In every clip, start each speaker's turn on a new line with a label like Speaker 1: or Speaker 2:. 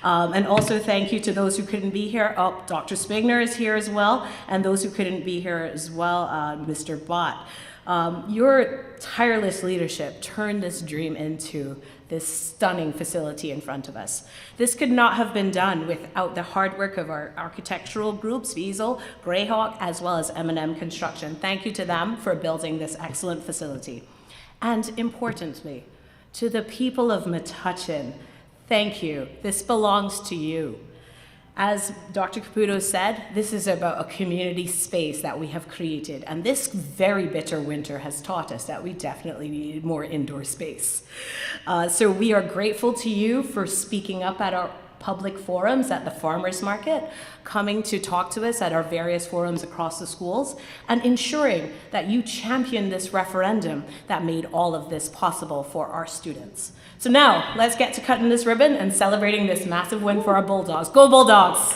Speaker 1: And also thank you to those who couldn't be here. Oh, Dr. Spigner is here as well, and those who couldn't be here as well, Mr. Bott. Your tireless leadership turned this dream into this stunning facility in front of us. This could not have been done without the hard work of our architectural groups, Wiesel, Greyhawk, as well as M&M Construction. Thank you to them for building this excellent facility. And importantly, to the people of Metuchen, thank you. This belongs to you. As Dr. Caputo said, this is about a community space that we have created, and this very bitter winter has taught us that we definitely needed more indoor space. So we are grateful to you for speaking up at our public forums at the farmers market, coming to talk to us at our various forums across the schools, and ensuring that you champion this referendum that made all of this possible for our students. So now, let's get to cutting this ribbon and celebrating this massive win for our Bulldogs. Go Bulldogs!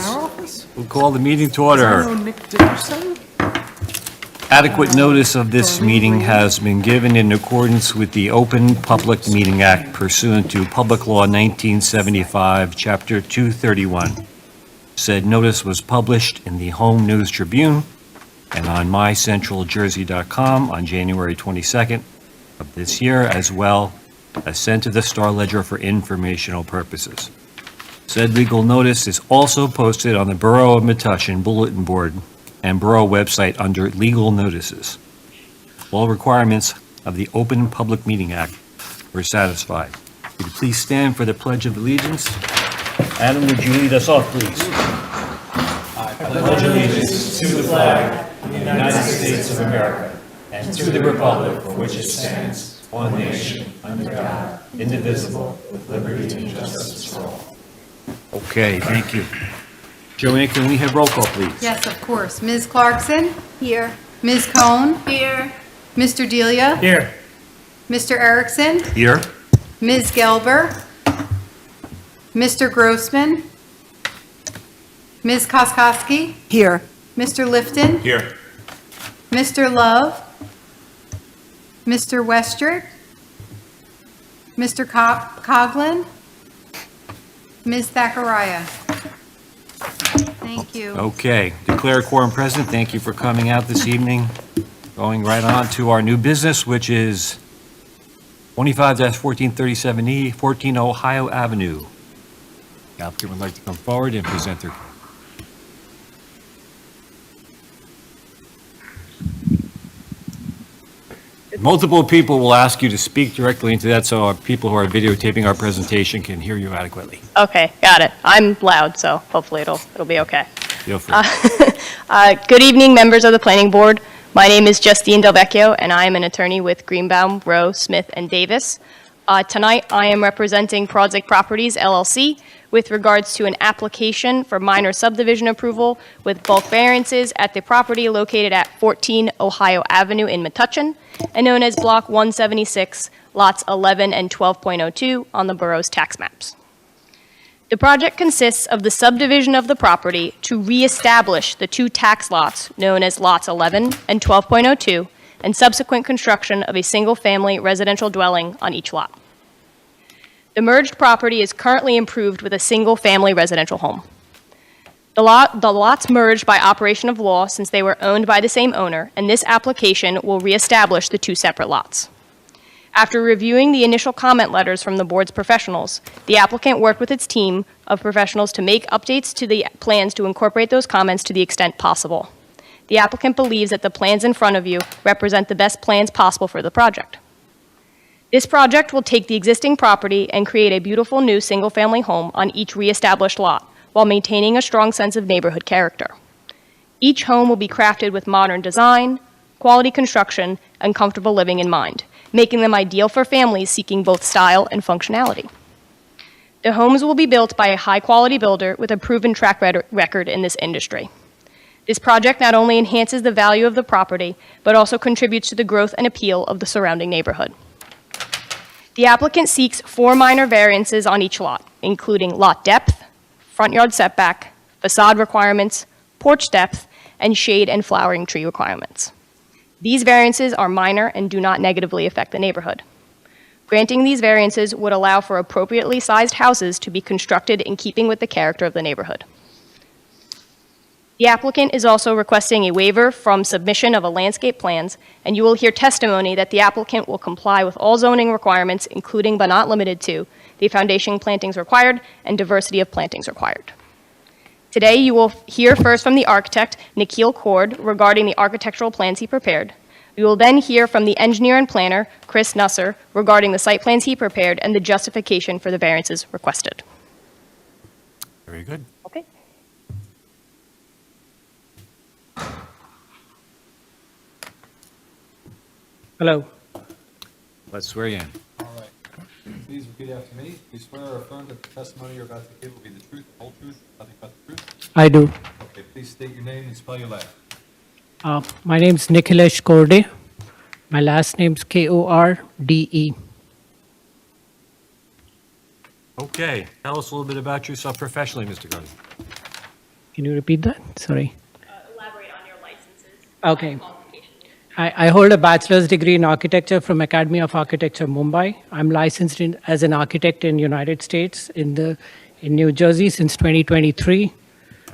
Speaker 2: please.
Speaker 3: office?
Speaker 2: We'll call the meeting to
Speaker 3: Is that
Speaker 2: order.
Speaker 3: no Nick Dickerson?
Speaker 2: Adequate notice of this meeting has been given in accordance with the Open Public Meeting Act pursuant to Public Law 1975, Chapter 231. Said notice was published in the Home News Tribune and on mycentraljersey.com on January 22nd of this year, as well as sent to the Star Ledger for informational purposes. Said legal notice is also posted on the Borough of Metuchen Bulletin Board and Borough website under Legal Notices. All requirements of the Open Public Meeting Act were satisfied. Would you please stand for the Pledge of Allegiance? Adam, would you lead us off, please? I pledge allegiance to the flag of the United States of America and to the republic for which it stands, one nation, under God, indivisible, with liberty and justice for all. Okay, thank you. Joanne, can we have roll call, please?
Speaker 4: Yes, of course. Ms. Clarkson? Here. Ms. Cohn? Here. Mr. Delia?
Speaker 2: Here.
Speaker 4: Mr. Erickson?
Speaker 2: Here.
Speaker 4: Ms. Gelber? Mr. Grossman? Ms. Koskowski?
Speaker 3: Here.
Speaker 4: Mr. Lifton?
Speaker 2: Here.
Speaker 4: Mr. Love? Mr. Westrick? Mr. Coughlin? Ms. Zachariah? Thank you.
Speaker 2: Okay, declare quorum present. Thank you for coming out this evening. Going right on to our new business, which is 25-1437E, 14 Ohio Avenue. The applicant would like to come forward and present their. Multiple people will ask you to speak directly into that so our people who are videotaping our presentation can hear you adequately.
Speaker 5: Okay, got it. I'm loud, so hopefully it'll be okay.
Speaker 2: Feel free.
Speaker 5: Good evening, members of the planning board. My name is Justine Del Vecchio, and I am an attorney with Greenbaum, Rowe, Smith, and Davis. Tonight, I am representing Brunswick Properties, LLC, with regards to an application for minor subdivision approval with bulk variances at the property located at 14 Ohio Avenue in Metuchen, and known as Block 176, lots 11 and 12.02 on the borough's tax maps. The project consists of the subdivision of the property to reestablish the two tax lots known as lots 11 and 12.02 and subsequent construction of a single-family residential dwelling on each lot. The merged property is currently improved with a single-family residential home. The lots merged by operation of law since they were owned by the same owner, and this application will reestablish the two separate lots. After reviewing the initial comment letters from the board's professionals, the applicant worked with its team of professionals to make updates to the plans to incorporate those comments to the extent possible. The applicant believes that the plans in front of you represent the best plans possible for the project. This project will take the existing property and create a beautiful new single-family home on each reestablished lot, while maintaining a strong sense of neighborhood character. Each home will be crafted with modern design, quality construction, and comfortable living in mind, making them ideal for families seeking both style and functionality. The homes will be built by a high-quality builder with a proven track record in this industry. This project not only enhances the value of the property, but also contributes to the growth and appeal of the surrounding neighborhood. The applicant seeks 4 minor variances on each lot, including lot depth, front yard setback, facade requirements, porch depth, and shade and flowering tree requirements. These variances are minor and do not negatively affect the neighborhood. Granting these variances would allow for appropriately sized houses to be constructed in keeping with the character of the neighborhood. The applicant is also requesting a waiver from submission of a landscape plans, and you will hear testimony that the applicant will comply with all zoning requirements, including but not limited to the foundation plantings required and diversity of plantings required. Today, you will hear first from the architect, Nikhil Cord, regarding the architectural plans he prepared. We will then hear from the engineer and planner, Chris Nusser, regarding the site plans he prepared and the justification for the variances requested.
Speaker 2: Very good.
Speaker 5: Okay.
Speaker 6: Hello.
Speaker 2: Let's swear you in.
Speaker 7: All right. Please repeat after me. You swear or affirm that the testimony you're about to give will be the truth, the whole truth, nothing but the truth?
Speaker 6: I do.
Speaker 7: Okay, please state your name and spell your last.
Speaker 6: My name's Nikhilesh Korde. My last name's Korde.
Speaker 2: Okay, tell us a little bit about yourself professionally, Mr. Gordon.
Speaker 6: Can you repeat that? Sorry.
Speaker 5: Elaborate on your licenses.
Speaker 6: Okay. I hold a bachelor's degree in architecture from Academy of Architecture, Mumbai. I'm licensed as an architect in United States in New Jersey since 2023.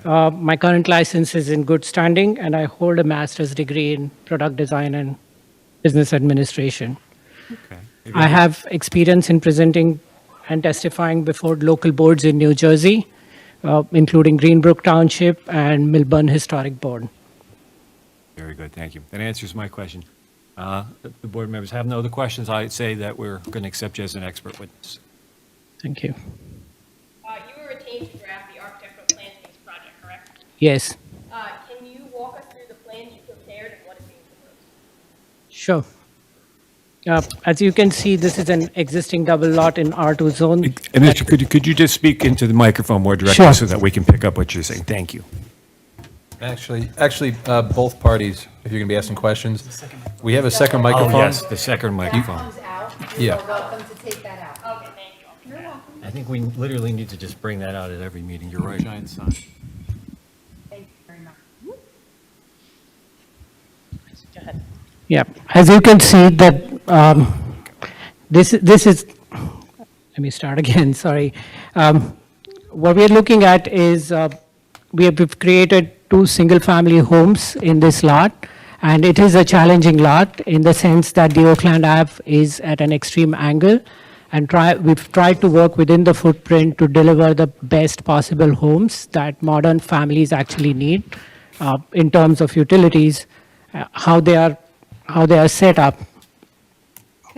Speaker 6: My current license is in good standing, and I hold a master's degree in product design and business administration.
Speaker 2: Okay.
Speaker 6: I have experience in presenting and testifying before local boards in New Jersey, including Greenbrook Township and Milburn Historic Board.
Speaker 2: Very good, thank you. That answers my question. If the board members have no other questions, I'd say that we're going to accept you as an expert witness.
Speaker 6: Thank you.
Speaker 5: You were retained to draft the architectural plans for this project, correct?
Speaker 6: Yes,
Speaker 5: Can you walk us through the plans you prepared and what is being proposed?
Speaker 6: sure. As you can see, this is an existing double lot in R2 zone.
Speaker 2: And Mr., could you just speak into the microphone more directly
Speaker 6: Sure.
Speaker 2: so that we can pick up what you're saying? Thank you.
Speaker 7: Actually, both parties, if you're going to be asking questions, we have a second microphone.
Speaker 2: Oh, yes, the second microphone.
Speaker 4: out.
Speaker 7: Yeah.
Speaker 4: You're welcome to take that out.
Speaker 5: Okay, thank you.
Speaker 4: You're welcome.
Speaker 2: I think we literally need to just bring that out at every meeting, you're right.
Speaker 7: Giant sign.
Speaker 4: Thank you very much.
Speaker 5: Go ahead.
Speaker 6: Yeah, as you can see that this is, let me start again, sorry. What we're looking at is we've created 2 single-family homes in this lot, and it is a challenging lot in the sense that the Oakland Ave is at an extreme angle, and we've tried to work within the footprint to deliver the best possible homes that modern families actually need in terms of utilities, how they are set up.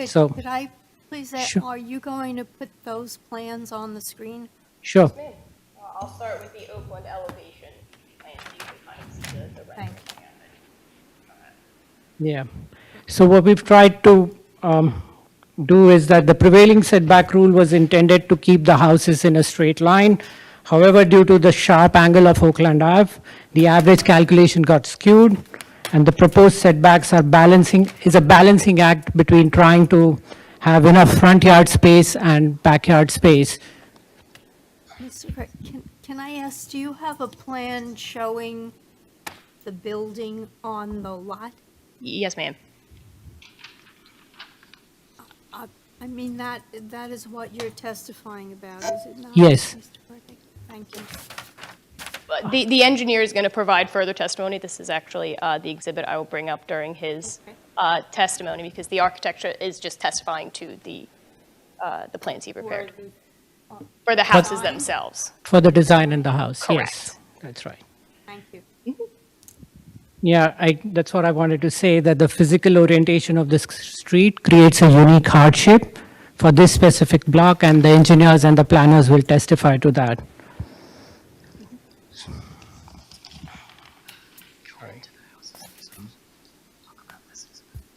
Speaker 6: So-
Speaker 3: Could I please,
Speaker 6: Sure.
Speaker 3: are you going to put those plans on the screen?
Speaker 6: Sure.
Speaker 5: I'll start with the Oakland elevation plan so you can kind of see the rendering.
Speaker 6: Yeah. So what we've tried to do is that the prevailing setback rule was intended to keep the houses in a straight line. However, due to the sharp angle of Oakland Ave, the average calculation got skewed, and the proposed setbacks are is a balancing act between trying to have enough front yard space and backyard space.
Speaker 3: Mr. Craig, can I ask, do you have a plan showing the building on the lot?
Speaker 5: Yes, ma'am.
Speaker 3: I mean, that is what you're testifying about, is it not?
Speaker 6: Yes.
Speaker 3: Mr. Craig? Thank you.
Speaker 5: But the engineer is going to provide further testimony. This is actually the exhibit I will bring up during his testimony, because the architecture is just testifying to the plans he prepared for the houses themselves.
Speaker 6: For the design in the house, yes.
Speaker 5: Correct.
Speaker 6: That's right.
Speaker 3: Thank you.
Speaker 6: Yeah, that's what I wanted to say, that the physical orientation of this street creates a unique hardship for this specific block, and the engineers and the planners will testify to that.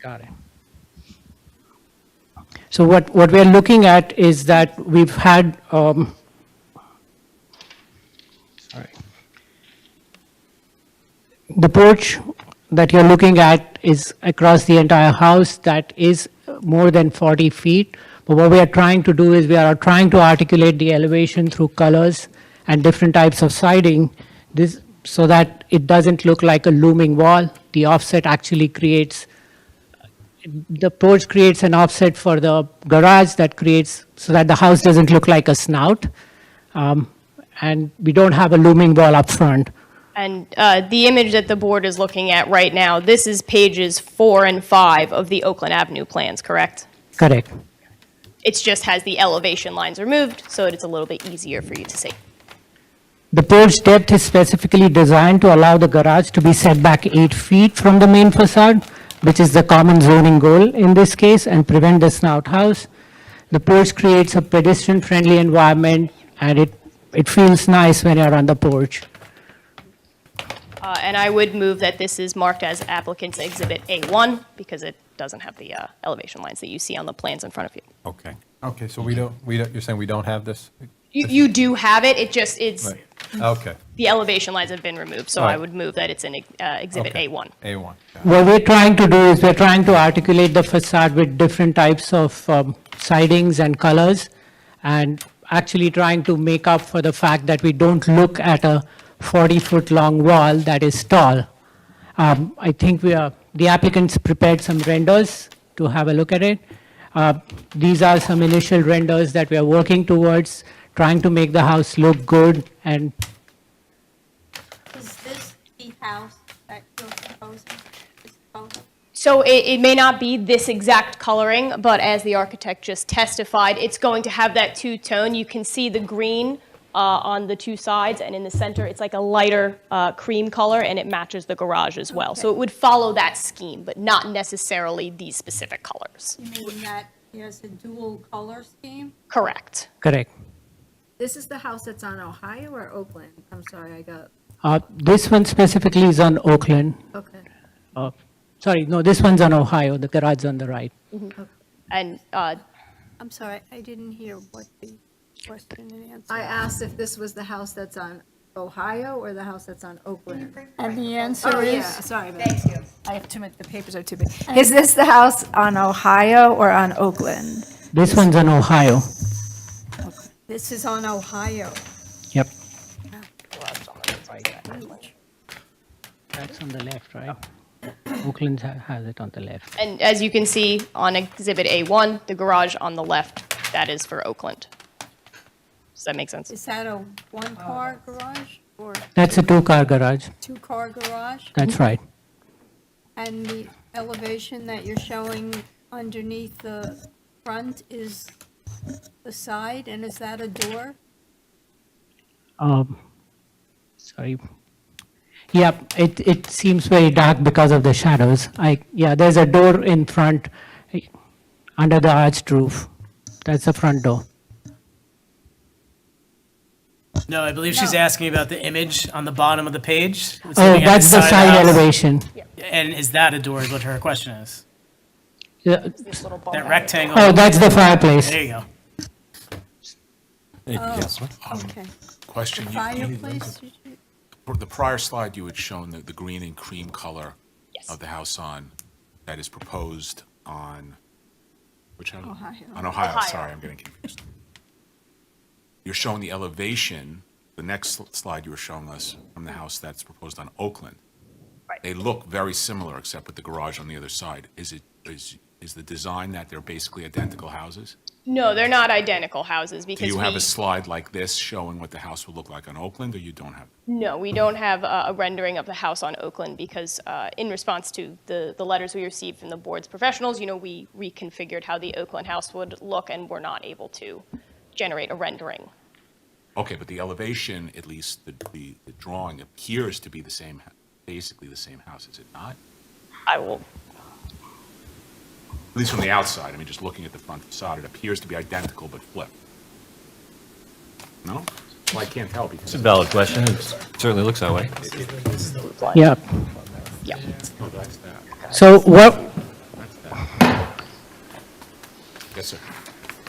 Speaker 6: Got it. So what we're looking at is that we've had, sorry. The porch that you're looking at is across the entire house. That is more than 40 feet. But what we are trying to do is we are trying to articulate the elevation through colors and different types of siding, this so that it doesn't look like a looming wall. The offset actually creates, the porch creates an offset for the garage that creates, so that the house doesn't look like a snout. And we don't have a looming wall up front.
Speaker 5: And the image that the board is looking at right now, this is pages 4 and 5 of the Oakland Avenue plans, correct?
Speaker 6: Correct.
Speaker 5: It just has the elevation lines removed, so it's a little bit easier for you to see.
Speaker 6: The porch depth is specifically designed to allow the garage to be set back 8 feet from the main facade, which is the common zoning goal in this case, and prevent the snout house. The porch creates a pedestrian-friendly environment, and it feels nice when you're on the porch.
Speaker 5: And I would move that this is marked as applicant's exhibit A1, because it doesn't have the elevation lines that you see on the plans in front of you.
Speaker 2: Okay.
Speaker 7: Okay, so we don't, you're saying we don't have this?
Speaker 5: You do have it, it's,
Speaker 7: Right. Okay.
Speaker 5: the elevation lines have been removed, so I
Speaker 7: Right.
Speaker 5: would move that it's in exhibit
Speaker 7: Okay.
Speaker 5: A1.
Speaker 7: A1.
Speaker 6: What we're trying to do is we're trying to articulate the facade with different types of sidings and colors, and actually trying to make up for the fact that we don't look at a 40-foot-long wall that is tall. I think the applicants prepared some renders to have a look at it. These are some initial renders that we are working towards, trying to make the house look good and
Speaker 3: Is this the house that you're proposing? This photo?
Speaker 5: So it may not be this exact coloring, but as the architect just testified, it's going to have that two-tone. You can see the green on the two sides, and in the center, it's like a lighter cream color, and it matches the garage as well. So it would follow that scheme, but not necessarily these specific colors.
Speaker 3: You mean that it has a dual color scheme?
Speaker 5: Correct.
Speaker 6: correct.
Speaker 8: This is the house that's on Ohio or Oakland? I'm sorry, I got,
Speaker 6: This one specifically is on Oakland.
Speaker 8: okay.
Speaker 6: Sorry, no, this one's on Ohio, the garage on the right.
Speaker 5: And
Speaker 3: I'm sorry, I didn't hear what the question and answer.
Speaker 8: I asked if this was the house that's on Ohio or the house that's on Oakland.
Speaker 3: And the answer
Speaker 8: Oh, yeah,
Speaker 3: is,
Speaker 8: sorry. Thank you. I have too much, the papers are too big. Is this the house on Ohio or on Oakland?
Speaker 6: This one's on Ohio.
Speaker 3: this is on Ohio.
Speaker 6: Yep. That's on the left, right? Oakland has it on the left.
Speaker 5: And as you can see on Exhibit A1, the garage on the left, that is for Oakland. Does that make sense?
Speaker 3: Is that a one-car garage or
Speaker 6: That's a two-car garage.
Speaker 3: two-car garage?
Speaker 6: That's right.
Speaker 3: And the elevation that you're showing underneath the front is the side, and is that a door?
Speaker 6: Sorry. Yep, it seems very dark because of the shadows. Yeah, there's a door in front under the arched roof. That's the front door.
Speaker 9: No, I believe she's asking about the image on the bottom of the page. It's
Speaker 6: Oh,
Speaker 9: looking at
Speaker 6: that's the
Speaker 9: of
Speaker 6: side
Speaker 9: house.
Speaker 6: elevation.
Speaker 9: And is that a door is what her question is?
Speaker 6: Yeah.
Speaker 9: That rectangle?
Speaker 6: Oh, that's the fireplace.
Speaker 9: There you go.
Speaker 10: Yes.
Speaker 3: Okay.
Speaker 10: Question,
Speaker 3: Fireplace?
Speaker 10: for the prior slide, you had shown the green and cream color
Speaker 5: Yes.
Speaker 10: of the house that is proposed on, which house?
Speaker 3: Ohio.
Speaker 10: On Ohio,
Speaker 5: Ohio.
Speaker 10: sorry, I'm getting confused. You're showing the elevation, the next slide you were showing us from the house that's proposed on Oakland.
Speaker 5: Right.
Speaker 10: They look very similar, except with the garage on the other side. Is the design that they're basically identical houses?
Speaker 5: No, they're not identical houses
Speaker 10: Do
Speaker 5: because
Speaker 10: you have
Speaker 5: we,
Speaker 10: a slide like this showing what the house would look like on Oakland, or you don't have?
Speaker 5: no, we don't have a rendering of the house on Oakland because in response to the letters we received from the board's professionals, we reconfigured how the Oakland house would look and we're not able to generate a rendering.
Speaker 10: Okay, but the elevation, at least the drawing appears to be the same, basically the same house, is it not?
Speaker 5: I will,
Speaker 10: At least from the outside, I mean, just looking at the front facade, it appears to be identical but flipped. No? Well, I can't tell because.
Speaker 2: It's a valid question. It certainly looks that way.
Speaker 6: Yeah.
Speaker 5: yeah.
Speaker 10: Oh, that's that.
Speaker 6: So what,
Speaker 10: Yes, sir.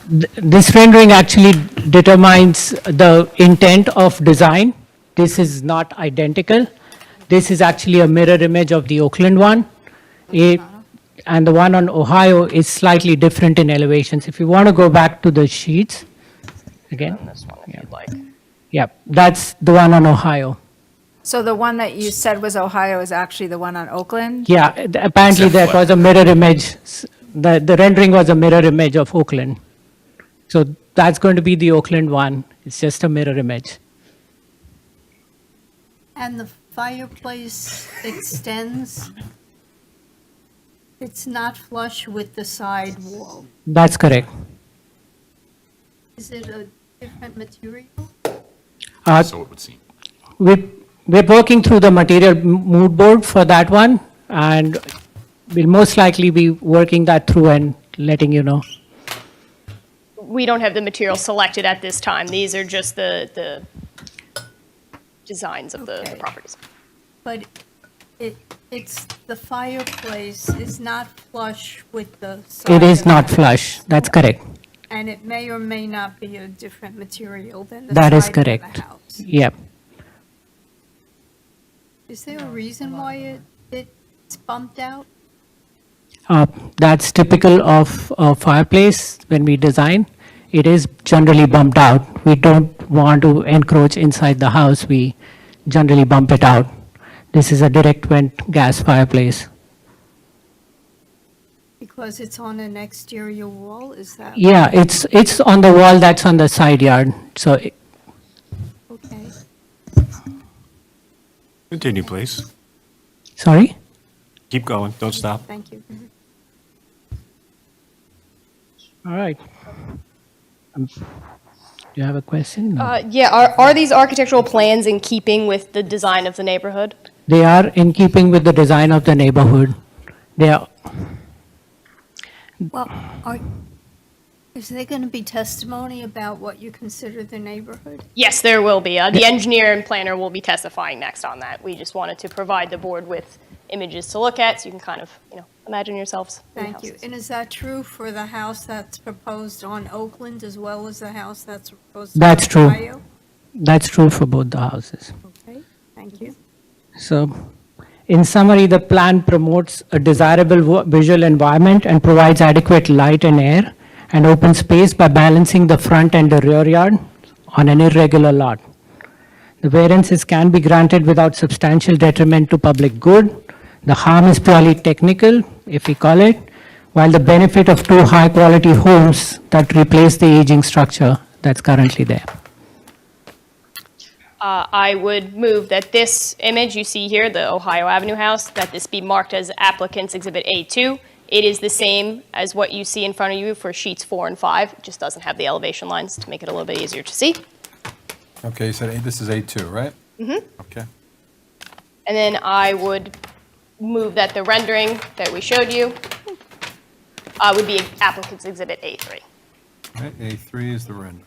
Speaker 6: this rendering actually determines the intent of design. This is not identical. This is actually a mirror image of the Oakland one. And the one on Ohio is slightly different in elevations. If you want to go back to the sheets, again.
Speaker 5: This one, if you'd like.
Speaker 6: Yeah, that's the one on Ohio.
Speaker 8: So the one that you said was Ohio is actually the one on Oakland?
Speaker 6: Yeah, apparently there was a mirror image. The rendering was a mirror image of Oakland. So that's going to be the Oakland one. It's just a mirror image.
Speaker 3: And the fireplace extends, it's not flush with the side wall.
Speaker 6: That's correct.
Speaker 3: Is it a different material?
Speaker 10: So it would seem.
Speaker 6: We're working through the material mood board for that one, and we'll most likely be working that through and letting you know.
Speaker 5: We don't have the material selected at this time. These are just the designs of the
Speaker 3: Okay.
Speaker 5: properties.
Speaker 3: But it's, the fireplace is not flush with the side.
Speaker 6: It is
Speaker 3: of
Speaker 6: not flush. That's correct.
Speaker 3: And it may or may not be a different material than the
Speaker 6: That is
Speaker 3: side of the
Speaker 6: correct.
Speaker 3: house.
Speaker 6: Yep.
Speaker 3: Is there a reason why it's bumped out?
Speaker 6: That's typical of a fireplace when we design. It is generally bumped out. We don't want to encroach inside the house. We generally bump it out. This is a direct vent gas fireplace.
Speaker 3: Because it's on an exterior wall, is that?
Speaker 6: Yeah, it's on the wall that's on the side yard, so
Speaker 3: Okay.
Speaker 2: Continue, please.
Speaker 6: sorry?
Speaker 2: Keep going, don't stop.
Speaker 3: Thank you.
Speaker 6: All right. Do you have a question? No.
Speaker 5: Yeah, are these architectural plans in keeping with the design of the neighborhood?
Speaker 6: They are in keeping with the design of the neighborhood. They are,
Speaker 3: Well, is there going to be testimony about what you consider the neighborhood?
Speaker 5: Yes, there will be. The engineer and planner will be testifying next on that. We just wanted to provide the board with images to look at, so you can kind of, imagine yourselves in the
Speaker 3: Thank you.
Speaker 5: houses.
Speaker 3: And is that true for the house that's proposed on Oakland as well as the house that's proposed?
Speaker 6: That's
Speaker 3: on
Speaker 6: true.
Speaker 3: Ohio?
Speaker 6: that's true for both the houses.
Speaker 3: Okay, thank you.
Speaker 6: So, in summary, the plan promotes a desirable visual environment and provides adequate light and air and open space by balancing the front and the rear yard on an irregular lot. The variances can be granted without substantial detriment to public good. The harm is purely technical, if we call it, while the benefit of two high-quality homes that replace the aging structure that's currently there.
Speaker 5: I would move that this image you see here, the Ohio Avenue house, that this be marked as applicant's Exhibit A2. It is the same as what you see in front of you for sheets 4 and 5. It just doesn't have the elevation lines to make it a little bit easier to see.
Speaker 7: Okay, you said this is A2, right?
Speaker 5: Mm-hmm.
Speaker 7: Okay.
Speaker 5: And then I would move that the rendering that we showed you would be applicant's Exhibit A3.
Speaker 7: All right, A3 is the render.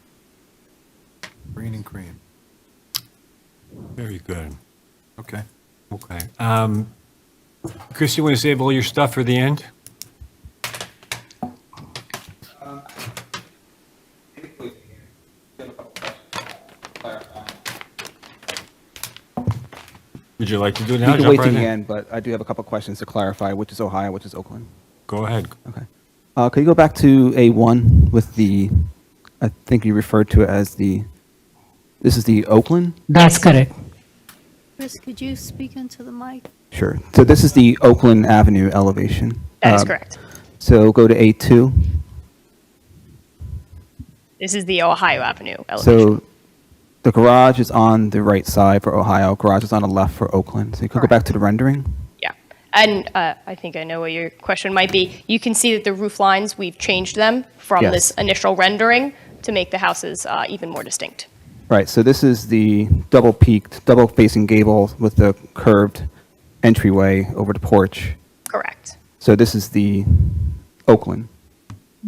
Speaker 7: Green and cream.
Speaker 2: Very good.
Speaker 7: Okay.
Speaker 2: Okay. Chris, you want to save all your stuff for the end? Would you like to do it now?
Speaker 11: We can
Speaker 2: Jump
Speaker 11: wait
Speaker 2: right
Speaker 11: to the
Speaker 2: in.
Speaker 11: end, but I do have a couple questions to clarify, which is Ohio, which is Oakland.
Speaker 2: Go ahead.
Speaker 11: Okay. Could you go back to A1 with the, I think you referred to it as this is the Oakland?
Speaker 6: That's correct.
Speaker 3: Chris, could you speak into the mic?
Speaker 11: Sure. So this is the Oakland Avenue elevation.
Speaker 5: That is correct.
Speaker 11: So go to A2.
Speaker 5: This is the Ohio Avenue elevation.
Speaker 11: So the garage is on the right side for Ohio, garage is on the left for Oakland. So you could go back to the rendering.
Speaker 5: Yeah. And I think I know what your question might be. You can see that the roof lines, we've changed them from
Speaker 11: Yes.
Speaker 5: this initial rendering to make the houses even more distinct.
Speaker 11: Right, so this is the double-peaked, double-facing gable with the curved entryway over the porch.
Speaker 5: Correct.
Speaker 11: So this is the Oakland.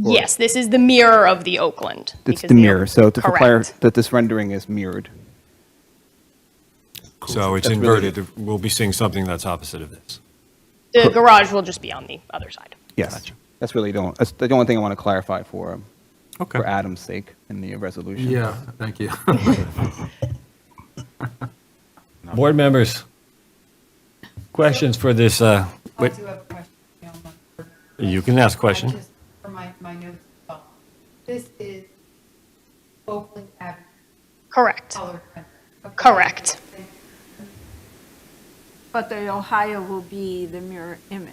Speaker 11: Or-
Speaker 5: Yes, this is the mirror of the Oakland.
Speaker 11: It's
Speaker 5: because
Speaker 11: the mirror, so to require
Speaker 5: Correct.
Speaker 11: that this rendering is mirrored.
Speaker 2: So it's
Speaker 11: That's really-
Speaker 2: inverted. We'll be seeing something that's opposite of this.
Speaker 5: The garage will just be on the other side.
Speaker 11: Yes, that's really that's the only thing I want to clarify for
Speaker 2: Okay.
Speaker 11: Adam's sake in the resolution.
Speaker 7: Yeah, thank you.
Speaker 2: Board members, questions for this?
Speaker 4: I
Speaker 2: wait,
Speaker 4: do have a question.
Speaker 2: you can ask questions.
Speaker 4: Just for my notes. This is Oakland Avenue
Speaker 5: Correct.
Speaker 4: colored rendering. Okay.
Speaker 5: Correct.
Speaker 3: But the Ohio will be the mirror image.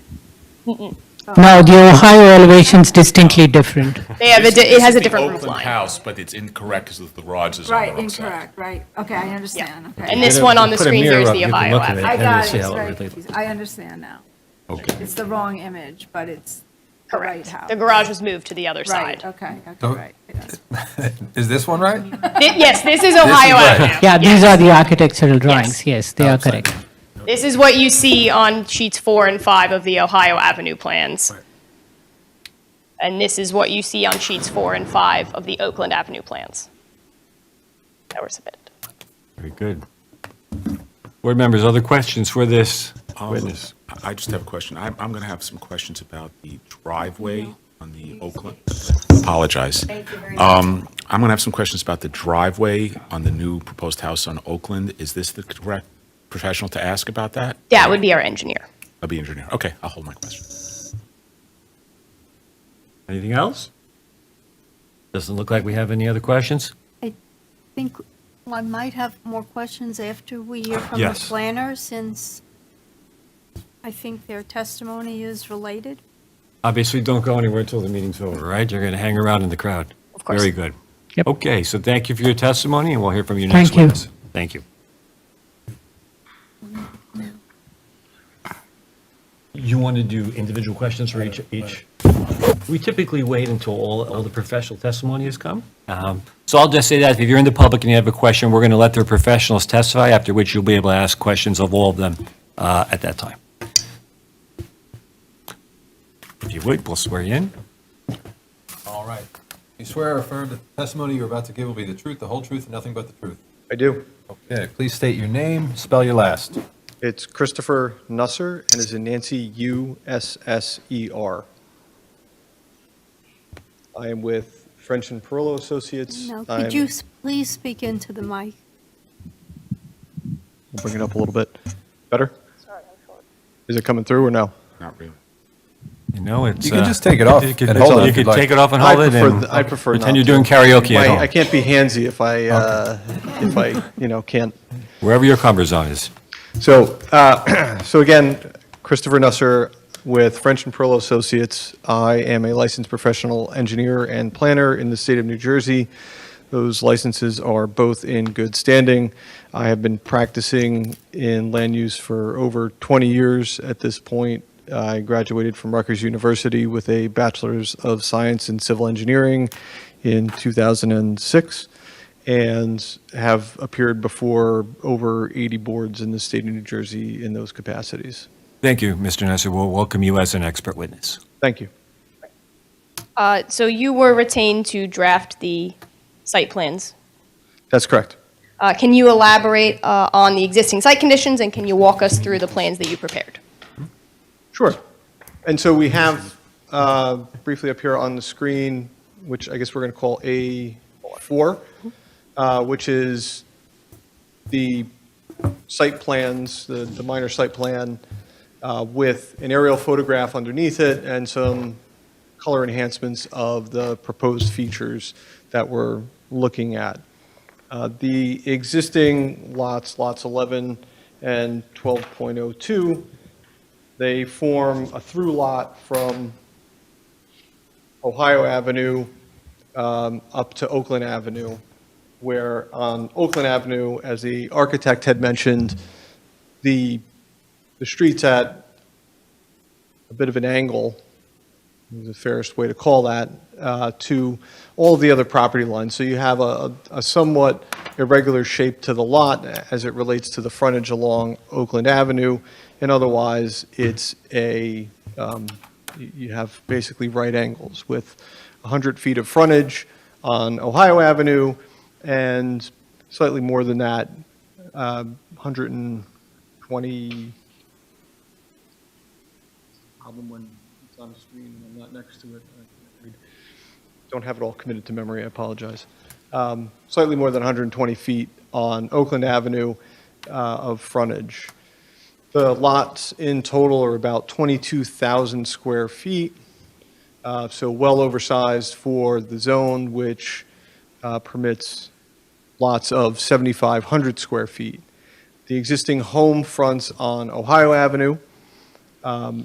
Speaker 6: Now, the Ohio elevation is distinctly different.
Speaker 5: They have
Speaker 10: This
Speaker 5: it has
Speaker 10: is
Speaker 5: a
Speaker 10: the
Speaker 5: different roof
Speaker 10: Oakland
Speaker 5: line.
Speaker 10: house, but it's incorrect because the garage is on the
Speaker 3: Right,
Speaker 10: wrong side.
Speaker 3: incorrect, right. Okay, I understand, okay.
Speaker 5: And this one on the
Speaker 2: Put a
Speaker 5: screen here
Speaker 2: mirror
Speaker 5: is
Speaker 2: up,
Speaker 5: the
Speaker 2: you can
Speaker 5: Ohio
Speaker 2: look at it.
Speaker 5: Avenue.
Speaker 3: I
Speaker 2: and
Speaker 3: got
Speaker 2: you'll
Speaker 3: it,
Speaker 2: see
Speaker 3: it's
Speaker 2: how it
Speaker 3: very
Speaker 2: relates.
Speaker 3: confusing. I understand now.
Speaker 10: Okay.
Speaker 3: It's the wrong image, but it's the right
Speaker 5: Correct.
Speaker 3: house.
Speaker 5: The garage was moved to the other
Speaker 3: Right,
Speaker 5: side.
Speaker 3: okay,
Speaker 7: So-
Speaker 3: right. Yes.
Speaker 7: Is this one right?
Speaker 5: Yes, this is Ohio
Speaker 7: right.
Speaker 5: Avenue.
Speaker 6: Yeah, these
Speaker 5: Yes.
Speaker 6: are the architectural drawings, yes, they are correct.
Speaker 5: This is what you see on sheets 4 and 5 of the Ohio Avenue plans.
Speaker 7: Right.
Speaker 5: And this is what you see on sheets 4 and 5 of the Oakland Avenue plans that were submitted.
Speaker 2: Very good. Board members, other questions for this witness?
Speaker 10: I just have a question. I'm going to have some questions about the driveway on the Oakland. Apologize. I'm going to have some questions about the driveway on the new proposed house on Oakland. Is this the correct professional to ask about that?
Speaker 5: That would be our engineer.
Speaker 10: I'll be engineer. Okay, I'll hold my question.
Speaker 2: Anything else? Doesn't look like we have any other questions?
Speaker 3: I think Well, I might have more questions after we hear from the
Speaker 2: Yes.
Speaker 3: planner, since I think their testimony is related.
Speaker 2: Obviously, don't go anywhere until the meeting's over, right? You're going to hang around in the crowd.
Speaker 5: Of course.
Speaker 2: Very good.
Speaker 6: Yep.
Speaker 2: Okay, so thank you for your testimony, and we'll hear from you next
Speaker 6: Thank you.
Speaker 2: witness. Thank you. You want to do individual questions for each? We typically wait until all the professional testimony has come. So I'll just say that if you're in the public and you have a question, we're going to let their professionals testify, after which you'll be able to ask questions of all of them at that time. If you would, we'll swear you in.
Speaker 7: All right. You swear or affirm that the testimony you're about to give will be the truth, the whole truth, and nothing but the truth?
Speaker 12: I do.
Speaker 7: Okay, please state your name, spell your last.
Speaker 12: It's Christopher Nusser, and is in Nancy, Usser. I am with French and Perillo Associates.
Speaker 3: No,
Speaker 12: I'm-
Speaker 3: could you please speak into the mic?
Speaker 12: We'll bring it up a little bit. Better? Is it coming through or no?
Speaker 10: Not really.
Speaker 2: You know, it's...
Speaker 7: You can just take it off
Speaker 2: You could
Speaker 7: and hold it
Speaker 2: you
Speaker 7: if you'd
Speaker 2: could
Speaker 7: like.
Speaker 2: take it off and hold it, and
Speaker 12: I prefer
Speaker 2: pretend
Speaker 12: not
Speaker 2: you're
Speaker 12: to.
Speaker 2: doing karaoke at
Speaker 12: I
Speaker 2: home,
Speaker 12: can't be handsy if I can't.
Speaker 2: wherever your comfort zone is.
Speaker 12: So, so again, Christopher Nusser with French and Perillo Associates. I am a licensed professional engineer and planner in the state of New Jersey. Those licenses are both in good standing. I have been practicing in land use for over 20 years at this point. I graduated from Rutgers University with a Bachelor's of Science in Civil Engineering in 2006, and have appeared before over 80 boards in the state of New Jersey in those capacities.
Speaker 2: Thank you, Mr. Nesser. We'll welcome you as an expert witness.
Speaker 12: Thank you.
Speaker 5: So you were retained to draft the site plans.
Speaker 12: That's correct.
Speaker 5: Can you elaborate on the existing site conditions, and can you walk us through the plans that you prepared?
Speaker 12: Sure. And so we have briefly up here on the screen, which I guess we're going to call A4, which is the site plans, the minor site plan with an aerial photograph underneath it and some color enhancements of the proposed features that we're looking at. The existing lots 11 and 12.02, they form a through lot from Ohio Avenue up to Oakland Avenue, where on Oakland Avenue, as the architect had mentioned, the street's at a bit of an angle, is the fairest way to call that, to all of the other property lines. So you have a somewhat irregular shape to the lot as it relates to the frontage along Oakland Avenue, and otherwise it's you have basically right angles with 100 feet of frontage on Ohio Avenue, and slightly more than that, 120. Problem when it's on the screen and I'm not next to it. I don't have it all committed to memory, I apologize. Slightly more than 120 feet on Oakland Avenue of frontage. The lots in total are about 22,000 square feet, so well oversized for the zone, which permits lots of 7,500 square feet. The existing home fronts on Ohio Avenue.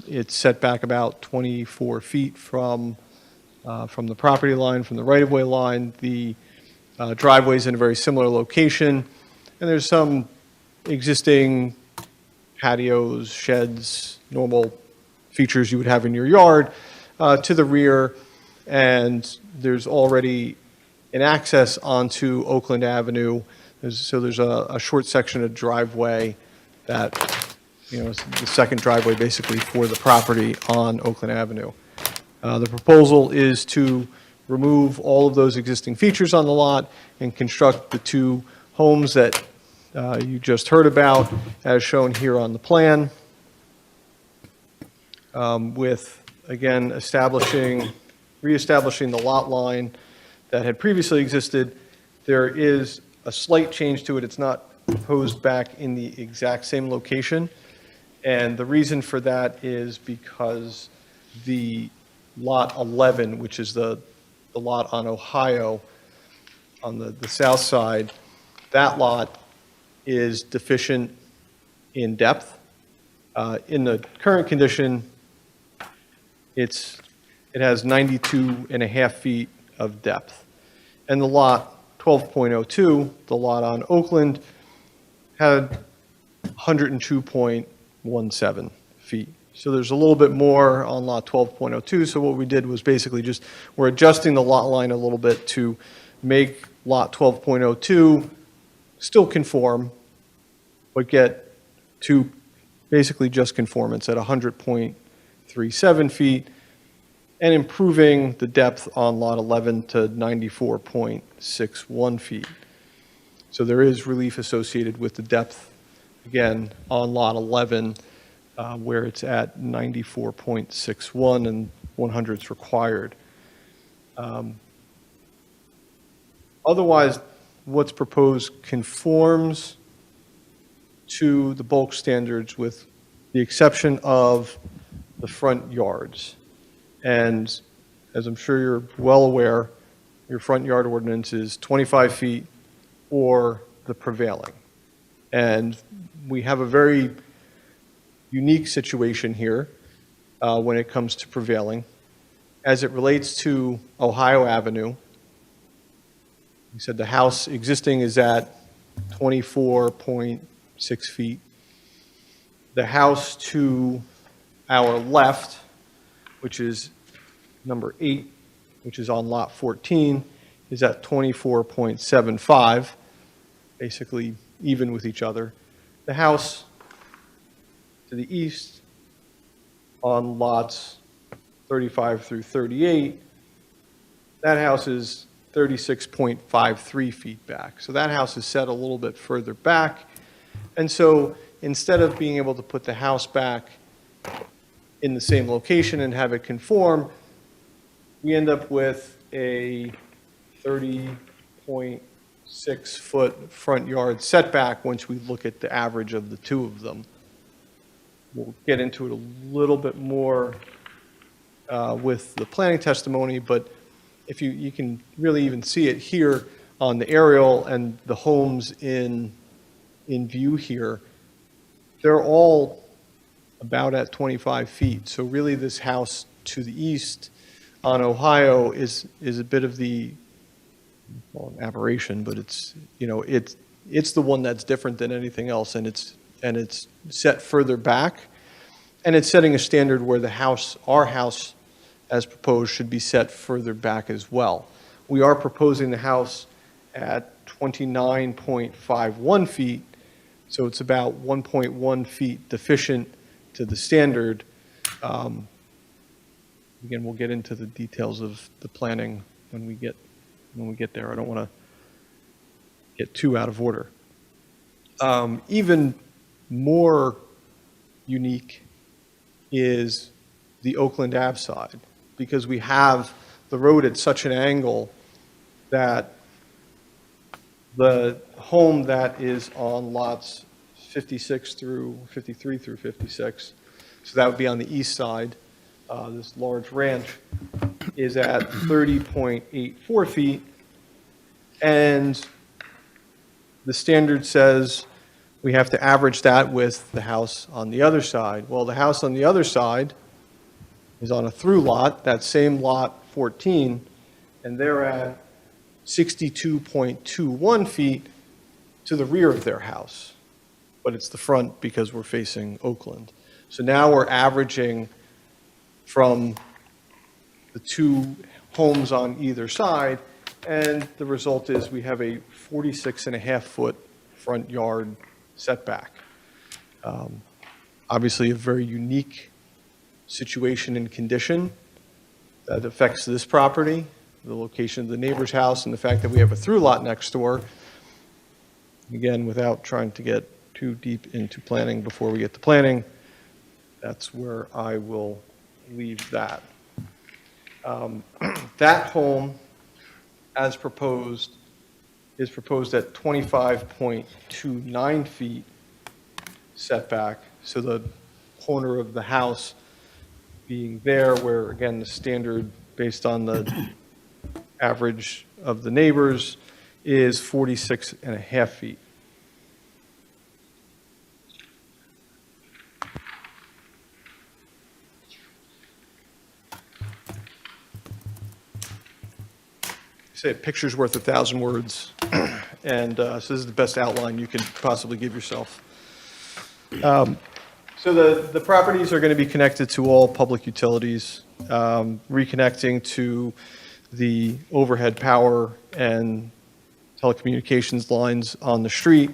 Speaker 12: It's set back about 24 feet from the property line, from the right-of-way line. The driveway's in a very similar location, and there's some existing patios, sheds, normal features you would have in your yard to the rear, and there's already an access onto Oakland Avenue. So there's a short section of driveway that, is the second driveway basically for the property on Oakland Avenue. The proposal is to remove all of those existing features on the lot and construct the two homes that you just heard about, as shown here on the plan, with, again, reestablishing the lot line that had previously existed. There is a slight change to it. It's not proposed back in the exact same location. And the reason for that is because the lot 11, which is the lot on Ohio, on the south side, that lot is deficient in depth. In the current condition, it has 92 and a half feet of depth. And the lot 12.02, the lot on Oakland, had 102.17 feet. So there's a little bit more on lot 12.02. So what we did was basically we're adjusting the lot line a little bit to make lot 12.02 still conform, but get to basically just conformance at 100.37 feet, and improving the depth on lot 11 to 94.61 feet. So there is relief associated with the depth, again, on lot 11, where it's at 94.61 and 100 is required. Otherwise, what's proposed conforms to the bulk standards with the exception of the front yards. And as I'm sure you're well aware, your front yard ordinance is 25 feet or the prevailing. And we have a very unique situation here when it comes to prevailing. As it relates to Ohio Avenue, we said the house existing is at 24.6 feet. The house to our left, which is number 8, which is on lot 14, is at 24.75, basically even with each other. The house to the east on lots 35 through 38, that house is 36.53 feet back. So that house is set a little bit further back. And so instead of being able to put the house back in the same location and have it conform, we end up with a 30.6 foot front yard setback once we look at the average of the two of them. We'll get into it a little bit more with the planning testimony, but if you can really even see it here on the aerial and the homes in view here, they're all about at 25 feet. So really this house to the east on Ohio is a bit of the, well, an aberration, but it's the one that's different than anything else, and it's set further back, and it's setting a standard where the house, our house as proposed, should be set further back as well. We are proposing the house at 29.51 feet, so it's about 1.1 feet deficient to the standard. Again, we'll get into the details of the planning when we get there. I don't want to get too out of order. Even more unique is the Oakland Ave side, because we have the road at such an angle that the home that is on lots 53 through 56, so that would be on the east side, this large ranch, is at 30.84 feet, and the standard says we have to average that with the house on the other side. Well, the house on the other side is on a through lot, that same lot 14, and they're at 62.21 feet to the rear of their house. But it's the front because we're facing Oakland. So now we're averaging from the two homes on either side, and the result is we have a 46.5 foot front yard setback. Obviously a very unique situation and condition that affects this property, the location of the neighbor's house, and the fact that we have a through lot next door. Again, without trying to get too deep into planning before we get to planning, that's where I will leave that. That home, as proposed, is proposed at 25.29 feet setback. So the corner of the house being there, where again the standard based on the average of the neighbors is 46 and a half feet. Say a picture's worth 1,000 words, and so this is the best outline you could possibly give yourself. So the properties are going to be connected to all public utilities, reconnecting to the overhead power and telecommunications lines on the street,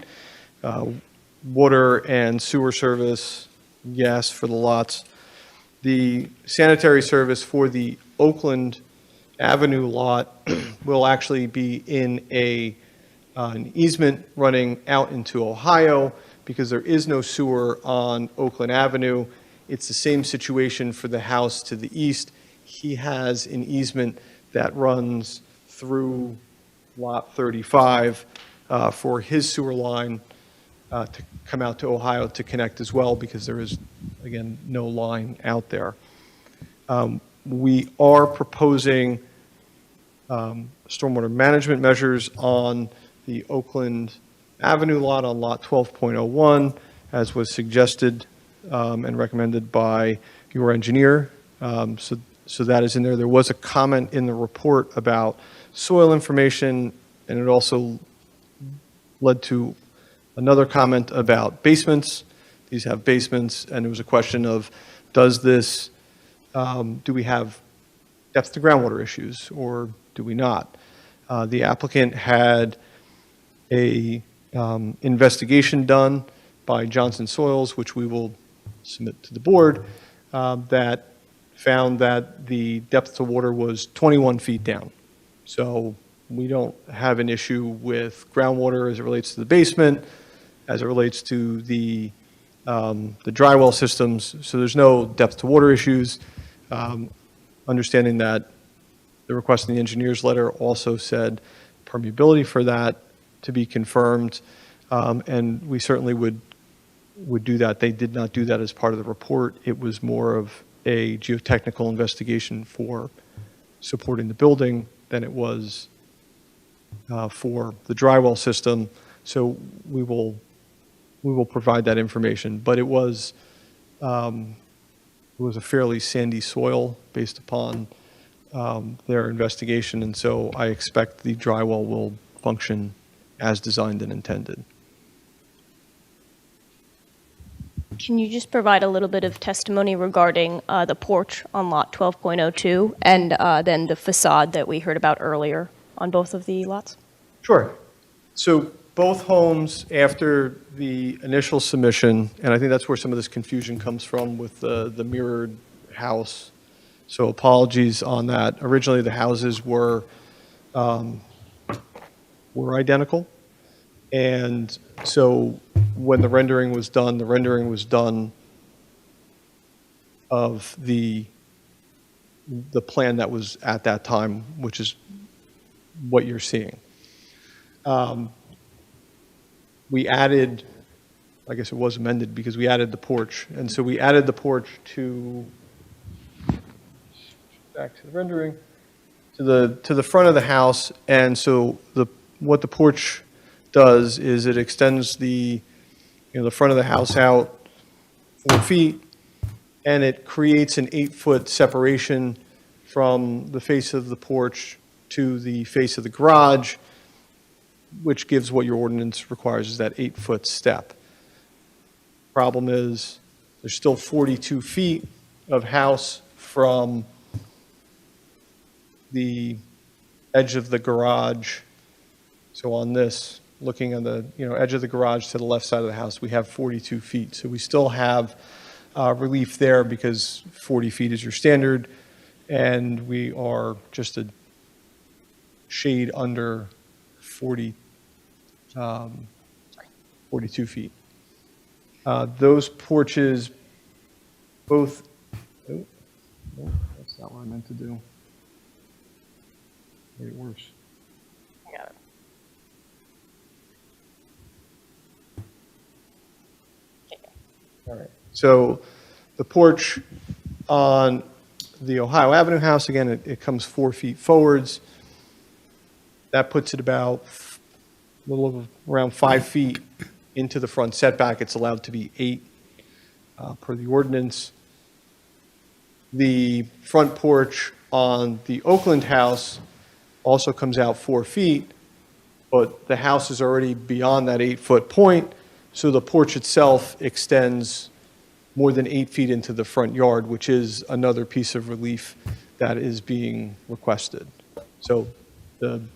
Speaker 12: water and sewer service, gas for the lots. The sanitary service for the Oakland Avenue lot will actually be in an easement running out into Ohio because there is no sewer on Oakland Avenue. It's the same situation for the house to the east. He has an easement that runs through Lot 35 for his sewer line to come out to Ohio to connect as well because there is, again, no line out there. We are proposing stormwater management measures on the Oakland Avenue lot on lot 12.01, as was suggested and recommended by your engineer. So that is in there. There was a comment in the report about soil information, and it also led to another comment about basements. These have basements, and there was a question of, does this, do we have depth to groundwater issues, or do we not? The applicant had a investigation done by Johnson Soils, which we will submit to the board, that found that the depth to water was 21 feet down. So we don't have an issue with groundwater as it relates to the basement, as it relates to the dry well systems. So there's no depth to water issues. Understanding that the request in the engineer's letter also said permeability for that to be confirmed, and we certainly would do that. They did not do that as part of the report. It was more of a geotechnical investigation for supporting the building than it was for the dry well system. So we will provide that information. But it was a fairly sandy soil based upon their investigation, and so I expect the dry well will function as designed and intended.
Speaker 5: Can you just provide a little bit of testimony regarding the porch on lot 12.02 and then the facade that we heard about earlier on both of the lots?
Speaker 12: Sure. So both homes, after the initial submission, and I think that's where some of this confusion comes from with the mirrored house. So apologies on that. Originally, the houses were identical. And so when the rendering was done of the plan that was at that time, which is what you're seeing. We added, I guess it was amended because we added the porch. And so we added the porch to, back to the rendering, to the front of the house. And so what the porch does is it extends the front of the house out 4 feet, and it creates an 8-foot separation from the face of the porch to the face of the garage, which gives what your ordinance requires, is that 8-foot step. Problem is, there's still 42 feet of house from the edge of the garage. So on this, looking on the edge of the garage to the left side of the house, we have 42 feet. So we still have relief there because 40 feet is your standard, and we are just a shade under 42 feet. Those porches both, oh, that's not what I meant to do. Made it worse. All right. So the porch on the Ohio Avenue house, again, it comes 4 feet forwards. That puts it about little over around 5 feet into the front setback. It's allowed to be 8 per the ordinance. The front porch on the Oakland house also comes out 4 feet, but the house is already beyond that 8-foot point, so the porch itself extends more than 8 feet into the front yard, which is another piece of relief that is being requested. So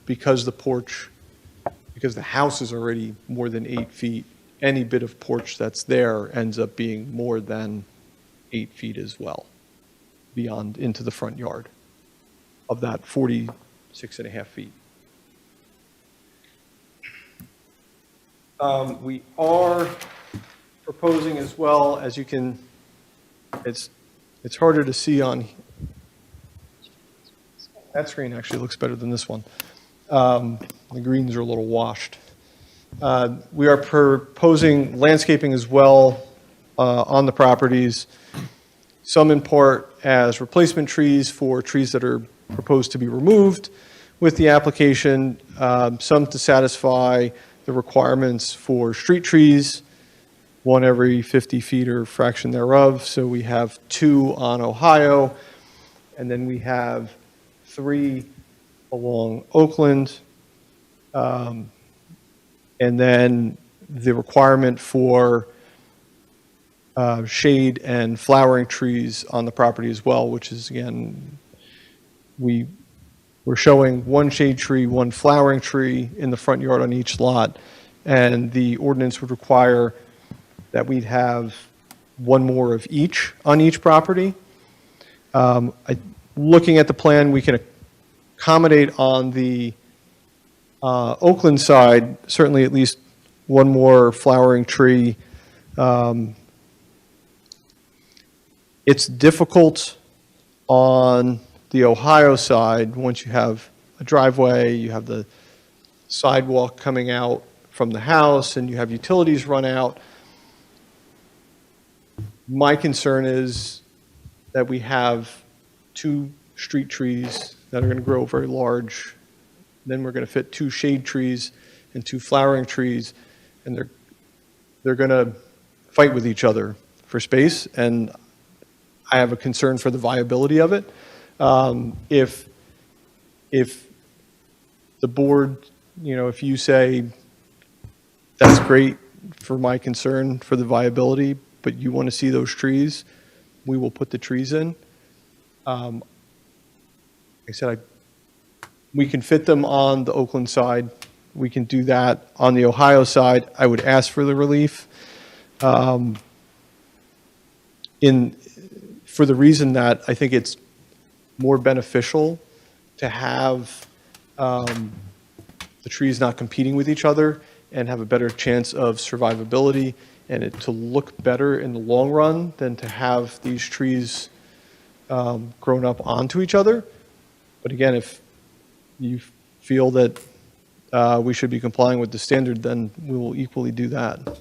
Speaker 12: because the house is already more than 8 feet, any bit of porch that's there ends up being more than 8 feet as well, beyond into the front yard of that 46.5 feet. We are proposing as well, as you can, it's harder to see on, that screen actually looks better than this one. The greens are a little washed. We are proposing landscaping as well on the properties, some in part as replacement trees for trees that are proposed to be removed with the application, some to satisfy the requirements for street trees, one every 50 feet or fraction thereof. So we have 2 on Ohio, and then we have 3 along Oakland. And then the requirement for shade and flowering trees on the property as well, which is, again, we're showing 1 shade tree, 1 flowering tree in the front yard on each lot, and the ordinance would require that we'd have 1 more of each on each property. Looking at the plan, we can accommodate on the Oakland side, certainly at least 1 more flowering tree. It's difficult on the Ohio side. Once you have a driveway, you have the sidewalk coming out from the house, and you have utilities run out. My concern is that we have 2 street trees that are going to grow very large. Then we're going to fit 2 shade trees and 2 flowering trees, and they're going to fight with each other for space, and I have a concern for the viability of it. If the board, if you say that's great for my concern for the viability, but you want to see those trees, we will put the trees in. Like I said, we can fit them on the Oakland side. We can do that on the Ohio side. I would ask for the relief for the reason that I think it's more beneficial to have the trees not competing with each other and have a better chance of survivability and it to look better in the long run than to have these trees grown up onto each other. But again, if you feel that we should be complying with the standard, then we will equally do that.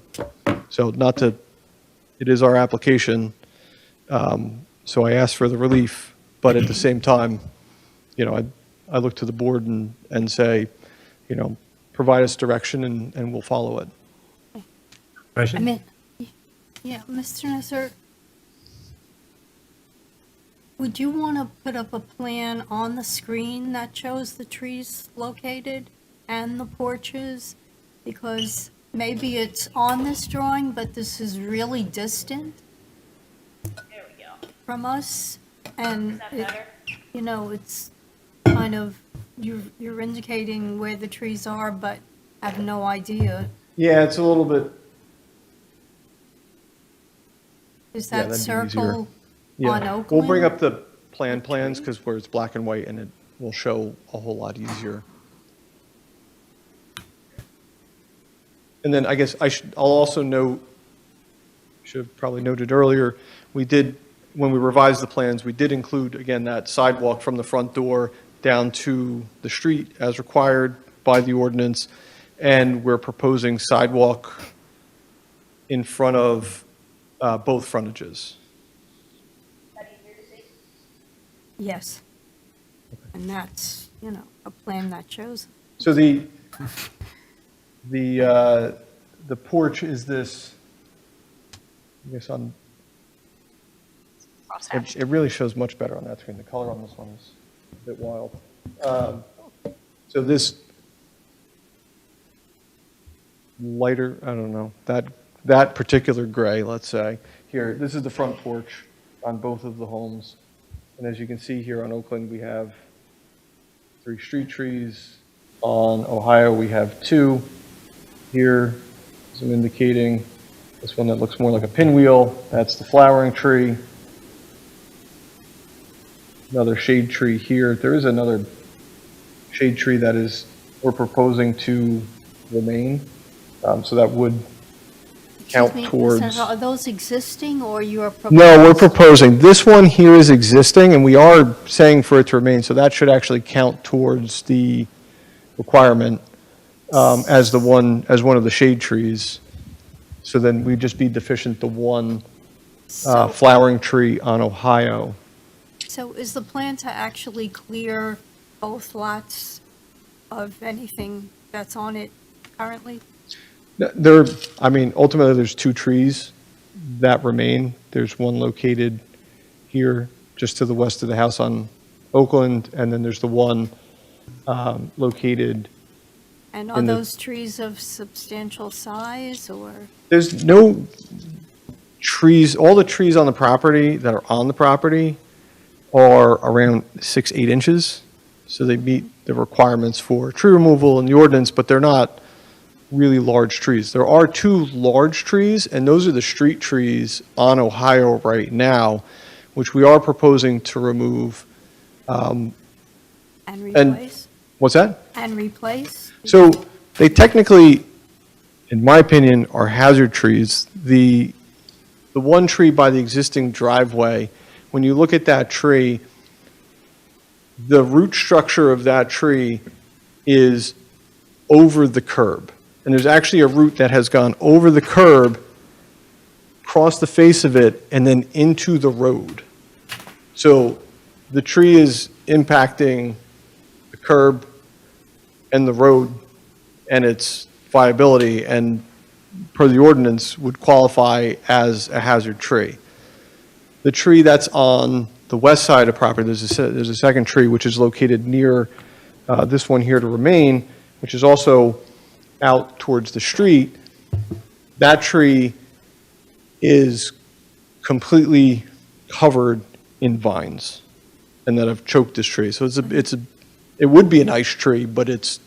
Speaker 12: So it is our application, so I ask for the relief, but at the same time, I look to the board and say, provide us direction and we'll follow it.
Speaker 2: Question?
Speaker 3: Yeah, Mr. Nasser, would you want to put up a plan on the screen that shows the trees located and the porches? Because maybe it's on this drawing, but this is really distant from us, and it's kind of, you're indicating where the trees are, but have no idea.
Speaker 12: Yeah, it's a little bit.
Speaker 3: Is
Speaker 12: Yeah,
Speaker 3: that
Speaker 12: that'd be
Speaker 3: circle
Speaker 12: easier.
Speaker 3: on
Speaker 12: Yeah,
Speaker 3: Oakland?
Speaker 12: we'll bring up the plans because where it's black and white and it will show a whole lot easier. And then I guess I'll also note, should have probably noted earlier, when we revised the plans, we did include, again, that sidewalk from the front door down to the street as required by the ordinance. And we're proposing sidewalk in front of both frontages.
Speaker 3: Yes. And that's, a plan that shows.
Speaker 12: So The porch is this, I guess it really shows much better on that screen. The color on this one is a bit wild. So this lighter, I don't know, that particular gray, let's say, here, this is the front porch on both of the homes. And as you can see here on Oakland, we have 3 street trees. On Ohio, we have 2. Here, as I'm indicating, this one that looks more like a pinwheel, that's the flowering tree. Another shade tree here. There is another shade tree that we're proposing to remain. So that would count
Speaker 3: Excuse me,
Speaker 12: towards.
Speaker 3: Senator, are those existing or you are proposing?
Speaker 12: No, we're proposing. This one here is existing, and we are saying for it to remain, so that should actually count towards the requirement as one of the shade trees. So then we'd just be deficient the one flowering tree on Ohio.
Speaker 3: So is the plan to actually clear both lots of anything that's on it currently?
Speaker 12: Ultimately, there's 2 trees that remain. There's one located here, just to the west of the house on Oakland, and then there's the one located.
Speaker 3: And are those trees of substantial size or?
Speaker 12: There's no trees, all the trees on the property that are on the property are around 6-8 inches. So they meet the requirements for tree removal in the ordinance, but they're not really large trees. There are 2 large trees, and those are the street trees on Ohio right now, which we are proposing to remove.
Speaker 3: And replace?
Speaker 12: What's that?
Speaker 3: And replace?
Speaker 12: So they technically, in my opinion, are hazard trees. The one tree by the existing driveway, when you look at that tree, the root structure of that tree is over the curb. And there's actually a root that has gone over the curb, across the face of it, and then into the road. So the tree is impacting the curb and the road and its viability, and per the ordinance would qualify as a hazard tree. The tree that's on the west side of property, there's a second tree which is located near this one here to remain, which is also out towards the street. That tree is completely covered in vines and that have choked this tree. So it would be a nice tree, but it's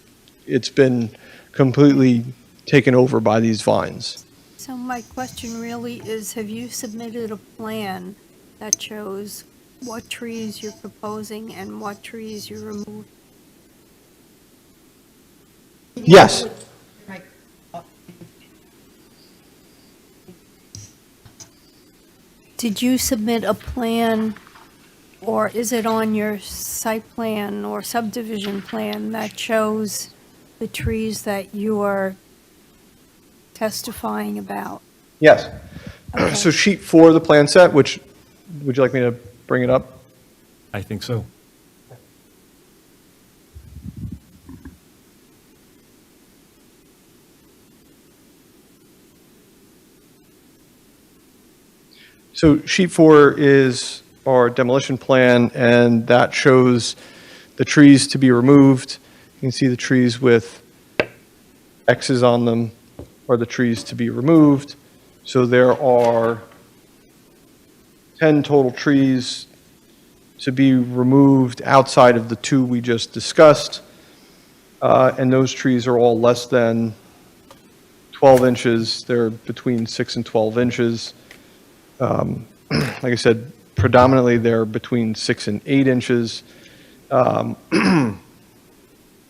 Speaker 12: been completely taken over by these vines.
Speaker 3: So my question really is, have you submitted a plan that shows what trees you're proposing and what trees you remove?
Speaker 12: Yes.
Speaker 3: Did you submit a plan, or is it on your site plan or subdivision plan that shows the trees that you are testifying about?
Speaker 12: Yes.
Speaker 3: Okay.
Speaker 12: So sheet 4 of the plan set, which, would you like me to bring it up?
Speaker 2: I think so.
Speaker 12: So sheet 4 is our demolition plan, and that shows the trees to be removed. You can see the trees with X's on them are the trees to be removed. So there are 10 total trees to be removed outside of the 2 we just discussed. And those trees are all less than 12 inches. They're between 6 and 12 inches. Like I said, predominantly they're between 6 and 8 inches.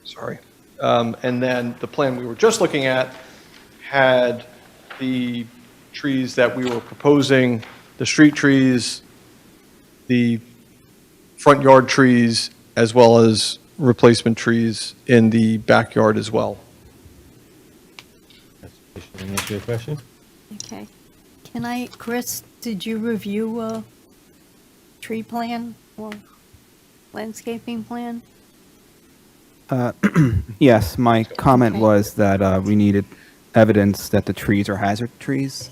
Speaker 12: Sorry. And then the plan we were just looking at had the trees that we were proposing, the street trees, the front yard trees, as well as replacement trees in the backyard as well.
Speaker 2: Can I answer your question?
Speaker 3: Okay. Chris, did you review a tree plan or landscaping plan?
Speaker 11: Yes, my comment was that we needed evidence that the trees are hazard trees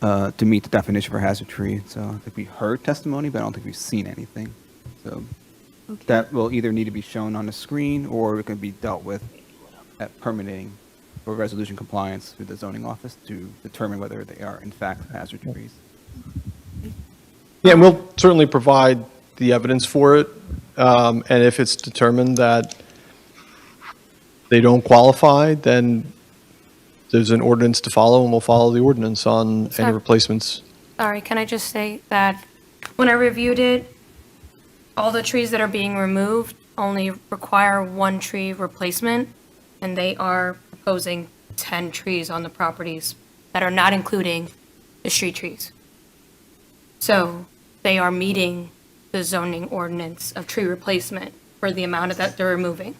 Speaker 11: to meet the definition for hazard tree. So I think we heard testimony, but I don't think we've seen anything. So that will either need to be shown on the screen or it can be dealt with at permitting for resolution compliance with the zoning office to determine whether they are in fact hazard trees.
Speaker 12: Yeah, and we'll certainly provide the evidence for it. And if it's determined that they don't qualify, then there's an ordinance to follow, and we'll follow the ordinance on any
Speaker 13: Sorry.
Speaker 12: replacements.
Speaker 13: Sorry, can I just say that when I reviewed it, all the trees that are being removed only require one tree replacement, and they are proposing 10 trees on the properties that are not including the street trees. So they are meeting the zoning ordinance of tree replacement for the amount that they're removing.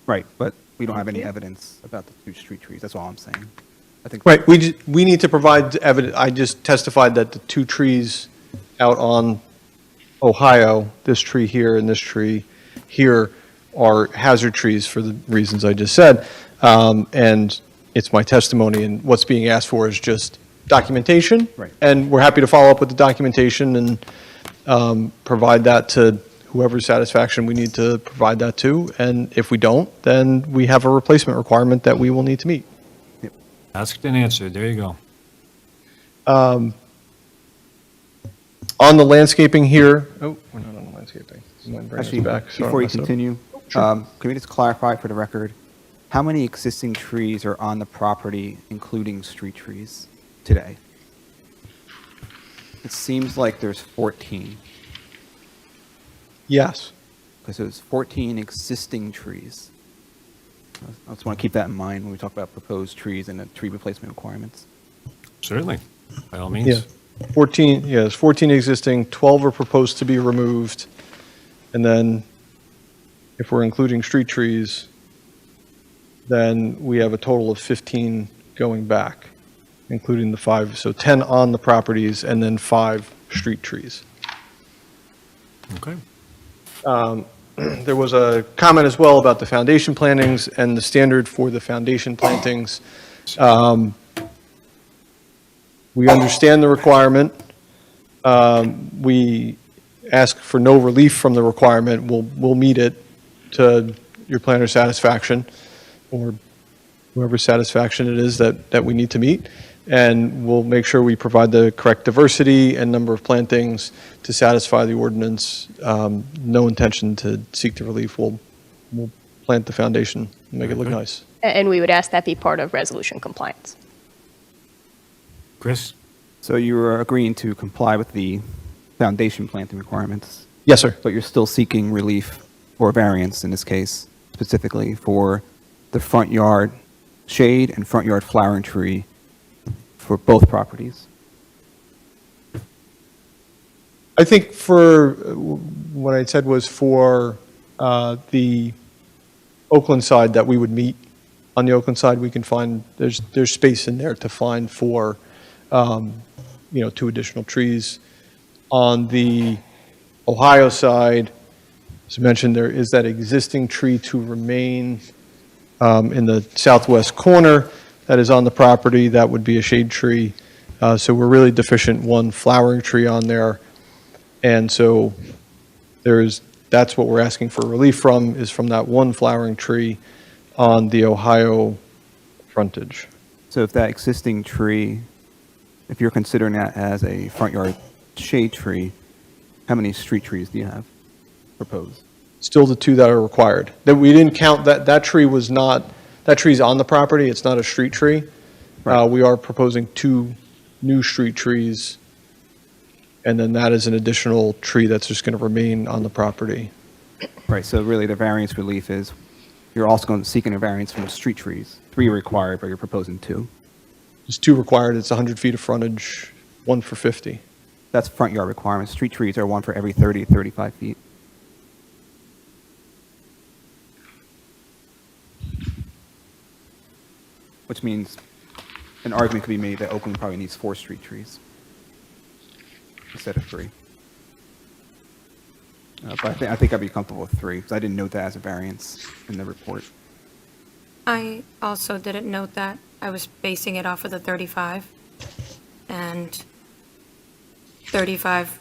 Speaker 11: Right, but we don't have any evidence about the two street trees. That's all I'm saying. I think.
Speaker 12: Right, we need to provide evidence. I just testified that the two trees out on Ohio, this tree here and this tree here, are hazard trees for the reasons I just said. And it's my testimony, and what's being asked for is just documentation.
Speaker 11: Right.
Speaker 12: And we're happy to follow up with the documentation and provide that to whoever's satisfaction we need to provide that to. And if we don't, then we have a replacement requirement that we will need to meet.
Speaker 2: Asked and answered. There you go.
Speaker 12: On the landscaping here, oh, we're not on the landscaping. Bring this
Speaker 11: Actually,
Speaker 12: back so I don't
Speaker 11: before you
Speaker 12: mess it up.
Speaker 11: continue, can we just clarify for the record, how many existing trees are on the property, including street trees, today? It seems like there's 14,
Speaker 12: Yes.
Speaker 11: because there's 14 existing trees. I just want to keep that in mind when we talk about proposed trees and the tree replacement requirements.
Speaker 2: Certainly, by all means.
Speaker 12: Yeah. 14, yes, 14 existing, 12 are proposed to be removed. And then if we're including street trees, then we have a total of 15 going back, including the 5. So 10 on the properties and then 5 street trees.
Speaker 2: Okay.
Speaker 12: There was a comment as well about the foundation plantings and the standard for the foundation plantings. We understand the requirement. We ask for no relief from the requirement. We'll meet it to your planner's satisfaction or whoever's satisfaction it is that we need to meet. And we'll make sure we provide the correct diversity and number of plantings to satisfy the ordinance. No intention to seek the relief. We'll plant the foundation and make it look nice.
Speaker 5: And we would ask that be part of resolution compliance.
Speaker 2: Chris?
Speaker 11: So you're agreeing to comply with the foundation planting requirements,
Speaker 12: Yes, sir.
Speaker 11: but you're still seeking relief or variance in this case, specifically for the front yard shade and front yard flowering tree for both properties.
Speaker 12: I think for, what I said was for the Oakland side that we would meet. On the Oakland side, we can find, there's space in there to find for, 2 additional trees. On the Ohio side, as I mentioned, there is that existing tree to remain in the southwest corner that is on the property. That would be a shade tree. So we're really deficient one flowering tree on there. And so that's what we're asking for relief from, is from that one flowering tree on the Ohio frontage.
Speaker 11: So if that existing tree, if you're considering that as a front yard shade tree, how many street trees do you have proposed?
Speaker 12: Still the 2 that are required. That we didn't count, that tree was not, that tree's on the property, it's not a street tree.
Speaker 11: Right.
Speaker 12: We are proposing 2 new street trees, and then that is an additional tree that's just going to remain on the property.
Speaker 11: Right, so really the variance relief is, you're also going to seeking a variance from the street trees. 3 are required, but you're proposing 2.
Speaker 12: There's 2 required, it's 100 feet of frontage, 1 for 50.
Speaker 11: That's front yard requirements. Street trees are 1 for every 30 to 35 feet. Which means an argument could be made that Oakland probably needs 4 street trees instead of 3. But I think I'd be comfortable with 3, because I didn't note that as a variance in the report.
Speaker 13: I also didn't note that. I was basing it off of the 35. And 35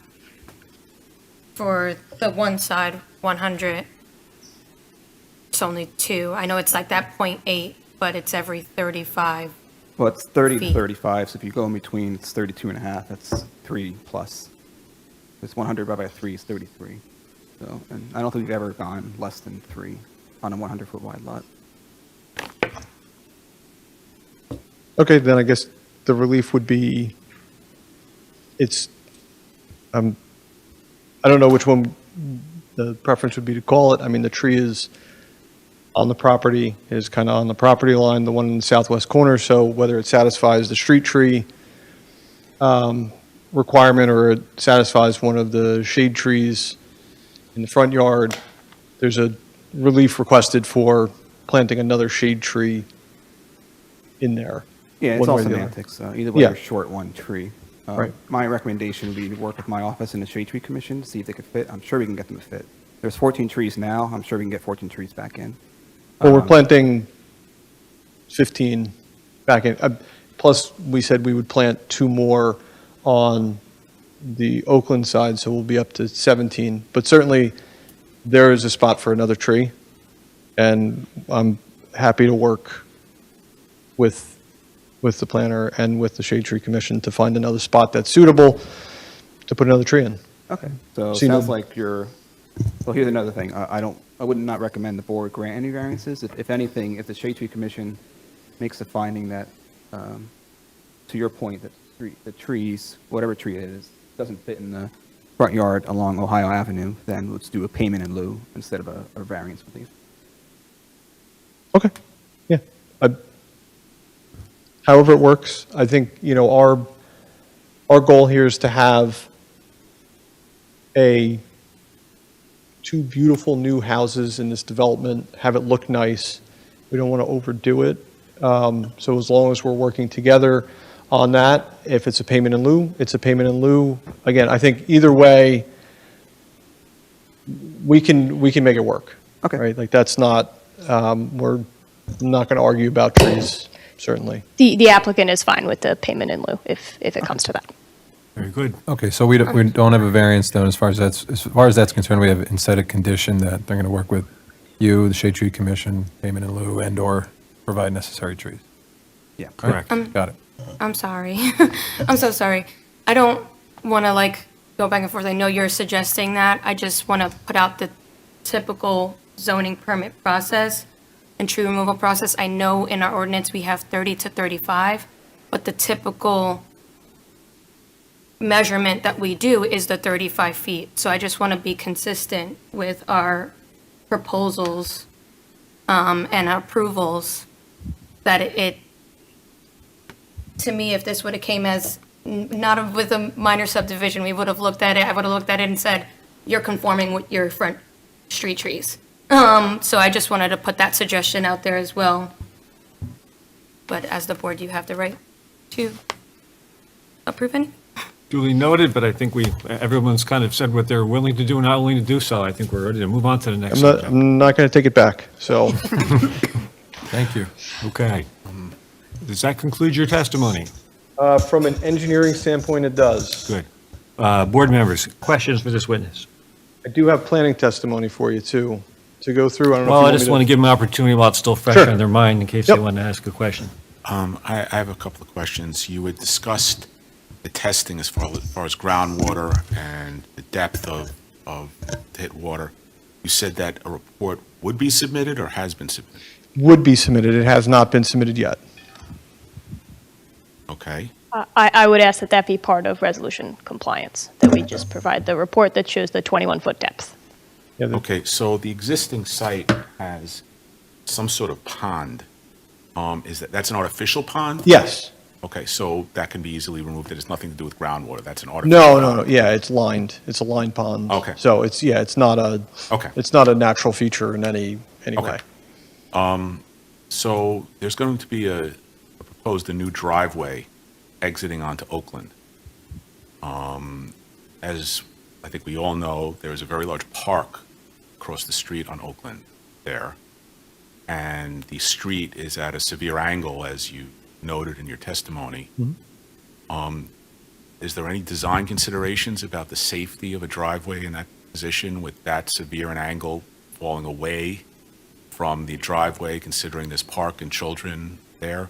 Speaker 13: for the one side, 100. It's only 2. I know it's like that 0.8, but it's every 35.
Speaker 11: Well, it's 30 to
Speaker 13: Feet.
Speaker 11: 35, so if you go in between, it's 32 and a half, that's 3 plus. It's 100 divided by 3 is 33. So, and I don't think we've ever gone less than 3 on a 100-foot wide lot.
Speaker 12: Okay, then I guess the relief would be, it's, I don't know which one the preference would be to call it. I mean, the tree is on the property, is kind of on the property line, the one in the southwest corner, so whether it satisfies the street tree requirement or it satisfies one of the shade trees in the front yard, there's a relief requested for planting another shade tree in there.
Speaker 11: Yeah, it's
Speaker 12: one
Speaker 11: all
Speaker 12: way or the other.
Speaker 11: semantics. Either way,
Speaker 12: Yeah.
Speaker 11: you're short one tree.
Speaker 12: Right.
Speaker 11: My recommendation would be to work with my office and the Shade Tree Commission, see if they could fit. I'm sure we can get them to fit. There's 14 trees now. I'm sure we can get 14 trees back in.
Speaker 12: Well, we're planting 15 back in. Plus, we said we would plant 2 more on the Oakland side, so we'll be up to 17. But certainly, there is a spot for another tree, and I'm happy to work with the planner and with the Shade Tree Commission to find another spot that's suitable to put another tree in.
Speaker 11: Okay. So it
Speaker 12: See,
Speaker 11: sounds
Speaker 12: no-
Speaker 11: like you're, well, here's another thing. I would not recommend the board grant any variances. If anything, if the Shade Tree Commission makes a finding that, to your point, that the trees, whatever tree it is, doesn't fit in the front yard along Ohio Avenue, then let's do a payment in lieu instead of a variance relief.
Speaker 12: Okay, yeah. However it works, I think, our goal here is to have 2 beautiful new houses in this development, have it look nice. We don't want to overdo it. So as long as we're working together on that, if it's a payment in lieu, it's a payment in lieu. Again, I think either way, we can make it work.
Speaker 11: Okay.
Speaker 12: Right? Like that's not, we're not going to argue about trees, certainly.
Speaker 5: The applicant is fine with the payment in lieu if it comes to that.
Speaker 2: Very good.
Speaker 7: Okay, so we don't have a variance then, as far as that's concerned, we have instead a condition that they're going to work with you, the Shade Tree Commission, payment in lieu, and/or provide necessary trees.
Speaker 11: Yeah.
Speaker 2: Correct.
Speaker 7: Got it.
Speaker 13: I'm sorry. I'm so sorry. I don't want to go back and forth. I know you're suggesting that. I just want to put out the typical zoning permit process and tree removal process. I know in our ordinance we have 30 to 35, but the typical measurement that we do is the 35 feet. So I just want to be consistent with our proposals and approvals that it, to me, if this would have came as not with a minor subdivision, we would have looked at it, I would have looked at it and said, you're conforming with your front street trees. So I just wanted to put that suggestion out there as well. But as the board, you have the right to approve any.
Speaker 2: Duly noted, but I think everyone's kind of said what they're willing to do and not willing to do, so I think we're ready to move on to the next subject.
Speaker 12: I'm not going to take it back, so.
Speaker 7: Thank you.
Speaker 2: Okay. Does that conclude your testimony?
Speaker 12: From an engineering standpoint, it does.
Speaker 2: Good. Board members, questions for this witness?
Speaker 12: I do have planning testimony for you, too, to go through. I don't know if
Speaker 2: Well,
Speaker 12: you
Speaker 2: I just want to give them an opportunity while it's still fresh
Speaker 12: Sure.
Speaker 2: on their mind in case
Speaker 12: Yep.
Speaker 2: they want to ask a question.
Speaker 10: I have a couple of questions. You had discussed the testing as far as groundwater and the depth of hit water. You said that a report would be submitted or has been submitted?
Speaker 12: Would be submitted. It has not been submitted yet.
Speaker 10: Okay.
Speaker 5: I would ask that be part of resolution compliance, that we just provide the report that shows the 21-foot depth.
Speaker 12: Yeah,
Speaker 10: Okay, so the existing site has some sort of pond. That's an artificial pond?
Speaker 12: Yes.
Speaker 10: Okay, so that can be easily removed. It has nothing to do with groundwater. That's an artificial
Speaker 12: No,
Speaker 10: pond.
Speaker 12: no, no. Yeah, it's lined. It's a lined pond.
Speaker 10: Okay.
Speaker 12: So it's not a.
Speaker 10: Okay.
Speaker 12: It's not a natural feature in any way.
Speaker 10: So there's going to be a new driveway exiting onto Oakland. As I think we all know there is a very large park across the street on Oakland there, and the street is at a severe angle, as you noted in your testimony. Is there any design considerations about the safety of a driveway in that position with that severe an angle falling away from the driveway, considering there's park and children there?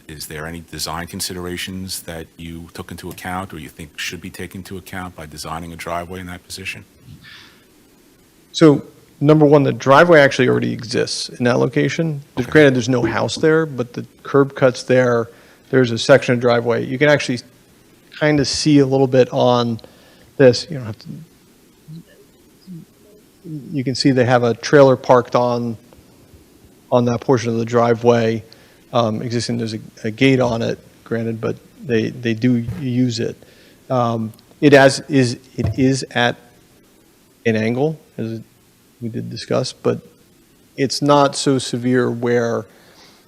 Speaker 10: Is there any design considerations that you took into account or you think should be taken into account by designing a driveway in that position?
Speaker 12: So, number one, the driveway actually already exists in that location.
Speaker 10: Okay.
Speaker 12: Granted, there's no house there, but the curb cuts there, there's a section of driveway. You can actually kind of see a little bit on this. You don't have to. You can see they have a trailer parked on that portion of the driveway. Existing, there's a gate on it, granted, but they do use it. It is at an angle, as we did discuss, but it's not so severe where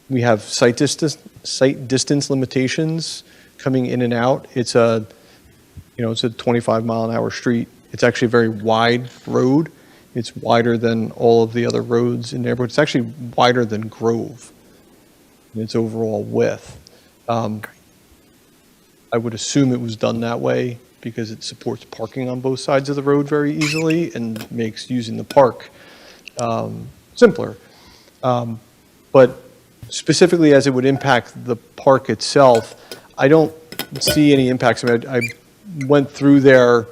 Speaker 12: we have sight distance limitations coming in and out. It's a 25-mile-an-hour street. It's actually a very wide road. It's wider than all of the other roads in the neighborhood. It's actually wider than Grove in its overall width. I would assume it was done that way because it supports parking on both sides of the road very easily and makes using the park simpler. But specifically as it would impact the park itself, I don't see any impacts. I mean, I went through there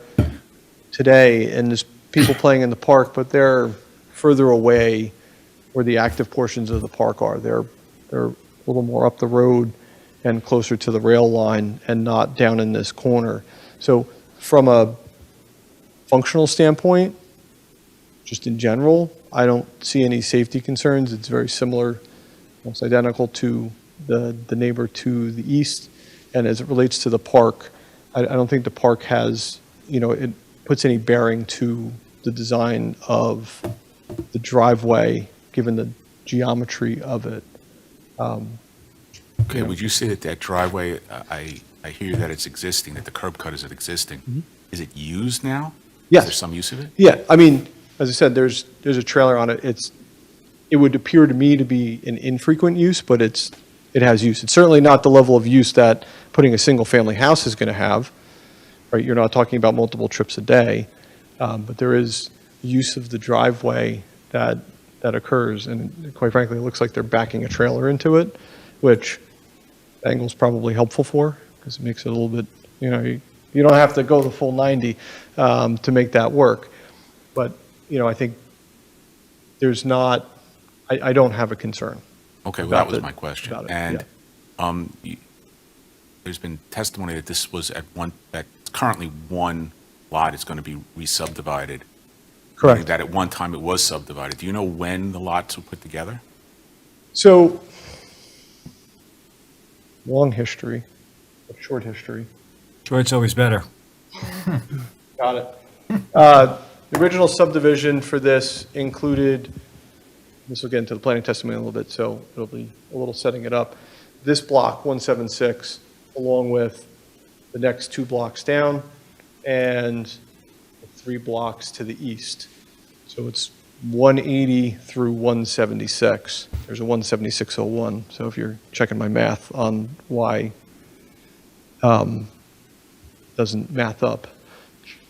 Speaker 12: today and there's people playing in the park, but they're further away where the active portions of the park are. They're a little more up the road and closer to the rail line and not down in this corner. So from a functional standpoint, just in general, I don't see any safety concerns. It's very similar, almost identical to the neighbor to the east. And as it relates to the park, I don't think the park has, it puts any bearing to the design of the driveway, given the geometry of it.
Speaker 10: Okay, would you say that driveway, I hear that it's existing, that the curb cut is existing.
Speaker 12: Mm-hmm.
Speaker 10: Is it used now?
Speaker 12: Yes.
Speaker 10: Is there some use of it?
Speaker 12: Yeah, I mean, as I said, there's a trailer on it. It would appear to me to be an infrequent use, but it has use. It's certainly not the level of use that putting a single-family house is going to have, right? You're not talking about multiple trips a day, but there is use of the driveway that occurs, and quite frankly, it looks like they're backing a trailer into it, which the angle's probably helpful for, because it makes it a little bit, you don't have to go the full 90 to make that work. But, I think there's not, I don't have a concern.
Speaker 10: Okay, well, that was my question.
Speaker 12: about it,
Speaker 10: And there's been testimony that this was that currently one lot is going to be re-subdivided.
Speaker 12: Correct.
Speaker 10: Meaning that at one time it was subdivided. Do you know when the lots were put together?
Speaker 12: So, long history, short history.
Speaker 2: Short's always better.
Speaker 12: Got it. The original subdivision for this included, this will get into the planning testimony a little bit, so it'll be a little setting it up. This block, 176, along with the next 2 blocks down and 3 blocks to the east. So it's 180 through 176. There's a 17601. So if you're checking my math on why doesn't math up,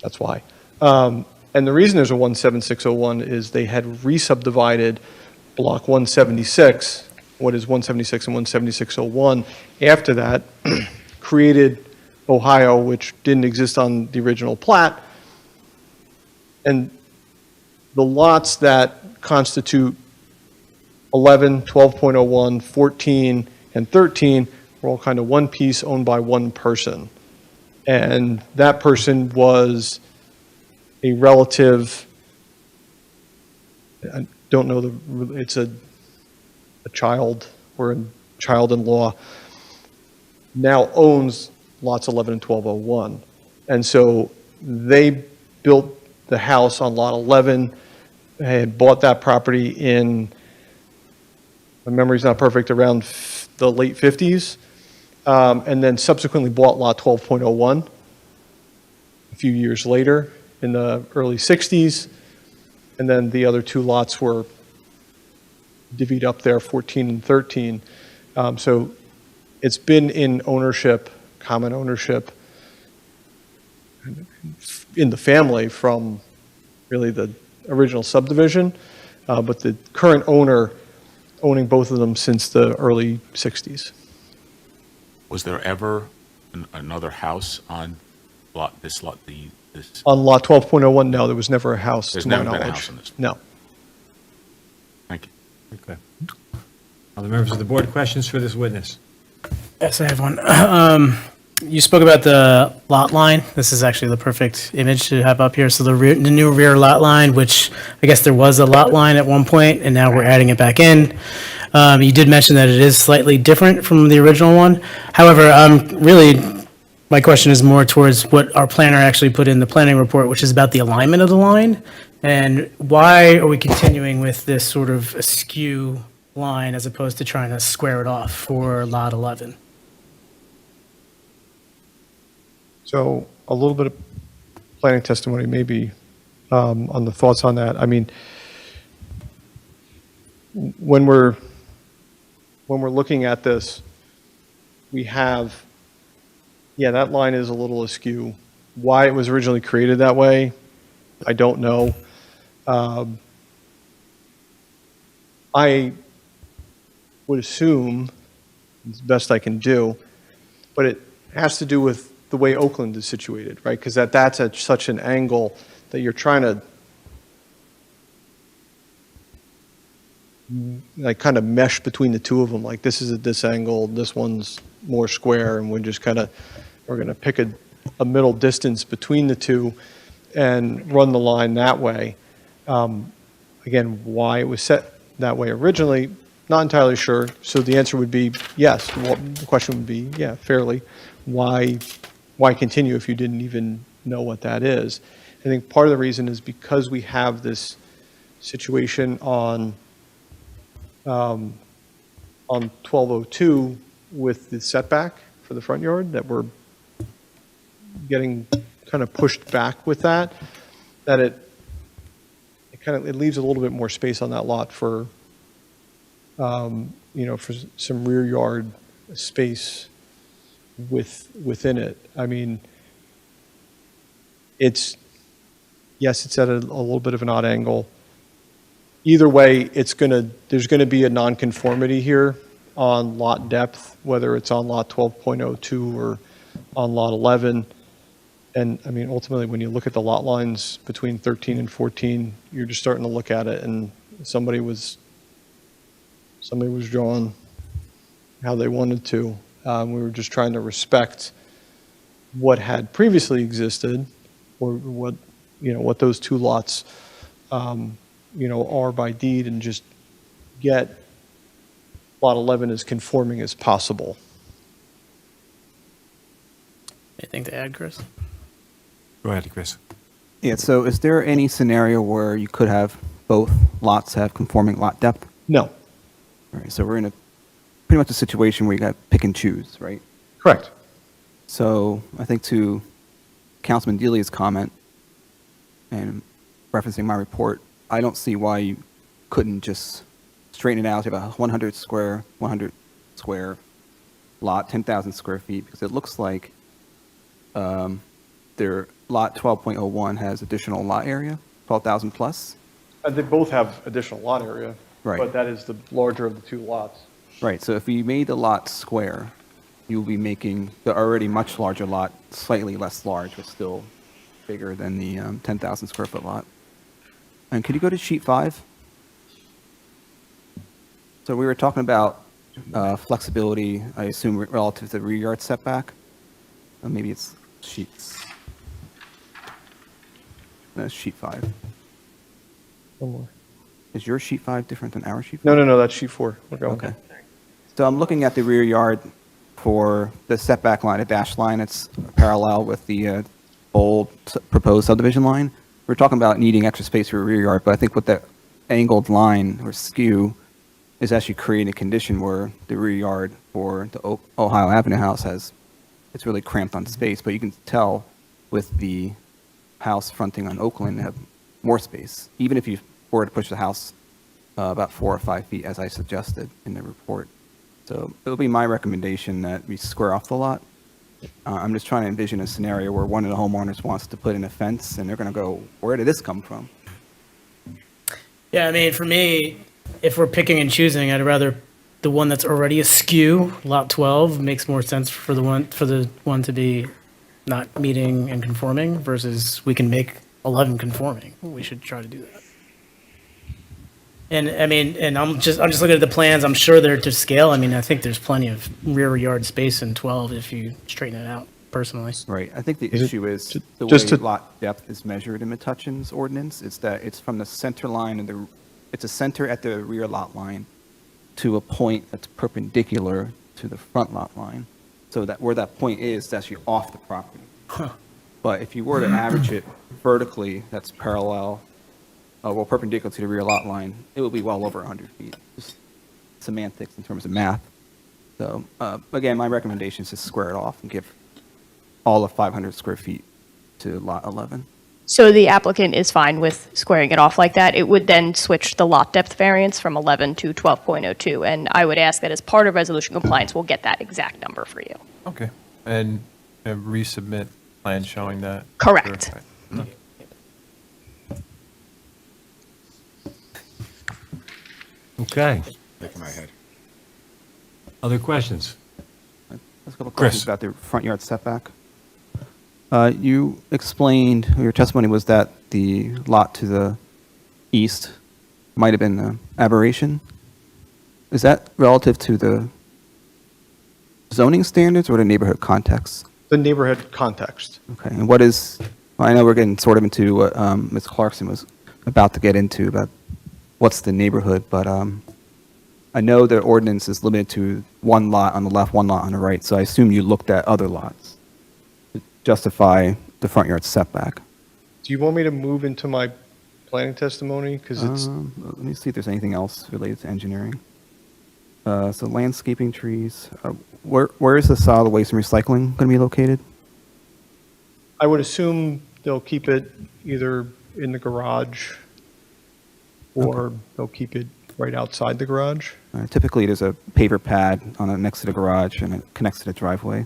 Speaker 12: that's why. And the reason there's a 17601 is they had re-subdivided block 176, what is 176 and 17601, after that, created Ohio, which didn't exist on the original plat. And the lots that constitute 11, 12.01, 14, and 13 were all kind of one piece owned by one person. And that person was a relative, I don't know, it's a child or a child-in-law, now owns lots 11 and 1201. And so they built the house on lot 11, had bought that property in, my memory's not perfect, around the late 50s, and then subsequently bought lot 12.01 a few years later in the early 60s, and then the other two lots were divvied up there, 14 and 13. So it's been in ownership, common ownership, in the family from really the original subdivision, but the current owner owning both of them since the early 60s.
Speaker 10: Was there ever another house on this?
Speaker 12: On lot 12.01, no, there was never a house,
Speaker 10: There's
Speaker 12: to my
Speaker 10: never been a
Speaker 12: knowledge.
Speaker 10: house on this.
Speaker 12: No.
Speaker 10: Thank you.
Speaker 2: Okay. Other members of the board, questions for this witness?
Speaker 9: Yes, I have one. You spoke about the lot line. This is actually the perfect image to have up here. So the new rear lot line, which I guess there was a lot line at one point, and now we're adding it back in. You did mention that it is slightly different from the original one. However, really, my question is more towards what our planner actually put in the planning report, which is about the alignment of the line. And why are we continuing with this sort of askew line as opposed to trying to square it off for lot 11?
Speaker 12: So a little bit of planning testimony maybe on the thoughts on that. I mean, when we're looking at this, we have, yeah, that line is a little askew. Why it was originally created that way, I don't know. I would assume, it's the best I can do, but it has to do with the way Oakland is situated, right? Because that's at such an angle that you're trying to like kind of mesh between the two of them. Like this is at this angle, this one's more square, and we're going to pick a middle distance between the two and run the line that way. Again, why it was set that way originally, not entirely sure. So the answer would be yes. Well, the question would be, yeah, fairly. Why continue if you didn't even know what that is? I think part of the reason is because we have this situation on 1202 with the setback for the front yard, that we're getting kind of pushed back with that it leaves a little bit more space on that lot for for some rear yard space within it. I mean, it's at a little bit of an odd angle. Either way, there's going to be a nonconformity here on lot depth, whether it's on lot 12.02 or on lot 11. And I mean, ultimately, when you look at the lot lines between 13 and 14, you're just starting to look at it, and somebody was drawing how they wanted to. We were just trying to respect what had previously existed, or what those two lots, are by deed, and just get lot 11 as conforming as possible.
Speaker 9: Anything to add, Chris?
Speaker 2: Go ahead, Chris.
Speaker 11: Yeah, so is there any scenario where you could have both lots have conforming lot depth?
Speaker 12: No.
Speaker 11: All right, so we're in pretty much a situation where you got to pick and choose, right?
Speaker 12: Correct.
Speaker 11: So I think to Councilman Delia's comment, and referencing my report, I don't see why you couldn't just straighten it out to about 100 square lot, 10,000 square feet, because it looks like their lot 12.01 has additional lot area, 12,000 plus.
Speaker 12: They both have additional lot area,
Speaker 11: Right.
Speaker 12: but that is the larger of the two lots.
Speaker 11: Right, so if you made the lot square, you'll be making the already much larger lot slightly less large, but still bigger than the 10,000 square foot lot. And could you go to sheet 5? So we were talking about flexibility, I assume relative to the rear yard setback. Maybe it's sheets. No, sheet 5.
Speaker 12: One more.
Speaker 11: Is your sheet 5 different than our sheet 5?
Speaker 12: No, that's sheet 4. We're going.
Speaker 11: Okay. So I'm looking at the rear yard for the setback line, a dashed line. It's parallel with the bold proposed subdivision line. We're talking about needing extra space for a rear yard, but I think with that angled line or skew is actually creating a condition where the rear yard for the Ohio Avenue house it's really cramped on space, but you can tell with the house fronting on Oakland have more space, even if you were to push the house about 4 or 5 feet, as I suggested in the report. So it'll be my recommendation that we square off the lot. I'm just trying to envision a scenario where one of the homeowners wants to put in a fence, and they're going to go, where did this come from?
Speaker 9: Yeah, I mean, for me, if we're picking and choosing, I'd rather the one that's already askew, lot 12, makes more sense for the one to be not meeting and conforming versus we can make 11 conforming. We should try to do that. And I mean, and I'm just looking at the plans. I'm sure they're to scale. I mean, I think there's plenty of rear yard space in 12 if you straighten it out personally.
Speaker 11: Right. I think the issue is the
Speaker 12: just
Speaker 11: way
Speaker 12: to-
Speaker 11: lot depth is measured in Metuchen's ordinance. It's that it's from the center line of it's a center at the rear lot line to a point that's perpendicular to the front lot line. So that where that point is, that's actually off the property. But if you were to average it vertically, that's parallel, perpendicular to the rear lot line, it would be well over 100 feet. Just semantics in terms of math. So again, my recommendation is to square it off and give all of 500 square feet to lot 11.
Speaker 5: So the applicant is fine with squaring it off like that. It would then switch the lot depth variance from 11 to 12.02. And I would ask that as part of resolution compliance, we'll get that exact number for you.
Speaker 7: Okay. And resubmit plan showing that?
Speaker 5: Correct.
Speaker 7: Okay.
Speaker 2: Okay.
Speaker 10: Back in my head.
Speaker 2: Other questions?
Speaker 11: There's a couple
Speaker 2: Chris.
Speaker 11: questions about the front yard setback. You explained, your testimony was that the lot to the east might have been an aberration. Is that relative to the zoning standards or the neighborhood context?
Speaker 12: The neighborhood context.
Speaker 11: Okay, and what is, well, I know we're getting sort of into what Ms. Clarkson was about to get into, about what's the neighborhood, but I know the ordinance is limited to one lot on the left, one lot on the right, so I assume you looked at other lots to justify the front yard setback.
Speaker 12: Do you want me to move into my planning testimony? Because it's,
Speaker 11: Let me see if there's anything else related to engineering. So landscaping trees, where is the solid waste and recycling going to be located?
Speaker 12: I would assume they'll keep it either in the garage or they'll keep it right outside the garage.
Speaker 11: Typically, there's a paver pad next to the garage and it connects to the driveway.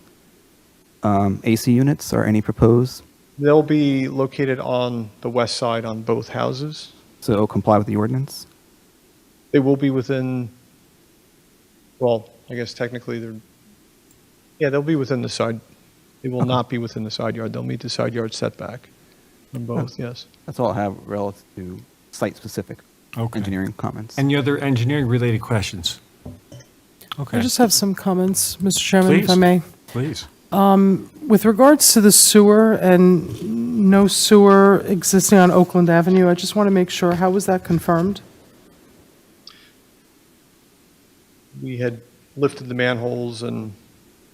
Speaker 11: AC units, are any proposed?
Speaker 12: They'll be located on the west side on both houses.
Speaker 11: So it'll comply with the ordinance?
Speaker 12: They will be within, well, I guess technically they'll be within the side. They will not be within the side yard. They'll meet the side yard setback on both, yes.
Speaker 11: That's all I have relative to site-specific engineering comments.
Speaker 2: Any other engineering-related questions? Okay.
Speaker 14: I just have some comments, Mr. Chairman, if I may.
Speaker 2: Please.
Speaker 14: With regards to the sewer and no sewer existing on Oakland Avenue, I just want to make sure, how was that confirmed?
Speaker 12: We had lifted the manholes and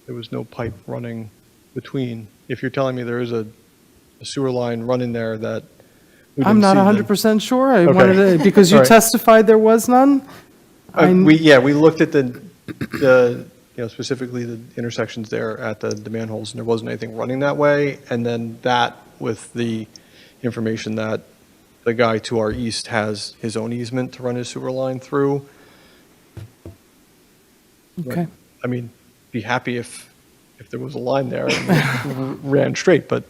Speaker 12: there was no pipe running between. If you're telling me there is a sewer line running there that we
Speaker 14: I'm
Speaker 12: didn't
Speaker 14: not
Speaker 12: see, then-
Speaker 14: 100% sure. I
Speaker 12: Okay.
Speaker 14: wanted to, because you
Speaker 12: All right.
Speaker 14: testified there was none.
Speaker 12: We looked at the specifically the intersections there at the manholes, and there wasn't anything running that way. And then that with the information that the guy to our east has his own easement to run his sewer line through.
Speaker 14: Okay.
Speaker 12: I mean, be happy if there was a line there and ran straight, but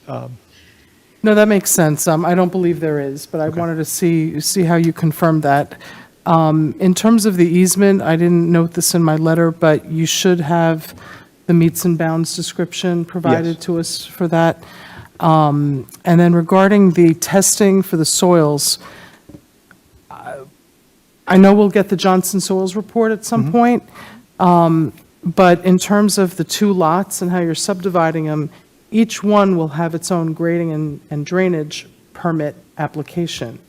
Speaker 14: No, that makes sense. I don't believe there is, but I wanted to see how you confirmed that. In terms of the easement, I didn't note this in my letter, but you should have the meets and bounds description provided to us for that. And then regarding the testing for the soils, I know we'll get the Johnson Soils report at some point, but in terms of the two lots and how you're subdividing them, each one will have its own grading and drainage permit application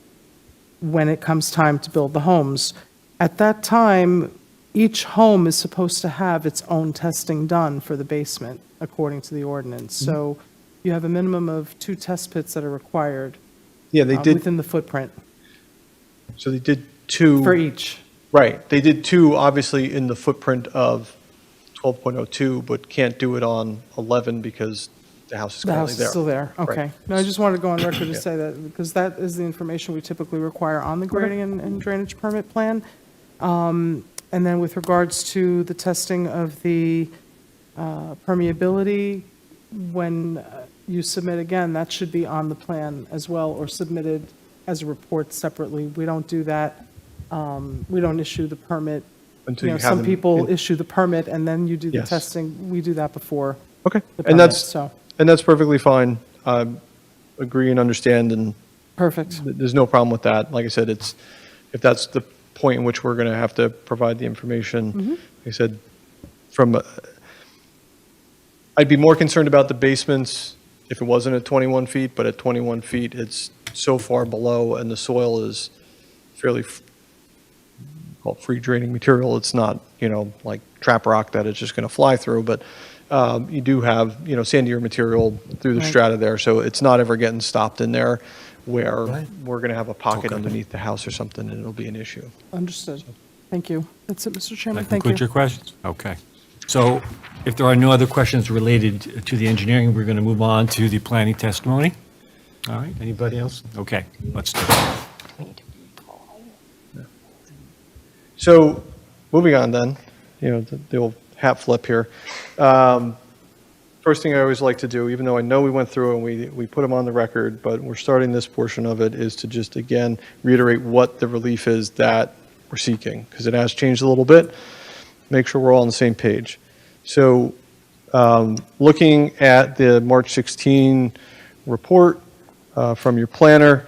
Speaker 14: when it comes time to build the homes. At that time, each home is supposed to have its own testing done for the basement, according to the ordinance. So you have a minimum of 2 test pits that are required
Speaker 12: yeah, they did.
Speaker 14: within the footprint
Speaker 12: So they did two.
Speaker 14: for each.
Speaker 12: Right. They did two, obviously, in the footprint of 12.02, but can't do it on 11 because the house is
Speaker 14: The
Speaker 12: currently
Speaker 14: house
Speaker 12: there.
Speaker 14: is still there,
Speaker 12: Right.
Speaker 14: okay. No, I just wanted to go on record to
Speaker 12: Yeah.
Speaker 14: say that, because that is the information we typically require on the grading and drainage permit plan. And then with regards to the testing of the permeability, when you submit again, that should be on the plan as well, or submitted as a report separately. We don't do that. We don't issue the permit.
Speaker 12: Until
Speaker 14: You know,
Speaker 12: you have
Speaker 14: some
Speaker 12: them
Speaker 14: people
Speaker 12: in-
Speaker 14: issue the permit and then you do the
Speaker 12: Yes.
Speaker 14: testing. We do that before.
Speaker 12: Okay,
Speaker 14: the
Speaker 12: and
Speaker 14: permit, so.
Speaker 12: that's perfectly fine. Agree and understand, and
Speaker 14: Perfect.
Speaker 12: there's no problem with that. Like I said, if that's the point in which we're going to have to provide the information, like I said, I'd be more concerned about the basements if it wasn't at 21 feet, but at 21 feet, it's so far below, and the soil is fairly called free draining material. It's not, like trap rock that it's just going to fly through, but you do have, sandier material through the
Speaker 14: Right.
Speaker 12: strata there, so it's not ever getting stopped in there where we're going to have a pocket underneath the house or something, and it'll be an issue.
Speaker 14: Understood. Thank you. That's it, Mr. Chairman.
Speaker 2: That
Speaker 14: Thank you.
Speaker 2: concludes your questions? Okay. So if there are no other questions related to the engineering, we're going to move on to the planning testimony. All right, anybody else? Okay, let's do it.
Speaker 12: So, moving on then, the old hat flip here. First thing I always like to do, even though I know we went through and we put them on the record, but we're starting this portion of it, is to just again reiterate what the relief is that we're seeking, because it has changed a little bit. Make sure we're all on the same page. So, looking at the March 16 report from your planner,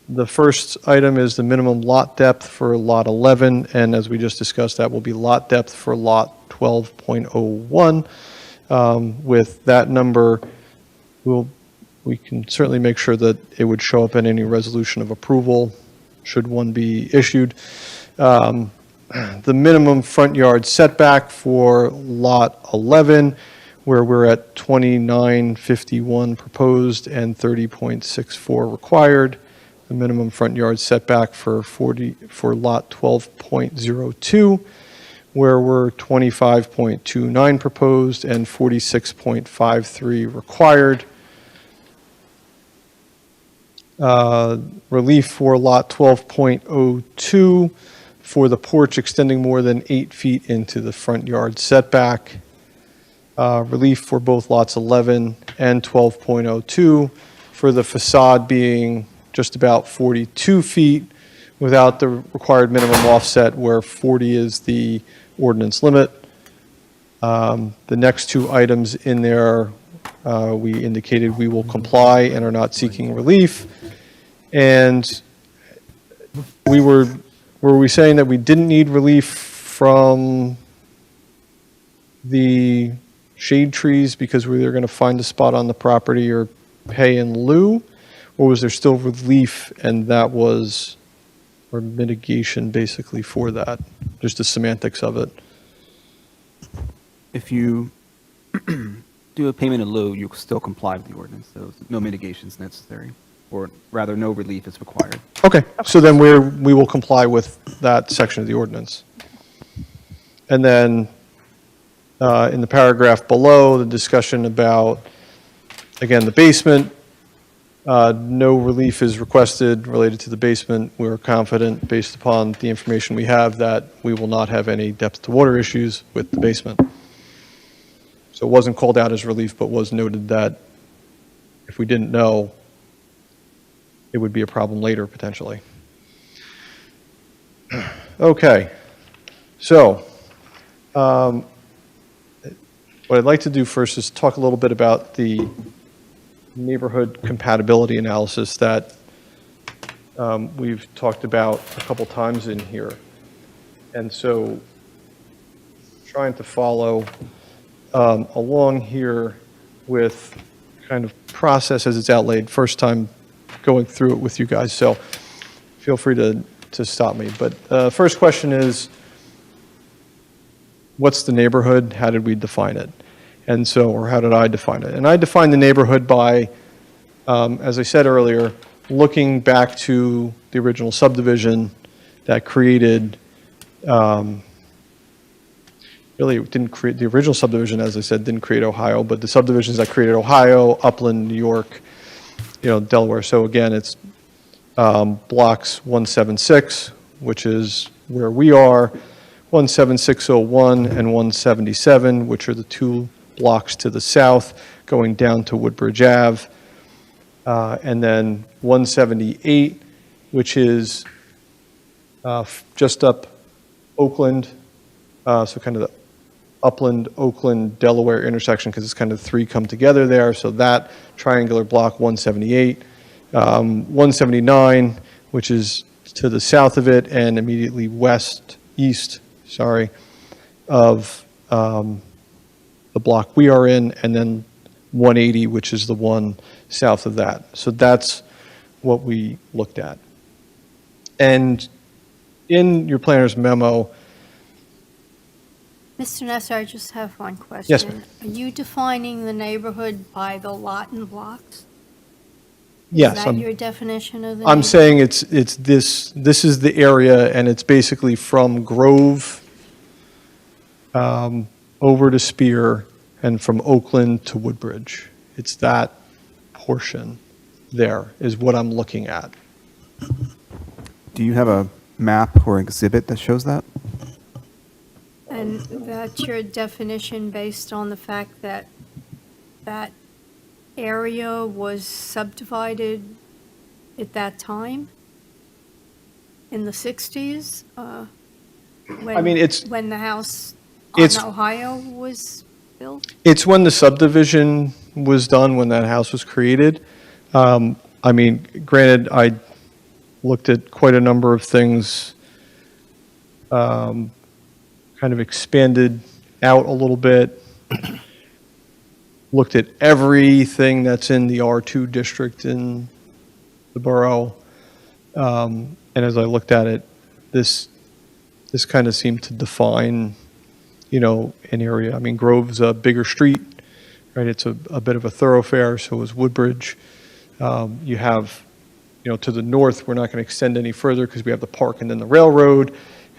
Speaker 12: the first item is the minimum lot depth for lot 11, and as we just discussed, that will be lot depth for lot 12.01. With that number, we can certainly make sure that it would show up in any resolution of approval, should one be issued. The minimum front yard setback for lot 11, where we're at 2951 proposed and 30.64 required. The minimum front yard setback for lot 12.02, where we're 25.29 proposed and 46.53 required. Relief for lot 12.02 for the porch extending more than 8 feet into the front yard setback. Relief for both lots 11 and 12.02 for the facade being just about 42 feet without the required minimum offset where 40 is the ordinance limit. The next two items in there, we indicated we will comply and are not seeking relief. And were we saying that we didn't need relief from the shade trees because we were going to find a spot on the property or pay in lieu? Or was there still relief and that was, or mitigation basically for that? Just the semantics of it.
Speaker 11: If you do a payment in lieu, you still comply with the ordinance, so no mitigation is necessary, or rather, no relief is required.
Speaker 12: Okay, so then we will comply with that section of the ordinance. And then in the paragraph below, the discussion about, again, the basement, no relief is requested related to the basement. We're confident, based upon the information we have, that we will not have any depth to water issues with the basement. So it wasn't called out as relief, but was noted that if we didn't know, it would be a problem later, potentially. Okay, so what I'd like to do first is talk a little bit about the neighborhood compatibility analysis that we've talked about a couple times in here. And so trying to follow along here with kind of process as it's outlaid, first time going through it with you guys, so feel free to stop me. But first question is, what's the neighborhood? How did we define it? And so, or how did I define it? And I defined the neighborhood by, as I said earlier, looking back to the original subdivision that created really didn't create, the original subdivision, as I said, didn't create Ohio, but the subdivisions that created Ohio, Upland, New York, Delaware. So again, it's blocks 176, which is where we are, 17601 and 177, which are the two blocks to the south going down to Woodbridge Ave. And then 178, which is just up Oakland, so kind of the Upland, Oakland, Delaware intersection, because it's kind of three come together there. So that triangular block 178, 179, which is to the south of it and immediately east, of the block we are in, and then 180, which is the one south of that. So that's what we looked at. And in your planner's memo,
Speaker 3: Mr. Nesser, I just have one question.
Speaker 12: Yes, ma'am.
Speaker 3: Are you defining the neighborhood by the lot and blocks?
Speaker 12: yes,
Speaker 3: Is that your definition of the
Speaker 12: I'm
Speaker 3: neighborhood?
Speaker 12: saying it's this is the area, and it's basically from Grove over to Spear and from Oakland to Woodbridge. It's that portion there is what I'm looking at.
Speaker 11: Do you have a map or exhibit that shows that?
Speaker 3: And that's your definition based on the fact that that area was subdivided at that time? In the 60s?
Speaker 12: I mean,
Speaker 3: when the house
Speaker 12: it's-
Speaker 3: on Ohio was built?
Speaker 12: It's when the subdivision was done, when that house was created. I mean, granted, I looked at quite a number of things, kind of expanded out a little bit, looked at everything that's in the R2 district in the borough. And as I looked at it, this kind of seemed to define, an area. I mean, Grove's a bigger street, right? It's a bit of a thoroughfare, so is Woodbridge. You have, to the north, we're not going to extend any further because we have the park and then the railroad,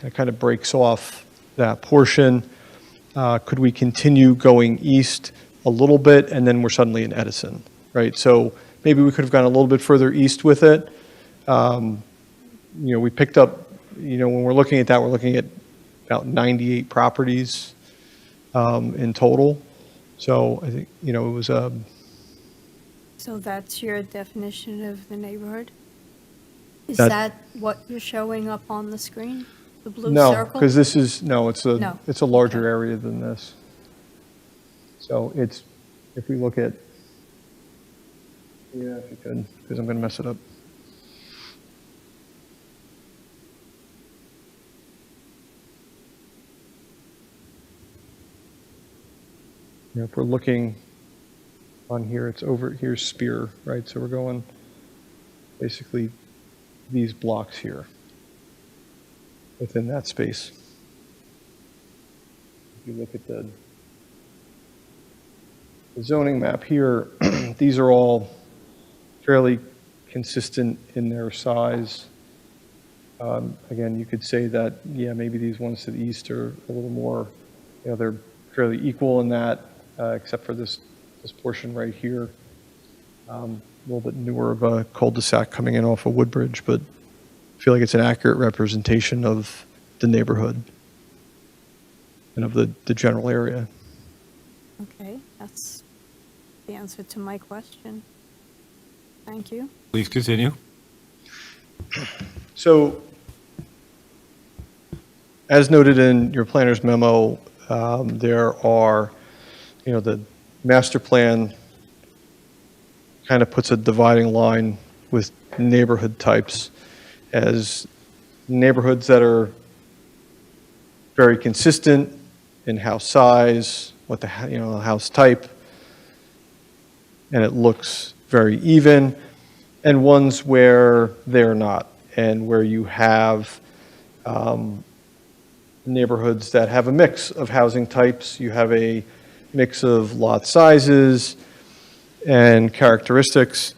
Speaker 12: and it kind of breaks off that portion. Could we continue going east a little bit, and then we're suddenly in Edison, right? So maybe we could have gone a little bit further east with it. We picked up, when we're looking at that, we're looking at about 98 properties in total. So I think, it was
Speaker 3: So that's your definition of the neighborhood? Is
Speaker 12: That-
Speaker 3: that what you're showing up on the screen? The blue
Speaker 12: no,
Speaker 3: circle?
Speaker 12: because this is, no, it's
Speaker 3: No.
Speaker 12: a larger area than this. So it's, if we look at, yeah, if you could, because I'm going to mess it up. If we're looking on here, it's over, here's Spear, right? So we're going basically these blocks here within that space. If you look at the zoning map here, these are all fairly consistent in their size. Again, you could say that, yeah, maybe these ones to the east are a little more, they're fairly equal in that, except for this portion right here. A little bit newer of a cul-de-sac coming in off of Woodbridge, but I feel like it's an accurate representation of the neighborhood and of the general area.
Speaker 3: Okay, that's the answer to my question. Thank you.
Speaker 2: Please continue.
Speaker 12: So, as noted in your planner's memo, there are, the master plan kind of puts a dividing line with neighborhood types as neighborhoods that are very consistent in house size, what the house type, and it looks very even, and ones where they're not, and where you have neighborhoods that have a mix of housing types. You have a mix of lot sizes and characteristics,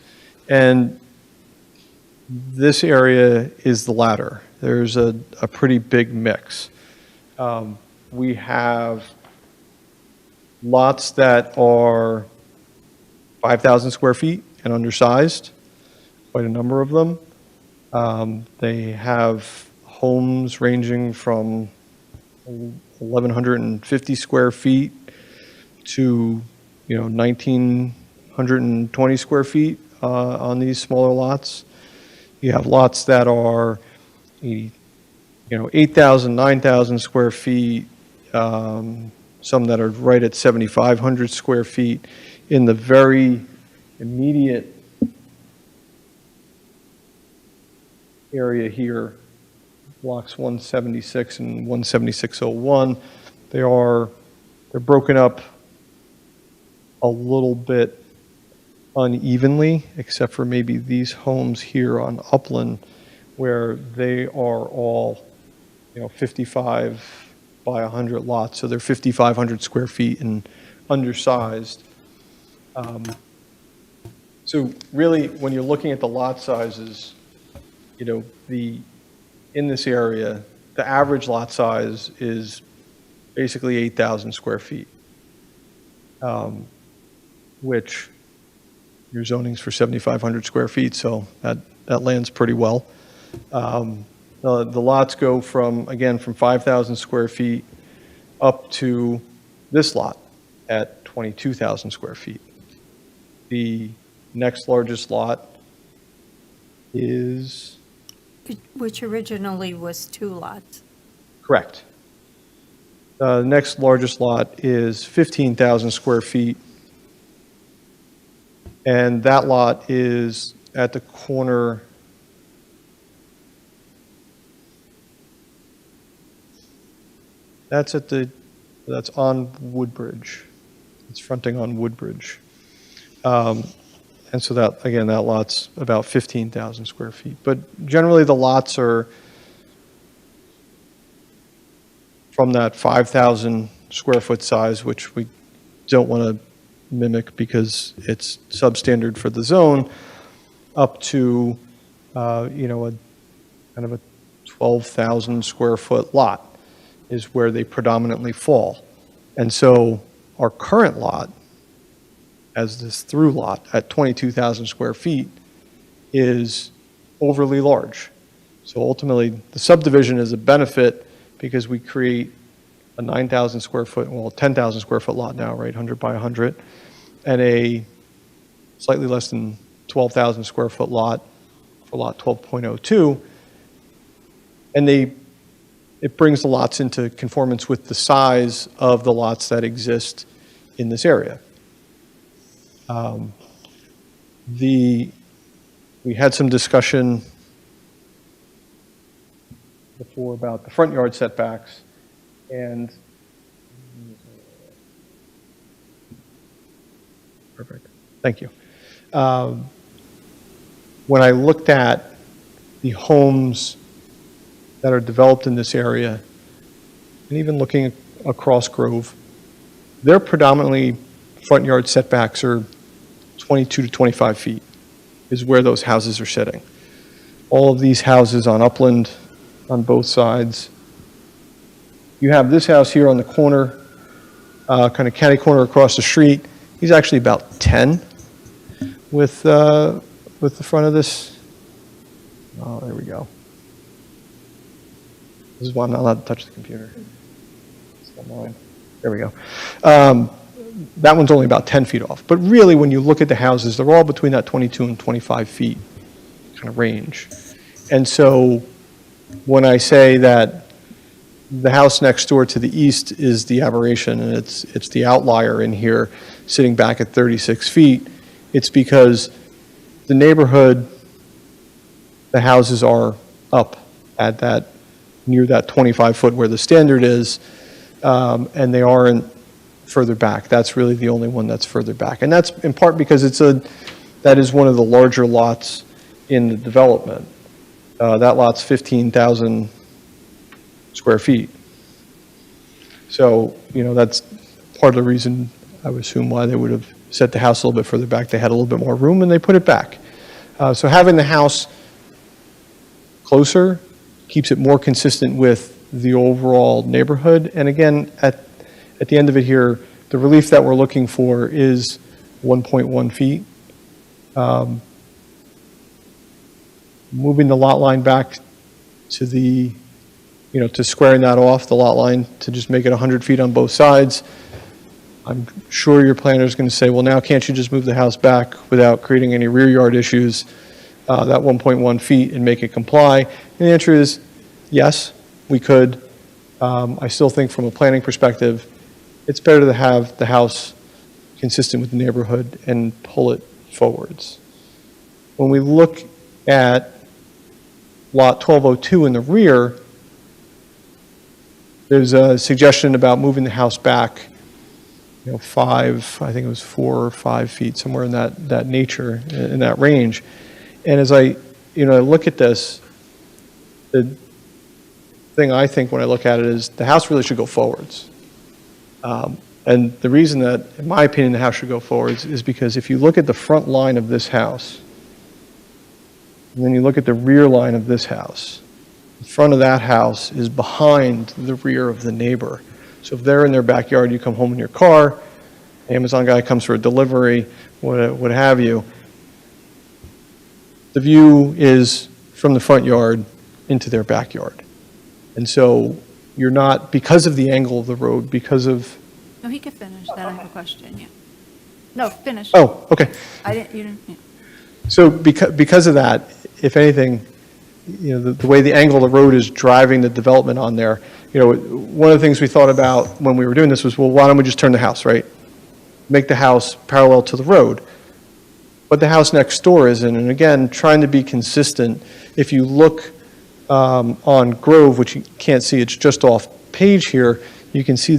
Speaker 12: and this area is the latter. There's a pretty big mix. we have lots that are 5,000 square feet and undersized, quite a number of them. They have homes ranging from 1,150 square feet to, 1,920 square feet on these smaller lots. You have lots that are, 8,000, 9,000 square feet, some that are right at 7,500 square feet. In the very immediate area here, blocks 176 and 17601, they're broken up a little bit unevenly, except for maybe these homes here on Upland, where they are all, 55 by 100 lots, so they're 5,500 square feet and undersized. So really, when you're looking at the lot sizes, in this area, the average lot size is basically 8,000 square feet, which your zoning's for 7,500 square feet, so that lands pretty well. The lots go from 5,000 square feet up to this lot at 22,000 square feet. The next largest lot is...
Speaker 3: Which originally was 2 lots.
Speaker 12: Correct. The next largest lot is 15,000 square feet, and that lot is at the corner. That's on Woodbridge. It's fronting on Woodbridge. And so that lot's about 15,000 square feet. But generally the lots are from that 5,000 square foot size, which we don't want to mimic because it's substandard for the zone, up to, a kind of a 12,000 square foot lot is where they predominantly fall. And so our current lot, as this through lot at 22,000 square feet, is overly large. So ultimately, the subdivision is a benefit because we create a 9,000 square foot, 10,000 square foot lot now, right, 100 by 100, and a slightly less than 12,000 square foot lot for lot 12.02, and it brings the lots into conformance with the size of the lots that exist in this area. We had some discussion before about the front yard setbacks, and perfect, thank you. When I looked at the homes that are developed in this area, and even looking across Grove, they're predominantly front yard setbacks are 22 to 25 feet is where those houses are sitting. All of these houses on Upland on both sides. You have this house here on the corner, kind of catty corner across the street. He's actually about 10 with the front of this. Oh, there we go. This is why I'm not allowed to touch the computer. It's not mine. There we go. That one's only about 10 feet off. But really, when you look at the houses, they're all between that 22 and 25 feet kind of range. And so when I say that the house next door to the east is the aberration and it's the outlier in here, sitting back at 36 feet, it's because the neighborhood, the houses are up at that, near that 25 foot where the standard is, and they aren't further back. That's really the only one that's further back. And that's in part because that is one of the larger lots in the development. That lot's 15,000 square feet. So, that's part of the reason I would assume why they would have set the house a little bit further back. They had a little bit more room and they put it back. So having the house closer keeps it more consistent with the overall neighborhood. And again, at the end of it here, the relief that we're looking for is 1.1 feet. Moving the lot line back to the, to squaring that off, the lot line, to just make it 100 feet on both sides. I'm sure your planner is going to say, well, now can't you just move the house back without creating any rear yard issues, that 1.1 feet, and make it comply? And the answer is yes, we could. I still think from a planning perspective, it's better to have the house consistent with the neighborhood and pull it forwards. When we look at lot 1202 in the rear, there's a suggestion about moving the house back, 5, I think it was 4 or 5 feet, somewhere in that nature, in that range. And as I look at this, the thing I think when I look at it is the house really should go forwards. And the reason that, in my opinion, the house should go forwards is because if you look at the front line of this house, and then you look at the rear line of this house, the front of that house is behind the rear of the neighbor. So if they're in their backyard, you come home in your car, the Amazon guy comes for a delivery, what have you, the view is from the front yard into their backyard. And so you're not, because of the angle of the road, because of...
Speaker 8: No, he could finish. Then I have a question, yeah. No, finish.
Speaker 12: Oh, okay.
Speaker 8: You didn't, yeah.
Speaker 12: So because of that, if anything, the way the angle of the road is driving the development on there, one of the things we thought about when we were doing this was, well, why don't we just turn the house, right? Make the house parallel to the road. But the house next door isn't. And again, trying to be consistent, if you look on Grove, which you can't see, it's just off page here, you can see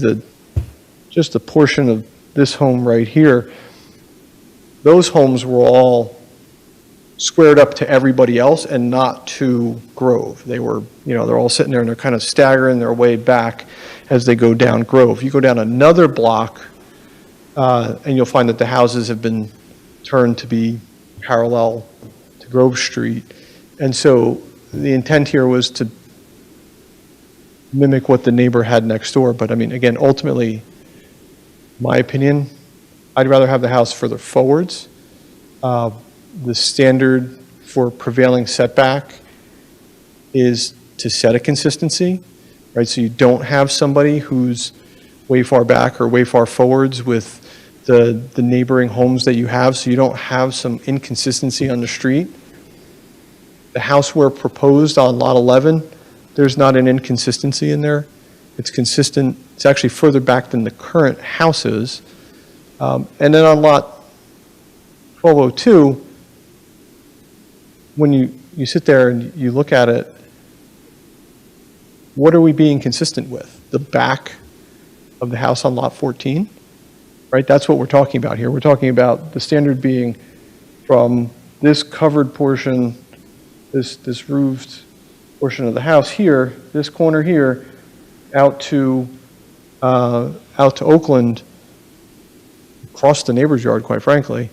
Speaker 12: just the portion of this home right here. Those homes were all squared up to everybody else and not to Grove. They were, they're all sitting there and they're kind of staggering their way back as they go down Grove. You go down another block and you'll find that the houses have been turned to be parallel to Grove Street. And so the intent here was to mimic what the neighbor had next door. But I mean, again, ultimately, my opinion, I'd rather have the house further forwards. The standard for prevailing setback is to set a consistency, right? So you don't have somebody who's way far back or way far forwards with the neighboring homes that you have, so you don't have some inconsistency on the street. The house we're proposed on lot 11, there's not an inconsistency in there. It's consistent. It's actually further back than the current house is. And then on lot 1202, when you sit there and you look at it, what are we being consistent with? The back of the house on lot 14, right? That's what we're talking about here. We're talking about the standard being from this covered portion, this roofed portion of the house here, this corner here, out to Oakland, across the neighbor's yard, quite frankly,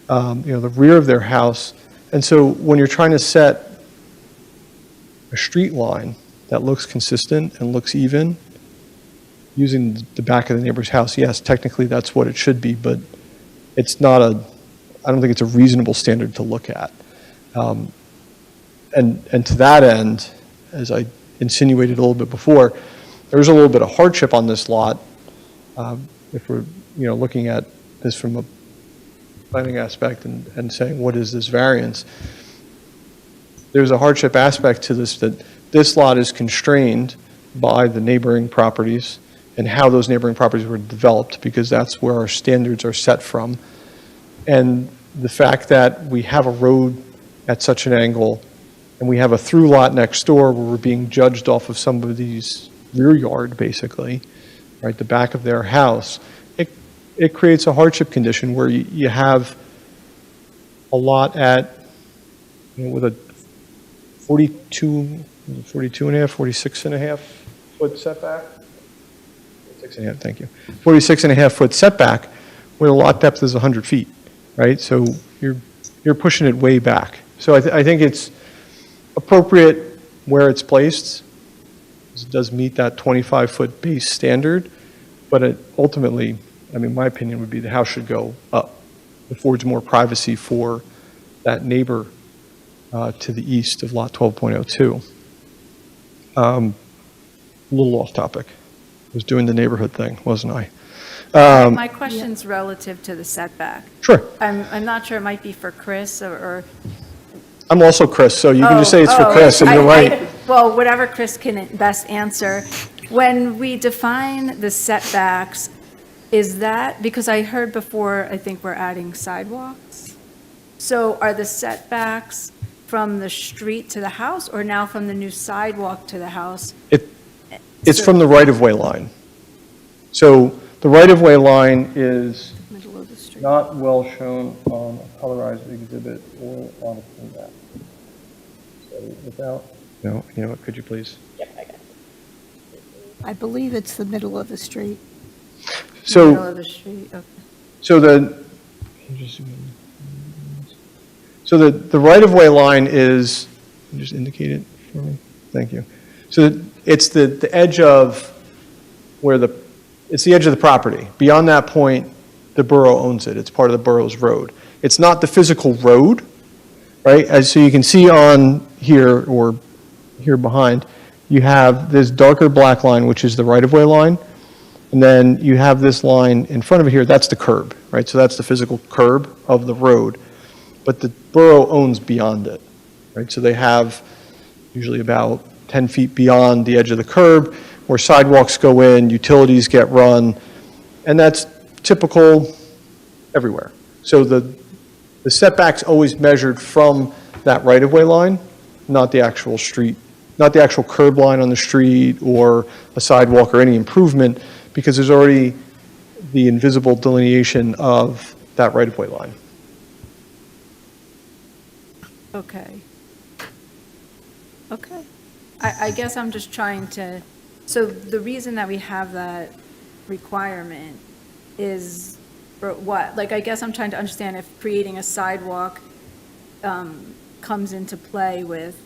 Speaker 12: the rear of their house. And so when you're trying to set a street line that looks consistent and looks even, using the back of the neighbor's house, yes, technically that's what it should be, but it's not I don't think it's a reasonable standard to look at. And to that end, as I insinuated a little bit before, there's a little bit of hardship on this lot. If we're looking at this from a planning aspect and saying, what is this variance? There's a hardship aspect to this, that this lot is constrained by the neighboring properties and how those neighboring properties were developed, because that's where our standards are set from. And the fact that we have a road at such an angle and we have a through lot next door where we're being judged off of somebody's rear yard, basically, right, the back of their house, it creates a hardship condition where you have a lot at, with a 46 and a half foot setback. 46 and a half, thank you. 46 and a half foot setback where the lot depth is 100 feet, right? So you're pushing it way back. So I think it's appropriate where it's placed. It does meet that 25-foot base standard, but it ultimately, I mean, my opinion would be the house should go up. It affords more privacy for that neighbor to the east of lot 12.02. A little off topic. I was doing the neighborhood thing, wasn't I?
Speaker 8: My question's relative to the setback.
Speaker 12: Sure.
Speaker 8: I'm not sure, it might be for Chris or.
Speaker 12: I'm also Chris, so you can just say it's for Chris, and you're right.
Speaker 8: Well, whatever Chris can best answer. When we define the setbacks, is that, because I heard before, I think we're adding sidewalks? So are the setbacks from the street to the house, or now from the new sidewalk to the house?
Speaker 12: It's from the right-of-way line. So the right-of-way line is
Speaker 3: Middle of the street.
Speaker 12: not well shown on a colorized exhibit or on a plan map. So without, no, you know what, could you please?
Speaker 3: I believe it's the middle of the street.
Speaker 8: Middle
Speaker 12: So,
Speaker 8: of the street, okay.
Speaker 12: so the right-of-way line is, can you just indicate it for me? Thank you. So it's the edge of where it's the edge of the property. Beyond that point, the borough owns it. It's part of the borough's road. It's not the physical road, right? So you can see on here, or here behind, you have this darker black line, which is the right-of-way line. And then you have this line in front of it here, that's the curb, right? So that's the physical curb of the road. But the borough owns beyond it, right? So they have usually about 10 feet beyond the edge of the curb where sidewalks go in, utilities get run, and that's typical everywhere. So the setback's always measured from that right-of-way line, not the actual street, not the actual curb line on the street or a sidewalk or any improvement, because there's already the invisible delineation of that right-of-way line.
Speaker 8: Okay. Okay. I guess I'm just trying to, so the reason that we have that requirement is for what? Like, I guess I'm trying to understand if creating a sidewalk comes into play with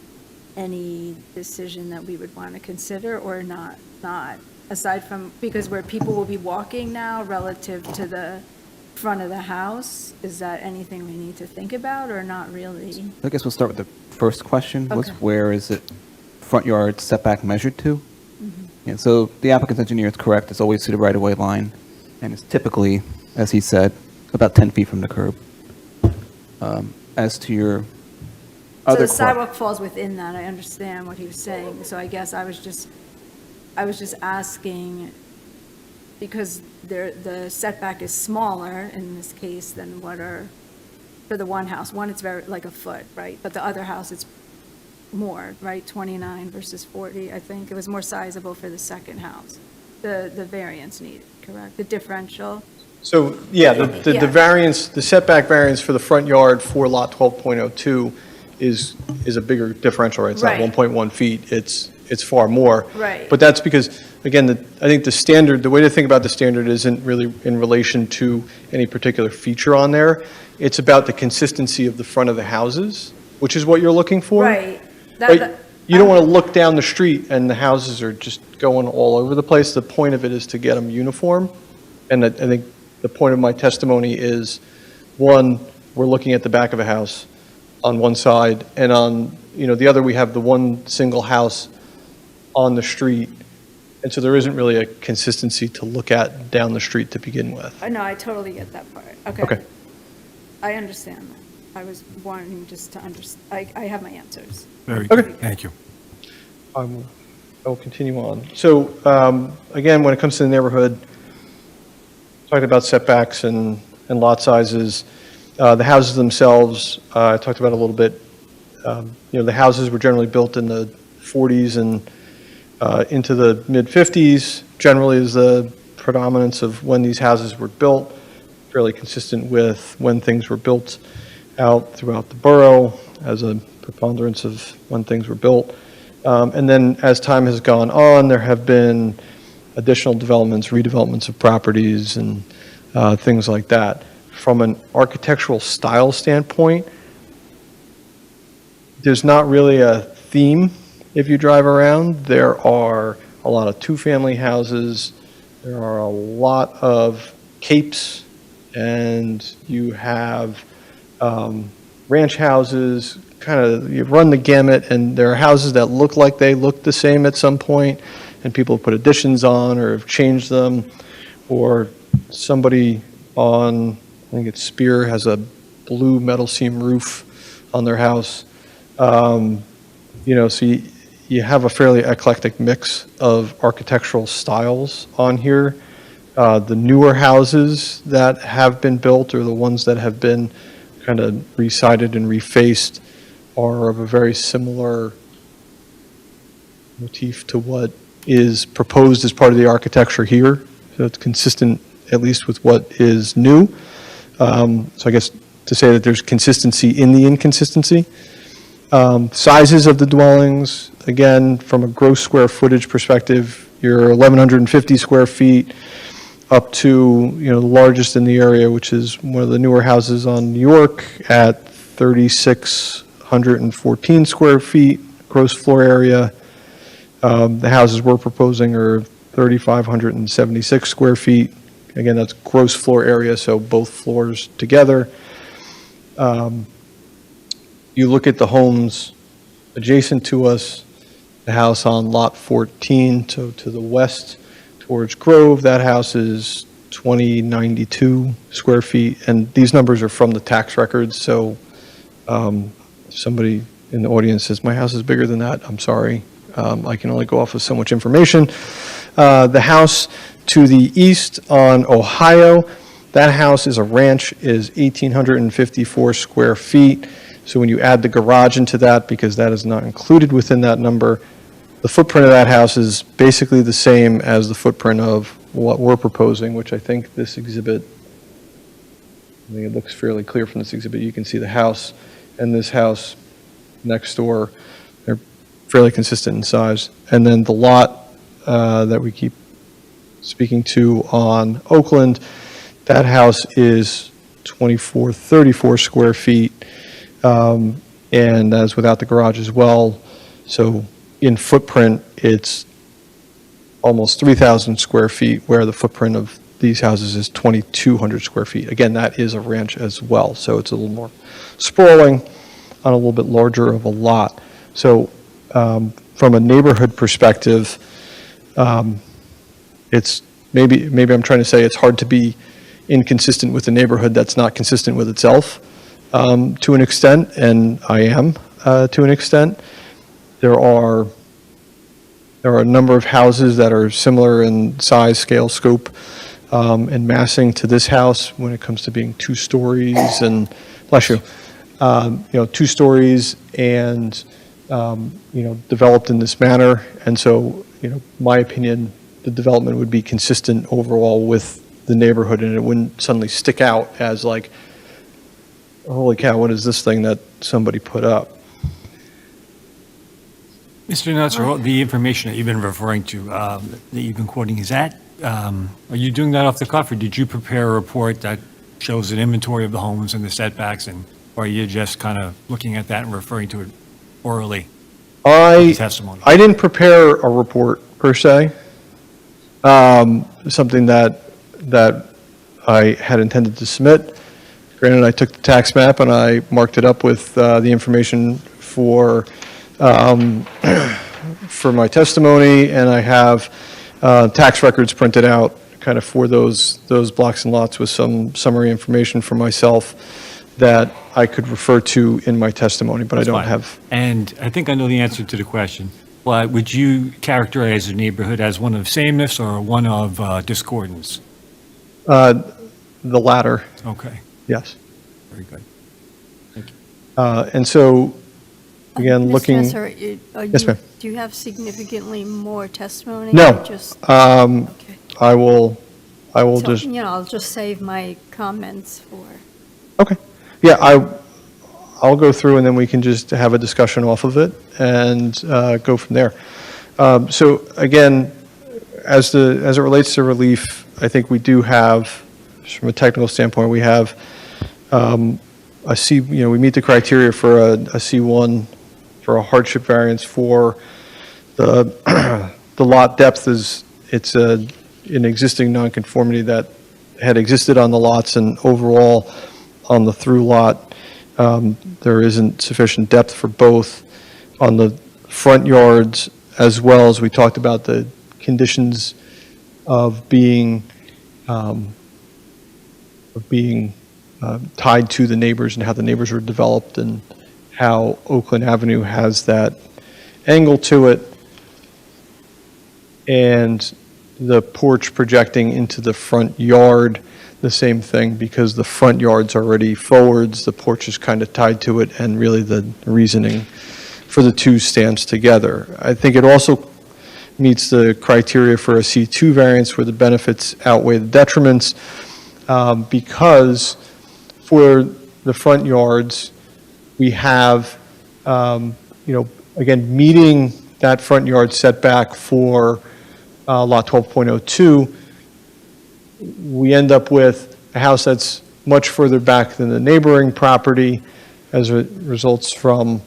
Speaker 8: any decision that we would want to consider or not, aside from, because where people will be walking now relative to the front of the house, is that anything we need to think about or not really?
Speaker 11: I guess we'll start with the first question, was
Speaker 8: Okay.
Speaker 11: where is it front yard setback measured to? Yeah, so the applicant's engineer is correct, it's always to the right-of-way line, and it's typically, as he said, about 10 feet from the curb. As to your
Speaker 8: So
Speaker 11: other
Speaker 8: the
Speaker 11: question.
Speaker 8: sidewalk falls within that, I understand what he was saying, so I guess I was just asking, because the setback is smaller in this case than what are, for the one house, one it's very, like a foot, right? But the other house, it's more, right? 29 versus 40, I think. It was more sizable for the second house. The variance needed, correct? The differential?
Speaker 12: So, yeah, the
Speaker 8: Yeah.
Speaker 12: variance, the setback variance for the front yard for lot 12.02 is a bigger differential, right? It's not
Speaker 8: Right.
Speaker 12: 1.1 feet, it's far more.
Speaker 8: Right.
Speaker 12: But that's because, again, I think the standard, the way to think about the standard isn't really in relation to any particular feature on there. It's about the consistency of the front of the houses, which is what you're looking for.
Speaker 8: Right.
Speaker 12: Right? You don't want to look down the street and the houses are just going all over the place. The point of it is to get them uniform. And I think the point of my testimony is, one, we're looking at the back of a house on one side, and on, the other, we have the one single house on the street. And so there isn't really a consistency to look at down the street to begin with.
Speaker 8: No, I totally get that part. Okay.
Speaker 12: Okay.
Speaker 8: I understand that. I was wanting just to understand, I have my answers.
Speaker 2: Very
Speaker 12: Okay.
Speaker 2: good, thank you.
Speaker 12: I'll continue on. So, again, when it comes to the neighborhood, talking about setbacks and lot sizes, the houses themselves, I talked about a little bit. The houses were generally built in the 40s and into the mid-50s, generally is the predominance of when these houses were built, fairly consistent with when things were built out throughout the borough as a preponderance of when things were built. And then as time has gone on, there have been additional developments, redevelopments of properties and things like that. From an architectural style standpoint, there's not really a theme if you drive around. There are a lot of two-family houses. There are a lot of capes, and you have ranch houses, kind of, you run the gamut, and there are houses that look like they look the same at some point, and people have put additions on or have changed them, or somebody on, I think it's Spear, has a blue metal seam roof on their house. So you have a fairly eclectic mix of architectural styles on here. The newer houses that have been built, or the ones that have been kind of resided and refaced, are of a very similar motif to what is proposed as part of the architecture here. So it's consistent, at least with what is new. So I guess to say that there's consistency in the inconsistency. Sizes of the dwellings, again, from a gross square footage perspective, you're 1,150 square feet up to, the largest in the area, which is one of the newer houses on New York at 3,614 square feet gross floor area. The houses we're proposing are 3,576 square feet. Again, that's gross floor area, so both floors together. You look at the homes adjacent to us, the house on lot 14, so to the west towards Grove, that house is 2,092 square feet, and these numbers are from the tax records, so if somebody in the audience says, my house is bigger than that, I'm sorry. I can only go off of so much information. The house to the east on Ohio, that house is a ranch, is 1,854 square feet. So when you add the garage into that, because that is not included within that number, the footprint of that house is basically the same as the footprint of what we're proposing, which I think this exhibit, I think it looks fairly clear from this exhibit. You can see the house and this house next door. They're fairly consistent in size. And then the lot that we keep speaking to on Oakland, that house is 2,434 square feet. And that's without the garage as well. So in footprint, it's almost 3,000 square feet, where the footprint of these houses is 2,200 square feet. Again, that is a ranch as well. So it's a little more sprawling on a little bit larger of a lot. So from a neighborhood perspective, it's maybe I'm trying to say it's hard to be inconsistent with a neighborhood that's not consistent with itself. To an extent, and I am to an extent. There are a number of houses that are similar in size, scale, scope, and massing to this house when it comes to being 2 stories and, bless you, 2 stories and, developed in this manner. And so, my opinion, the development would be consistent overall with the neighborhood, and it wouldn't suddenly stick out as like, holy cow, what is this thing that somebody put up?
Speaker 2: Mr. Nutzer, the information that you've been referring to, that you've been quoting, is that, are you doing that off the cuff, or did you prepare a report that shows an inventory of the homes and the setbacks, or are you just kind of looking at that and referring to it orally? Testimony.
Speaker 12: I didn't prepare a report per se. Something that I had intended to submit. Granted, I took the tax map and I marked it up with the information for my testimony, and I have tax records printed out kind of for those blocks and lots with some summary information for myself that I could refer to in my testimony, but I don't have.
Speaker 2: And I think I know the answer to the question. But would you characterize the neighborhood as one of sameness or one of discordance?
Speaker 12: The latter.
Speaker 2: Okay.
Speaker 12: Yes.
Speaker 2: Very good. Thank you.
Speaker 12: And so, again, looking.
Speaker 3: Ms. Messer,
Speaker 12: Yes, ma'am.
Speaker 3: Do you have significantly more testimony?
Speaker 12: No.
Speaker 3: Or just,
Speaker 12: Okay. I will
Speaker 3: so,
Speaker 12: just.
Speaker 3: I'll just save my comments for.
Speaker 12: Okay. Yeah, I'll go through and then we can just have a discussion off of it and go from there. So again, as it relates to relief, I think we do have, from a technical standpoint, we have a C, we meet the criteria for a C1 for a hardship variance for the the lot depth it's an existing nonconformity that had existed on the lots, and overall on the through lot, there isn't sufficient depth for both on the front yards, as well as we talked about the conditions of being tied to the neighbors and how the neighbors were developed and how Oakland Avenue has that angle to it, and the porch projecting into the front yard, the same thing, because the front yard's already forwards, the porch is kind of tied to it, and really the reasoning for the two stands together. I think it also meets the criteria for a C2 variance where the benefits outweigh the detriments, because for the front yards, we have, again, meeting that front yard setback for lot 12.02, we end up with a house that's much further back than the neighboring property as it results from,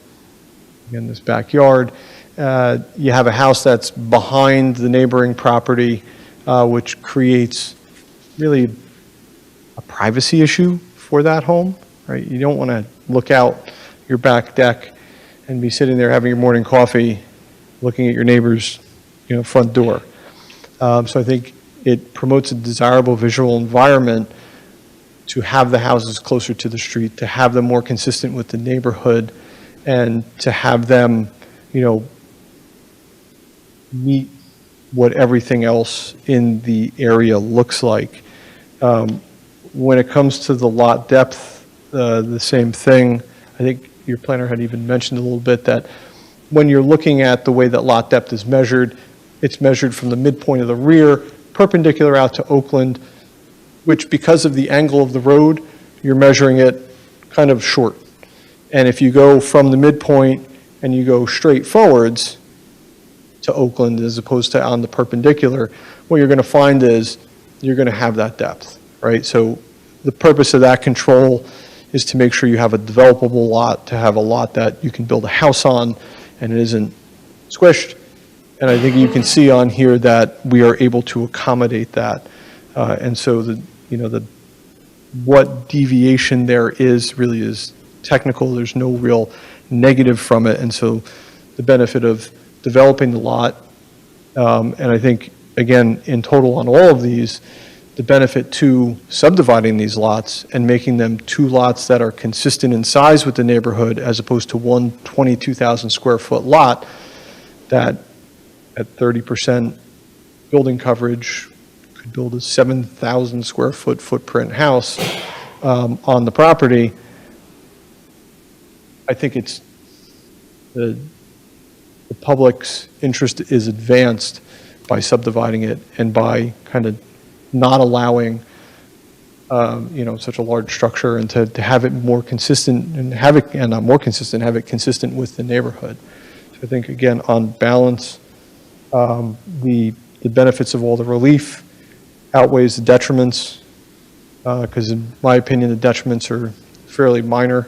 Speaker 12: again, this backyard. You have a house that's behind the neighboring property, which creates really a privacy issue for that home, right? You don't want to look out your back deck and be sitting there having your morning coffee, looking at your neighbor's, front door. So I think it promotes a desirable visual environment to have the houses closer to the street, to have them more consistent with the neighborhood, and to have them, meet what everything else in the area looks like. When it comes to the lot depth, the same thing. I think your planner had even mentioned a little bit that when you're looking at the way that lot depth is measured, it's measured from the midpoint of the rear, perpendicular out to Oakland, which, because of the angle of the road, you're measuring it kind of short. And if you go from the midpoint and you go straight forwards to Oakland as opposed to on the perpendicular, what you're going to find is you're going to have that depth, right? So the purpose of that control is to make sure you have a developable lot, to have a lot that you can build a house on and it isn't squished. And I think you can see on here that we are able to accommodate that. And so what deviation there is really is technical. There's no real negative from it. And so the benefit of developing the lot, and I think, again, in total on all of these, the benefit to subdividing these lots and making them two lots that are consistent in size with the neighborhood as opposed to one 22,000 square foot lot that at 30% building coverage could build a 7,000 square foot footprint house on the property. I think it's the public's interest is advanced by subdividing it and by kind of not allowing such a large structure, and to have it more consistent and not more consistent, have it consistent with the neighborhood. So I think, again, on balance, the benefits of all the relief outweighs the detriments, because in my opinion, the detriments are fairly minor.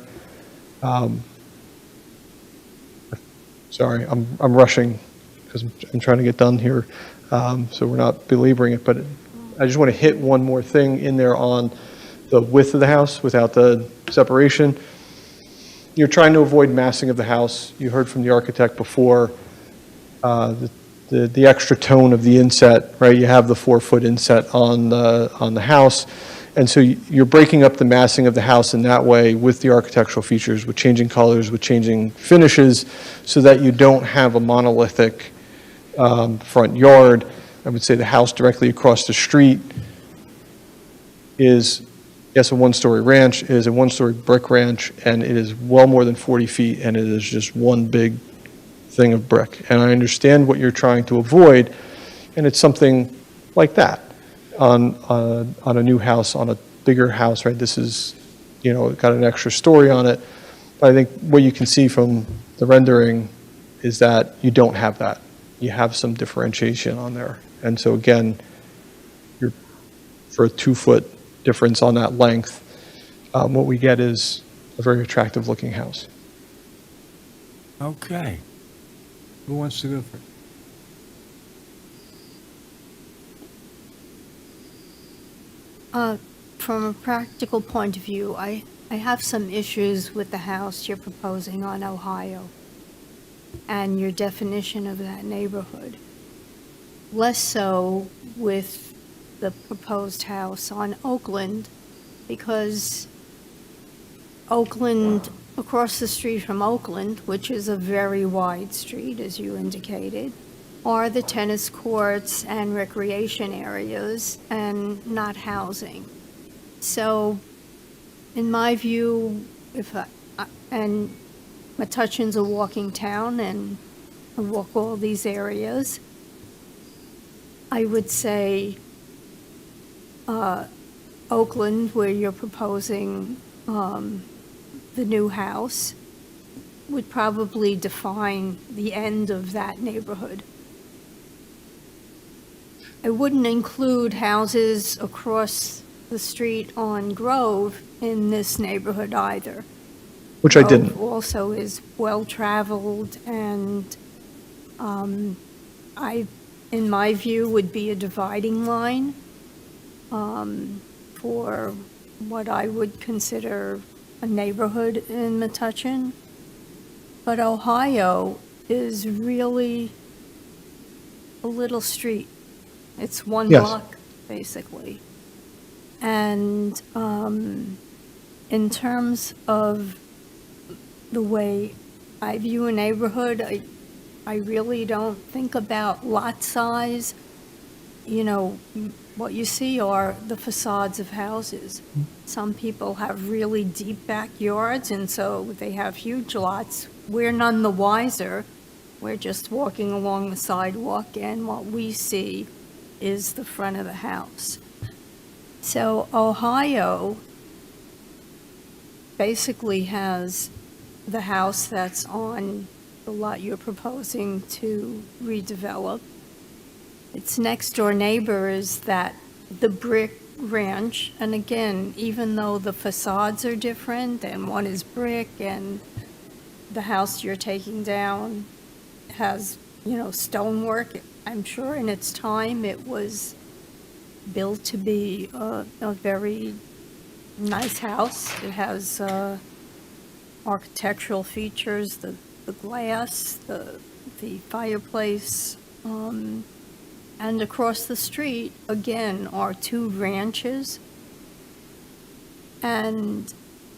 Speaker 12: Sorry, I'm rushing because I'm trying to get done here, so we're not belaboring it, but I just want to hit one more thing in there on the width of the house without the separation. You're trying to avoid massing of the house. You heard from the architect before, the extra tone of the inset, right? You have the 4-foot inset on the house, and so you're breaking up the massing of the house in that way with the architectural features, with changing colors, with changing finishes, so that you don't have a monolithic front yard. I would say the house directly across the street is, yes, a one-story ranch, it is a one-story brick ranch, and it is well more than 40 feet, and it is just one big thing of brick. And I understand what you're trying to avoid, and it's something like that on a new house, on a bigger house, right? This is, got an extra story on it. But I think what you can see from the rendering is that you don't have that. You have some differentiation on there. And so again, for a 2-foot difference on that length, what we get is a very attractive looking house.
Speaker 2: Okay. Who wants to go first?
Speaker 3: From a practical point of view, I have some issues with the house you're proposing on Ohio and your definition of that neighborhood. Less so with the proposed house on Oakland, because Oakland, across the street from Oakland, which is a very wide street, as you indicated, are the tennis courts and recreation areas and not housing. So, in my view, and Metuchen's a walking town and I walk all these areas, I would say Oakland, where you're proposing the new house, would probably define the end of that neighborhood. I wouldn't include houses across the street on Grove in this neighborhood either.
Speaker 12: Which I didn't.
Speaker 3: Grove also is well-traveled and in my view, would be a dividing line for what I would consider a neighborhood in Metuchen. But Ohio is really a little street. It's one
Speaker 12: Yes.
Speaker 3: block, basically. And in terms of the way I view a neighborhood, I really don't think about lot size. You know, what you see are the facades of houses. Some people have really deep backyards, and so they have huge lots. We're none the wiser. We're just walking along the sidewalk, and what we see is the front of the house. So Ohio basically has the house that's on the lot you're proposing to redevelop. Its next door neighbor is the brick ranch, and again, even though the facades are different, and one is brick, and the house you're taking down has, stonework, I'm sure in its time it was built to be a very nice house. It has architectural features, the glass, the fireplace, and across the street, again, are two ranches. And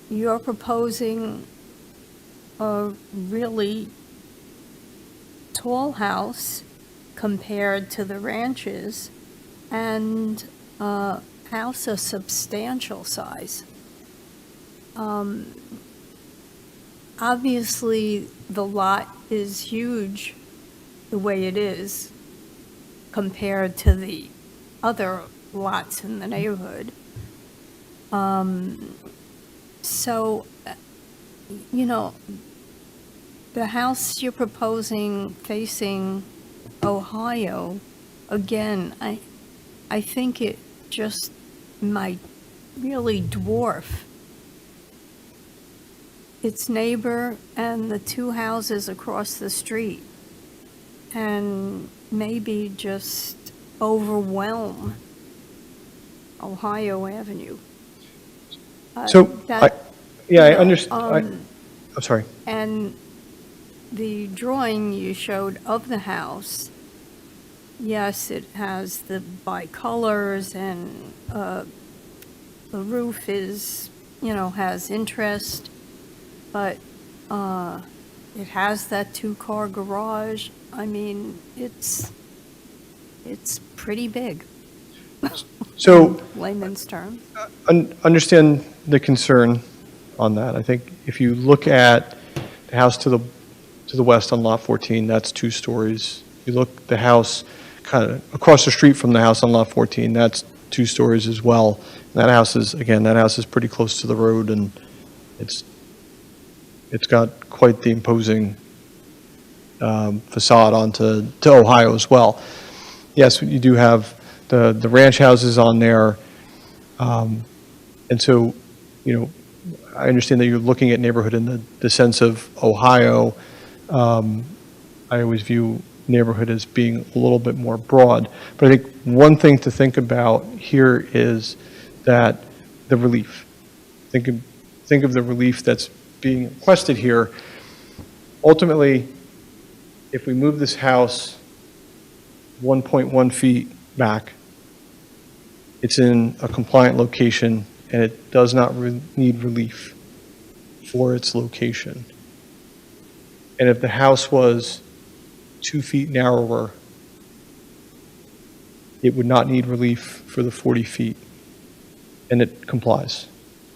Speaker 3: you're proposing a really tall house compared to the ranches, and a house of substantial size. Obviously, the lot is huge the way it is compared to the other lots in the neighborhood. So, the house you're proposing facing Ohio, again, I think it just might really dwarf its neighbor and the two houses across the street, and maybe just overwhelm Ohio Avenue.
Speaker 12: So,
Speaker 3: That-
Speaker 12: I understand. I'm sorry.
Speaker 3: And the drawing you showed of the house, yes, it has the bicolors and the roof is, has interest, but it has that two-car garage. I mean, it's pretty big.
Speaker 12: So,
Speaker 3: Layman's terms.
Speaker 12: understand the concern on that. I think if you look at the house to the west on Lot 14, that's 2 stories. You look at the house kind of across the street from the house on Lot 14, that's 2 stories as well. And that house is pretty close to the road, and it's got quite the imposing facade onto Ohio as well. Yes, you do have the ranch houses on there, and so, I understand that you're looking at neighborhood in the sense of Ohio. I always view neighborhood as being a little bit more broad. But I think one thing to think about here is that the relief, think of the relief that's being requested here. Ultimately, if we move this house 1.1 feet back, it's in a compliant location and it does not need relief for its location. And if the house was 2 feet narrower, it would not need relief for the 40 feet. And it complies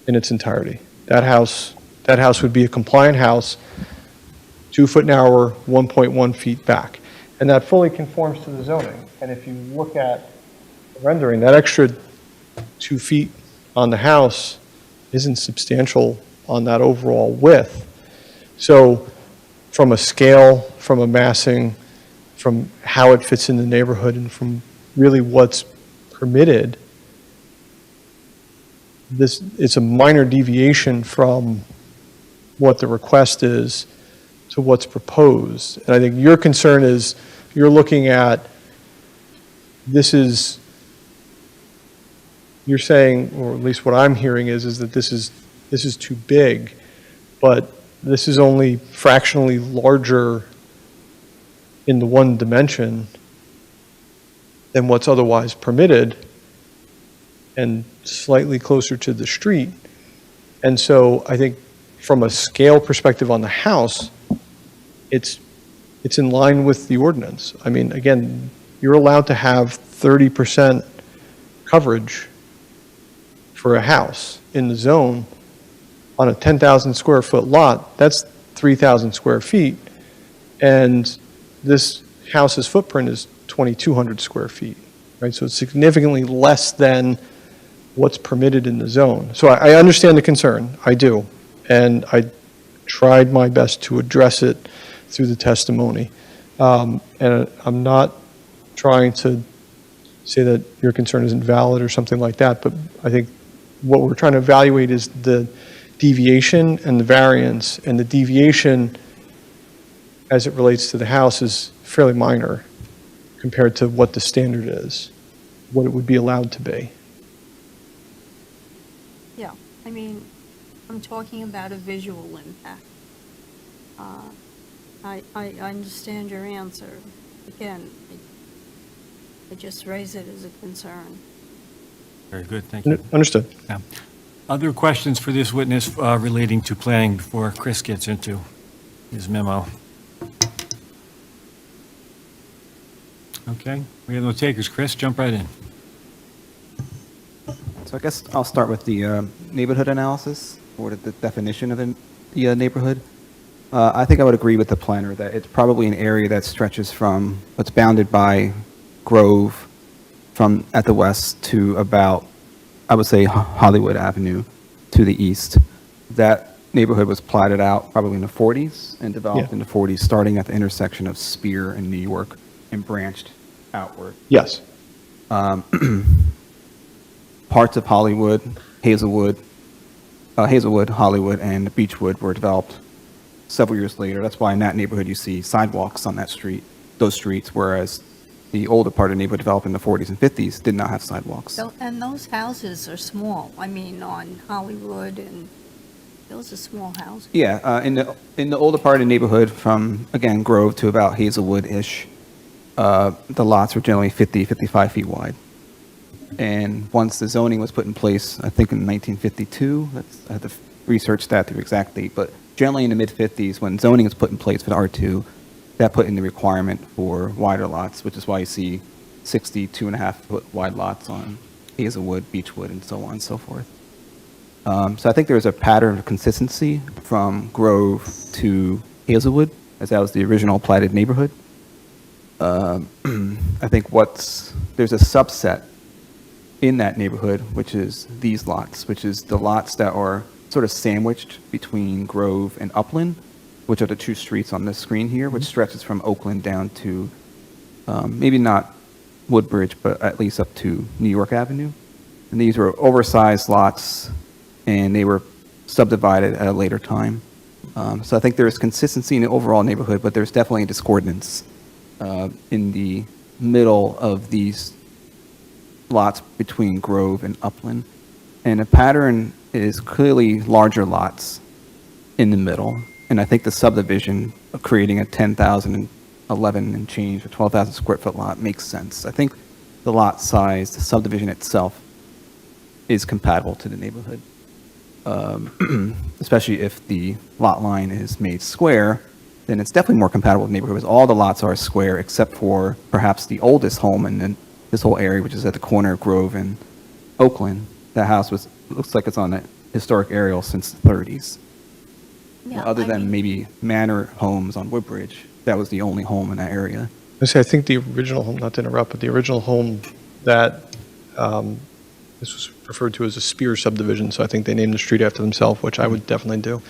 Speaker 12: in its entirety. That house would be a compliant house, 2 foot narrower, 1.1 feet back. And that fully conforms to the zoning. And if you look at the rendering, that extra 2 feet on the house isn't substantial on that overall width. So from a scale, from a massing, from how it fits in the neighborhood, and from really what's permitted, it's a minor deviation from what the request is to what's proposed. And I think your concern is you're looking at you're saying, or at least what I'm hearing is that this is too big, but this is only fractionally larger in the one dimension than what's otherwise permitted and slightly closer to the street. And so I think from a scale perspective on the house, it's in line with the ordinance. I mean, again, you're allowed to have 30% coverage for a house in the zone on a 10,000 square foot lot. That's 3,000 square feet. And this house's footprint is 2,200 square feet, right? So it's significantly less than what's permitted in the zone. So I understand the concern, I do. And I tried my best to address it through the testimony. And I'm not trying to say that your concern isn't valid or something like that, but I think what we're trying to evaluate is the deviation and the variance, and the deviation as it relates to the house is fairly minor compared to what the standard is, what it would be allowed to be.
Speaker 3: Yeah, I mean, I'm talking about a visual impact. I understand your answer. Again, I just raise it as a concern.
Speaker 2: Very good, thank you.
Speaker 12: Understood.
Speaker 2: Yeah. Other questions for this witness relating to planning before Chris gets into his memo? Okay, we have no takers. Chris, jump right in.
Speaker 11: So I guess I'll start with the neighborhood analysis, or the definition of the neighborhood. I think I would agree with the planner that it's probably an area that stretches from, it's bounded by Grove from at the west to about, I would say, Hollywood Avenue to the east. That neighborhood was platted out probably in the 40s and developed in the 40s, starting at the intersection of Spear and New York and branched outward.
Speaker 12: Yes.
Speaker 11: Parts of Hollywood, Hazelwood, Hollywood, and Beechwood were developed several years later. That's why in that neighborhood you see sidewalks on those streets, whereas the older part of the neighborhood developed in the 40s and 50s did not have sidewalks.
Speaker 3: So, and those houses are small. I mean, on Hollywood, and those are small houses.
Speaker 11: Yeah, in the older part of the neighborhood, from again Grove to about Hazelwood-ish, the lots were generally 55 feet wide. And once the zoning was put in place, I think in 1952, I have to research that through exact date, but generally in the mid-50s, when zoning was put in place for the R2, that put in the requirement for wider lots, which is why you see 62.5-foot wide lots on Hazelwood, Beechwood, and so on and so forth. So I think there's a pattern of consistency from Grove to Hazelwood, as that was the original platted neighborhood. I think there's a subset in that neighborhood, which is these lots, which is the lots that are sort of sandwiched between Grove and Upland, which are the two streets on this screen here, which stretches from Oakland down to maybe not Woodbridge, but at least up to New York Avenue. And these were oversized lots, and they were subdivided at a later time. So I think there's consistency in the overall neighborhood, but there's definitely a discordance in the middle of these lots between Grove and Upland. And the pattern is clearly larger lots in the middle. And I think the subdivision of creating a 10,011 and change or 12,000 square foot lot makes sense. I think the lot size, the subdivision itself, is compatible to the neighborhood. Especially if the lot line is made square, then it's definitely more compatible with the neighborhood, because all the lots are square except for perhaps the oldest home in this whole area, which is at the corner of Grove and Oakland. That house looks like it's on a historic aerial since the 30s. Other than maybe manor homes on Woodbridge, that was the only home in that area.
Speaker 12: I think the original home, not to interrupt, but the original home that this was referred to as a Spear subdivision, so I think they named the street after themselves, which I would definitely do,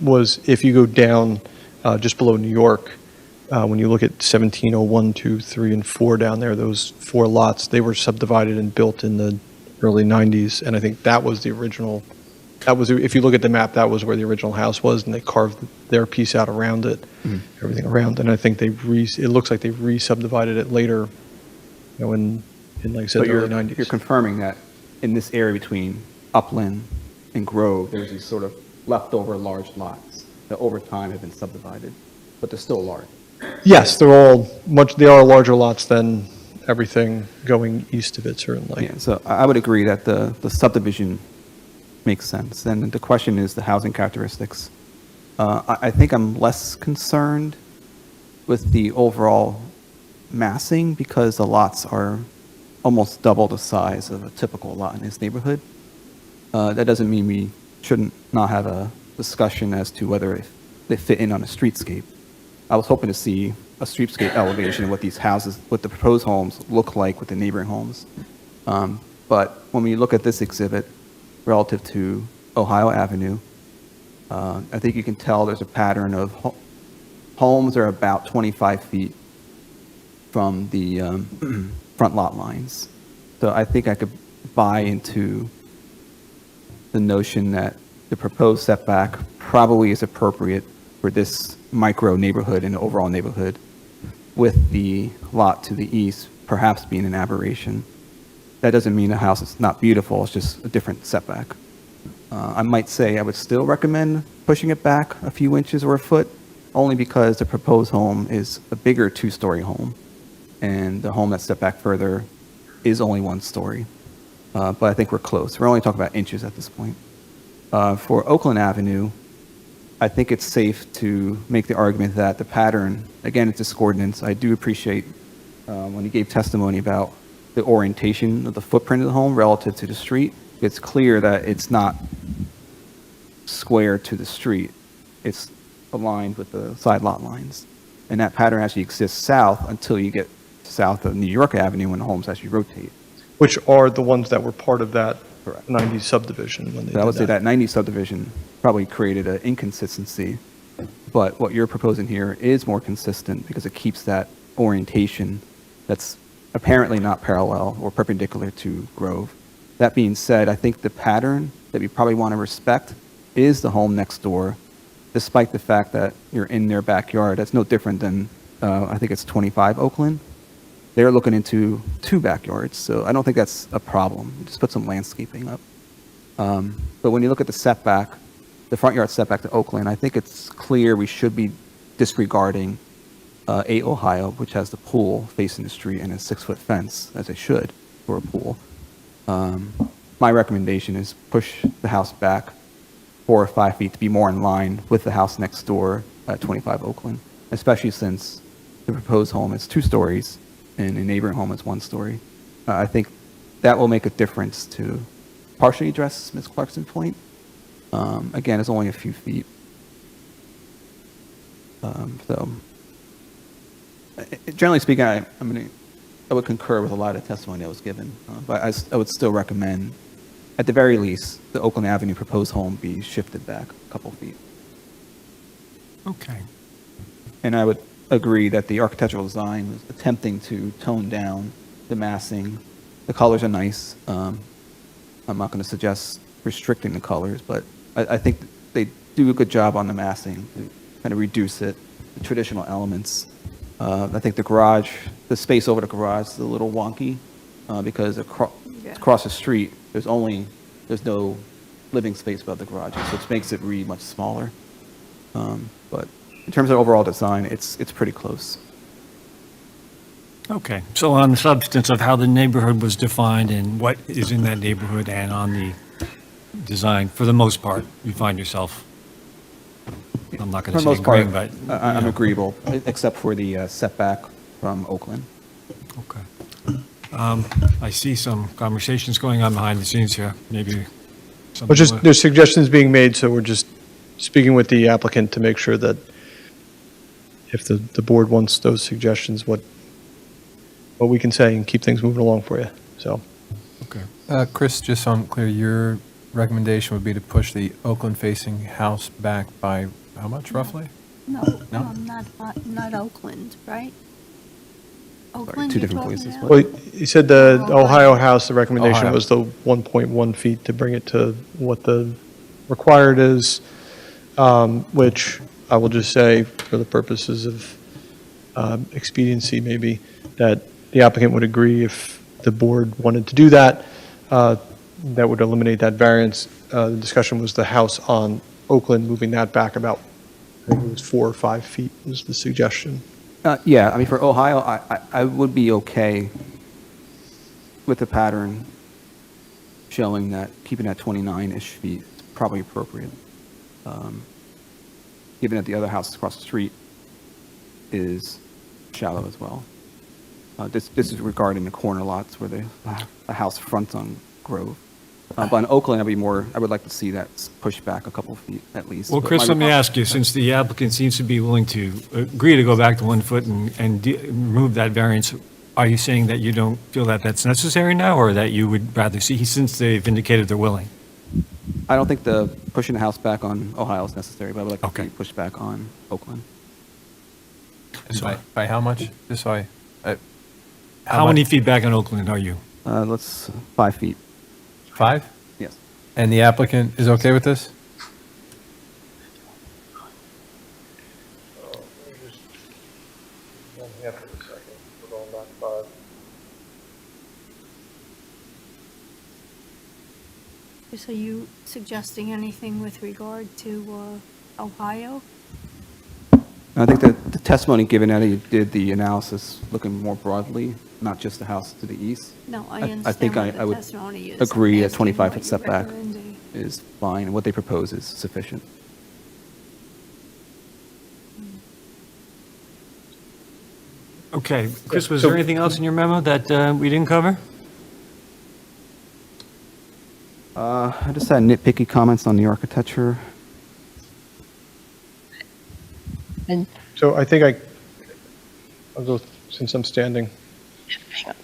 Speaker 12: was if you go down just below New York, when you look at 1701, 2, 3, and 4 down there, those 4 lots, they were subdivided and built in the early 90s, and I think that was the original. That was, if you look at the map, that was where the original house was, and they carved their piece out around it, everything around. And I think it looks like they re-subdivided it later, in like I said,
Speaker 11: But
Speaker 12: the early 90s.
Speaker 11: you're confirming that in this area between Upland and Grove, there's these sort of leftover large lots that over time have been subdivided, but they're still large.
Speaker 12: Yes, they are larger lots than everything going east of it, certainly.
Speaker 11: Yeah, so I would agree that the subdivision makes sense. And the question is the housing characteristics. I think I'm less concerned with the overall massing because the lots are almost double the size of a typical lot in this neighborhood. That doesn't mean we shouldn't not have a discussion as to whether they fit in on a streetscape. I was hoping to see a streetscape elevation of what these houses, what the proposed homes look like with the neighboring homes. But when we look at this exhibit relative to Ohio Avenue, I think you can tell there's a pattern of homes are about 25 feet from the front lot lines. So I think I could buy into the notion that the proposed setback probably is appropriate for this micro neighborhood and the overall neighborhood, with the lot to the east perhaps being an aberration. That doesn't mean the house is not beautiful, it's just a different setback. I might say I would still recommend pushing it back a few inches or a foot, only because the proposed home is a bigger 2-story home, and the home that's set back further is only 1 story. But I think we're close. We're only talking about inches at this point. For Oakland Avenue, I think it's safe to make the argument that the pattern, again, it's discordance. I do appreciate when he gave testimony about the orientation of the footprint of the home relative to the street. It's clear that it's not square to the street. It's aligned with the side lot lines. And that pattern actually exists south until you get south of New York Avenue when the homes actually rotate.
Speaker 12: Which are the ones that were part of that
Speaker 11: Correct.
Speaker 12: 90s subdivision when they
Speaker 11: So I would
Speaker 12: did
Speaker 11: say that 90s subdivision probably created an inconsistency, but what you're proposing here is more consistent because it keeps that orientation that's apparently not parallel or perpendicular to Grove. That being said, I think the pattern that we probably want to respect is the home next door, despite the fact that you're in their backyard. That's no different than, I think it's 25 Oakland. They're looking into 2 backyards, so I don't think that's a problem. Just put some landscaping up. But when you look at the setback, the front yard setback to Oakland, I think it's clear we should be disregarding 8 Ohio, which has the pool facing the street and a 6-foot fence, as it should, for a pool. My recommendation is push the house back 4 or 5 feet to be more in line with the house next door at 25 Oakland, especially since the proposed home is 2 stories and a neighboring home is 1 story. I think that will make a difference to partially address Ms. Clarkson's point. Again, it's only a few feet. So, generally speaking, I would concur with a lot of testimony that was given, but I would still recommend, at the very least, the Oakland Avenue proposed home be shifted back a couple feet.
Speaker 2: Okay.
Speaker 11: And I would agree that the architectural design was attempting to tone down the massing. The colors are nice. I'm not going to suggest restricting the colors, but I think they do a good job on the massing to kind of reduce it, the traditional elements. I think the space over the garage is a little wonky because across the street, there's only there's no living space above the garages, which makes it read much smaller. But in terms of overall design, it's pretty close.
Speaker 2: Okay, so on the substance of how the neighborhood was defined and what is in that neighborhood and on the design, for the most part, you find yourself, I'm not going
Speaker 11: For
Speaker 2: to
Speaker 11: the
Speaker 2: say
Speaker 11: most part,
Speaker 2: agreeing, but.
Speaker 11: I'm agreeable, except for the setback from Oakland.
Speaker 2: Okay. I see some conversations going on behind the scenes here, maybe
Speaker 12: Well,
Speaker 2: something.
Speaker 12: just, there's suggestions being made, so we're just speaking with the applicant to make sure that if the board wants those suggestions, what we can say and keep things moving along for you, so.
Speaker 2: Okay.
Speaker 7: Chris, just so I'm clear, your recommendation would be to push the Oakland-facing house back by how much roughly?
Speaker 3: No,
Speaker 7: No?
Speaker 3: not Oakland, right? Oakland,
Speaker 11: two
Speaker 3: you're
Speaker 11: different
Speaker 3: talking
Speaker 11: places,
Speaker 3: about?
Speaker 12: Well, you said the Ohio House, the recommendation
Speaker 7: Ohio.
Speaker 12: was the 1.1 feet to bring it to what the required is, which I will just say, for the purposes of expediency maybe, that the applicant would agree if the board wanted to do that, that would eliminate that variance. The discussion was the house on Oakland, moving that back about, I think it was 4 or 5 feet was the suggestion.
Speaker 11: Yeah, I mean, for Ohio, I would be okay with the pattern showing that, keeping that 29-ish feet is probably appropriate. Given that the other house across the street is shallow as well. This is regarding the corner lots where the house fronts on Grove. But on Oakland, I would like to see that pushed back a couple feet at least.
Speaker 2: Well,
Speaker 11: But
Speaker 2: Chris,
Speaker 11: my-
Speaker 2: let me ask you, since the applicant seems to be willing to agree to go back to 1 foot and remove that variance, are you saying that you don't feel that that's necessary now, or that you would rather see, since they've indicated they're willing?
Speaker 11: I don't think the pushing the house back on Ohio is necessary, but I would like to
Speaker 2: Okay.
Speaker 11: see it pushed back on Oakland.
Speaker 7: And by how much? Just so
Speaker 2: How many feet back on Oakland are you?
Speaker 11: Let's 5 feet.
Speaker 7: 5?
Speaker 11: Yes.
Speaker 7: And the applicant is okay with this?
Speaker 3: So you suggesting anything with regard to Ohio?
Speaker 11: I think that the testimony given that he did the analysis looking more broadly, not just the house to the east.
Speaker 3: No, I
Speaker 11: I
Speaker 3: understand
Speaker 11: think
Speaker 3: what
Speaker 11: I
Speaker 3: the
Speaker 11: would
Speaker 3: testimony is. I'm
Speaker 11: agree a
Speaker 3: asking
Speaker 11: 25-foot
Speaker 3: what you're
Speaker 11: setback
Speaker 3: recommending.
Speaker 11: is fine, and what they propose is sufficient.
Speaker 2: Okay, Chris, was
Speaker 12: So-
Speaker 2: there anything else in your memo that we didn't cover?
Speaker 11: I just had nitpicky comments on the architecture.
Speaker 5: And
Speaker 12: So I think I'll go, since I'm standing.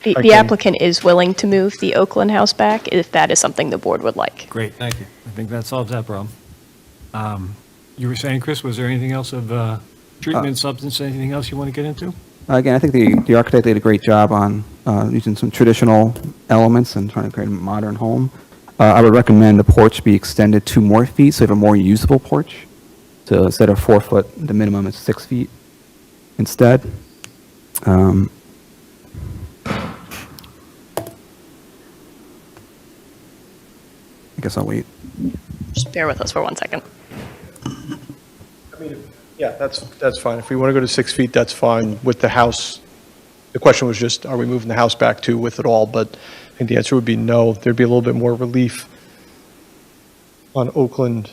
Speaker 5: the
Speaker 12: Okay.
Speaker 5: applicant is willing to move the Oakland house back if that is something the board would like.
Speaker 2: Great, thank you. I think that solves that problem. You were saying, Chris, was there anything else of treatment, substance, anything else you want to get into?
Speaker 11: Again, I think the architect did a great job on using some traditional elements and trying to create a modern home. I would recommend the porch be extended 2 more feet, so you have a more usable porch. So instead of 4 foot, the minimum is 6 feet instead. I guess I'll wait.
Speaker 5: Just bear with us for 1 second.
Speaker 12: I mean, yeah, that's fine. If we want to go to 6 feet, that's fine with the house. The question was just, are we moving the house back to with it all? But I think the answer would be no. There'd be a little bit more relief on Oakland,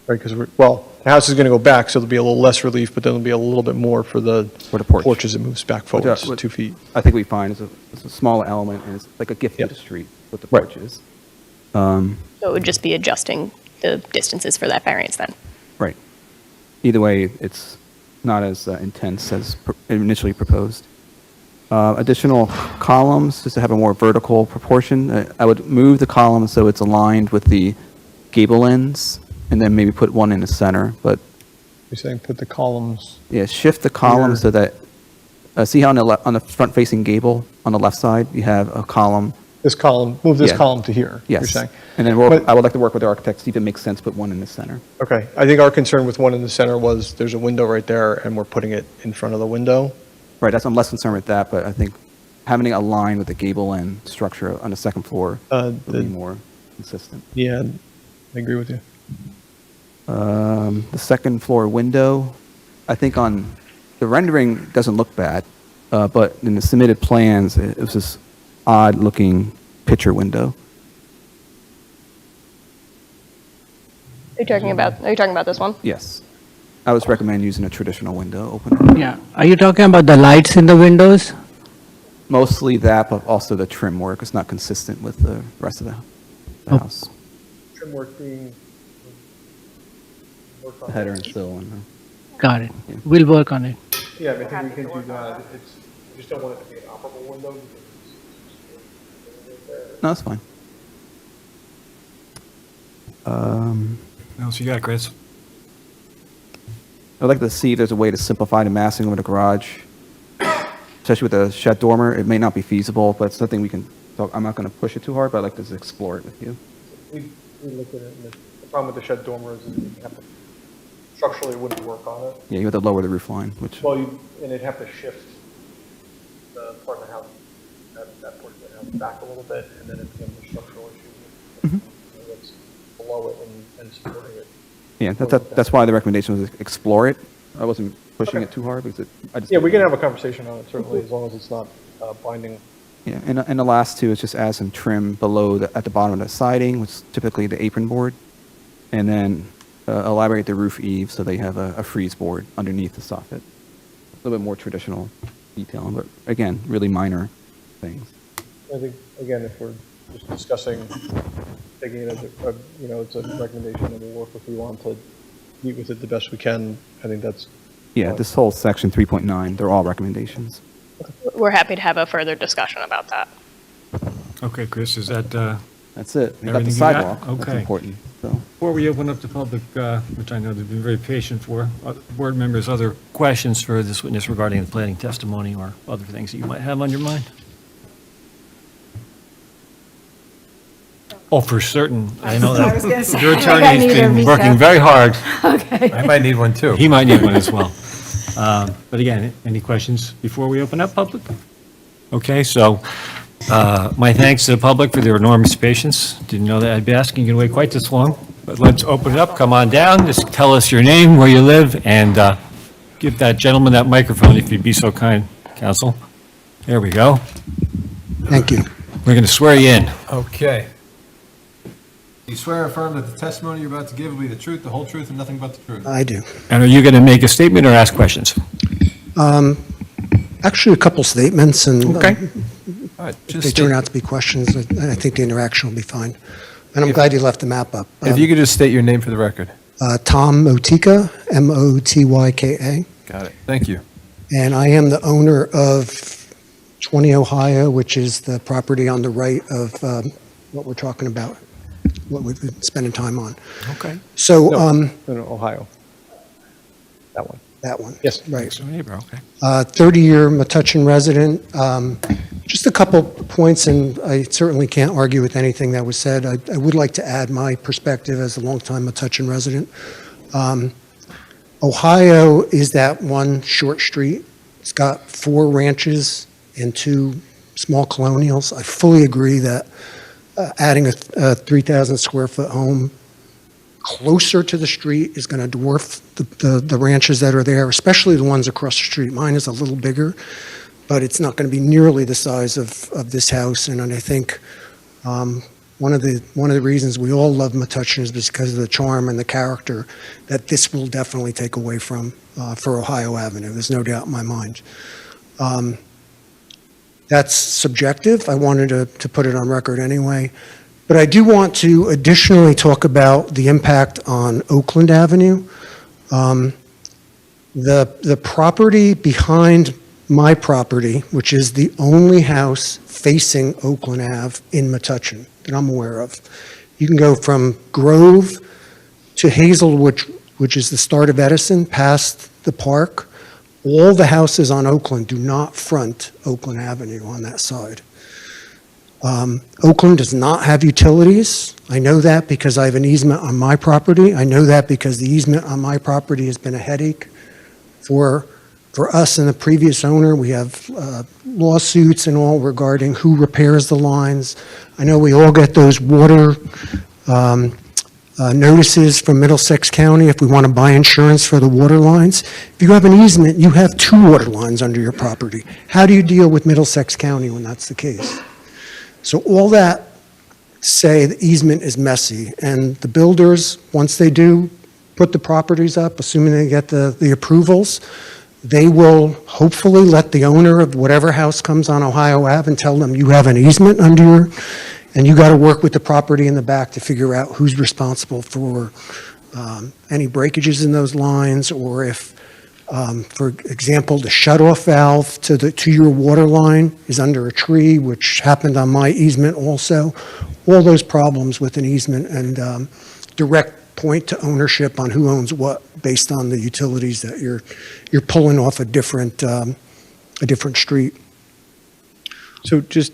Speaker 12: right? Because the house is going to go back, so there'll be a little less relief, but then there'll be a little bit more for the
Speaker 11: porch.
Speaker 12: porch as it moves back forward,
Speaker 11: What-
Speaker 12: 2 feet.
Speaker 11: I think we find it's a small element, and it's like a gift to
Speaker 12: Yep.
Speaker 11: the street, what the
Speaker 12: Right.
Speaker 11: porch is.
Speaker 5: So it would just be adjusting the distances for that variance then.
Speaker 11: Right. Either way, it's not as intense as initially proposed. Additional columns, just to have a more vertical proportion. I would move the columns so it's aligned with the gable ends, and then maybe put one in the center, but
Speaker 12: You're saying put the columns,
Speaker 11: yeah, shift the columns so that, see how on the front-facing gable on the left side, you have a column.
Speaker 12: move this
Speaker 11: Yeah.
Speaker 12: column to here, you're
Speaker 11: Yes.
Speaker 12: saying?
Speaker 11: And then
Speaker 12: But-
Speaker 11: I would like to work with the architects, see if it makes sense, to put one in the center.
Speaker 12: Okay, I think our concern with one in the center was there's a window right there, and we're putting it in front of the window.
Speaker 11: Right, I'm less concerned with that, but I think having it aligned with the gable end structure on the second floor would be more. consistent.
Speaker 12: Yeah, I agree with you.
Speaker 11: The second floor window, I think on the rendering doesn't look bad, but in the submitted plans, it was this odd looking picture window.
Speaker 5: Are you talking about this one?
Speaker 11: Yes. I would recommend using a traditional window opener.
Speaker 6: Yeah. Are you talking about the lights in the windows?
Speaker 11: Mostly that, but also the trim work is not consistent with the rest of the house.
Speaker 12: Trim work being.
Speaker 11: The header and sill. And,
Speaker 6: Got it. We'll work on it.
Speaker 12: Yeah, I think we can do that. It's, we just don't want it to be an operable window.
Speaker 11: no, that's fine.
Speaker 2: What else you got, Chris?
Speaker 11: I'd like to see if there's a way to simplify the massing over the garage, especially with the shed dormer. It may not be feasible, but it's something we can talk. I'm not going to push it too hard, but I'd like to explore it with you.
Speaker 12: We looked at it, and the problem with the shed dormer is that you have to, structurally it wouldn't work on it.
Speaker 11: Yeah, you have to lower the roof line, which.
Speaker 12: Well, and it'd have to shift the part of the house, that portion of the house back a little bit, and then it becomes a structural issue.
Speaker 11: Mhm.
Speaker 12: That's below it and supporting it.
Speaker 11: Yeah, that's why the recommendation was explore it. I wasn't pushing it too hard because I just.
Speaker 12: Yeah, we can have a conversation on it, certainly, as long as it's not binding.
Speaker 11: Yeah, and the last two is just add some trim below at the bottom of the siding, which is typically the apron board, and then elaborate the roof eave so they have a freeze board underneath the soffit. A little bit more traditional detailing, but again, really minor things.
Speaker 12: I think, again, if we're just discussing, taking it as it's a recommendation, and we'll work with you on to meet with it the best we can. I think that's.
Speaker 11: Yeah, this whole section 3.9, they're all recommendations.
Speaker 5: We're happy to have a further discussion about that.
Speaker 2: Okay, Chris, is that
Speaker 11: That's it. We got
Speaker 2: everything
Speaker 11: the
Speaker 2: you got?
Speaker 11: sidewalk. That's
Speaker 2: Okay.
Speaker 11: important. So.
Speaker 2: Before we open up the public, which I know they've been very patient for, board members, other questions for this witness regarding the planning testimony or other things that you might have on your mind? Oh, for certain. I know
Speaker 8: I was gonna
Speaker 2: that
Speaker 8: say,
Speaker 2: your
Speaker 8: I
Speaker 2: attorney's
Speaker 8: need a
Speaker 2: been working
Speaker 8: recap.
Speaker 2: very hard.
Speaker 8: Okay.
Speaker 7: I might need one too.
Speaker 2: He might need one as well. But again, any questions before we open up public? Okay, so my thanks to the public for their enormous patience. Didn't know that I'd be asking you to wait quite this long, but let's open it up. Come on down, just tell us your name, where you live, and give that gentleman that microphone if you'd be so kind, counsel. There we go.
Speaker 15: Thank you.
Speaker 2: We're going to swear you in.
Speaker 7: Okay. Do you swear or affirm that the testimony you're about to give will be the truth, the whole truth, and nothing but the truth?
Speaker 15: I do.
Speaker 2: And are you going to make a statement or ask questions?
Speaker 15: Actually, a couple statements, and
Speaker 2: Okay.
Speaker 7: All right,
Speaker 15: if
Speaker 7: just
Speaker 15: they turn out to be questions, I think the interaction will be fine. And I'm glad you left the map up.
Speaker 7: if you could just state your name for the record.
Speaker 15: Tom Motyka, Motyka,
Speaker 7: Got it. Thank you.
Speaker 15: and I am the owner of 20 Ohio, which is the property on the right of what we're talking about, what we've been spending time on.
Speaker 2: Okay.
Speaker 15: So,
Speaker 12: No, Ohio. That one.
Speaker 15: that one.
Speaker 12: Yes.
Speaker 15: Right.
Speaker 2: So neighbor, okay.
Speaker 15: 30-year Metuchen resident. Just a couple points, and I certainly can't argue with anything that was said. I would like to add my perspective as a longtime Metuchen resident. Ohio is that one short street. It's got 4 ranches and 2 small colonials. I fully agree that adding a 3,000 square foot home closer to the street is going to dwarf the ranches that are there, especially the ones across the street. Mine is a little bigger, but it's not going to be nearly the size of this house. And I think one of the reasons we all love Metuchen is because of the charm and the character that this will definitely take away from for Ohio Avenue. There's no doubt in my mind. That's subjective. I wanted to put it on record anyway. But I do want to additionally talk about the impact on Oakland Avenue. The property behind my property, which is the only house facing Oakland Ave in Metuchen that I'm aware of. You can go from Grove to Hazelwood, which is the start of Edison, past the park. All the houses on Oakland do not front Oakland Avenue on that side. Oakland does not have utilities. I know that because I have an easement on my property. I know that because the easement on my property has been a headache for for us and the previous owner, we have lawsuits and all regarding who repairs the lines. I know we all get those water notices from Middlesex County if we want to buy insurance for the water lines. If you have an easement, you have 2 water lines under your property. How do you deal with Middlesex County when that's the case? So all that say the easement is messy, and the builders, once they do put the properties up, assuming they get the approvals, they will hopefully let the owner of whatever house comes on Ohio Ave and tell them you have an easement under your, and you got to work with the property in the back to figure out who's responsible for any breakages in those lines, or if, for example, the shutoff valve to your water line is under a tree, which happened on my easement also. All those problems with an easement and direct point to ownership on who owns what based on the utilities that you're pulling off a different street.
Speaker 12: So just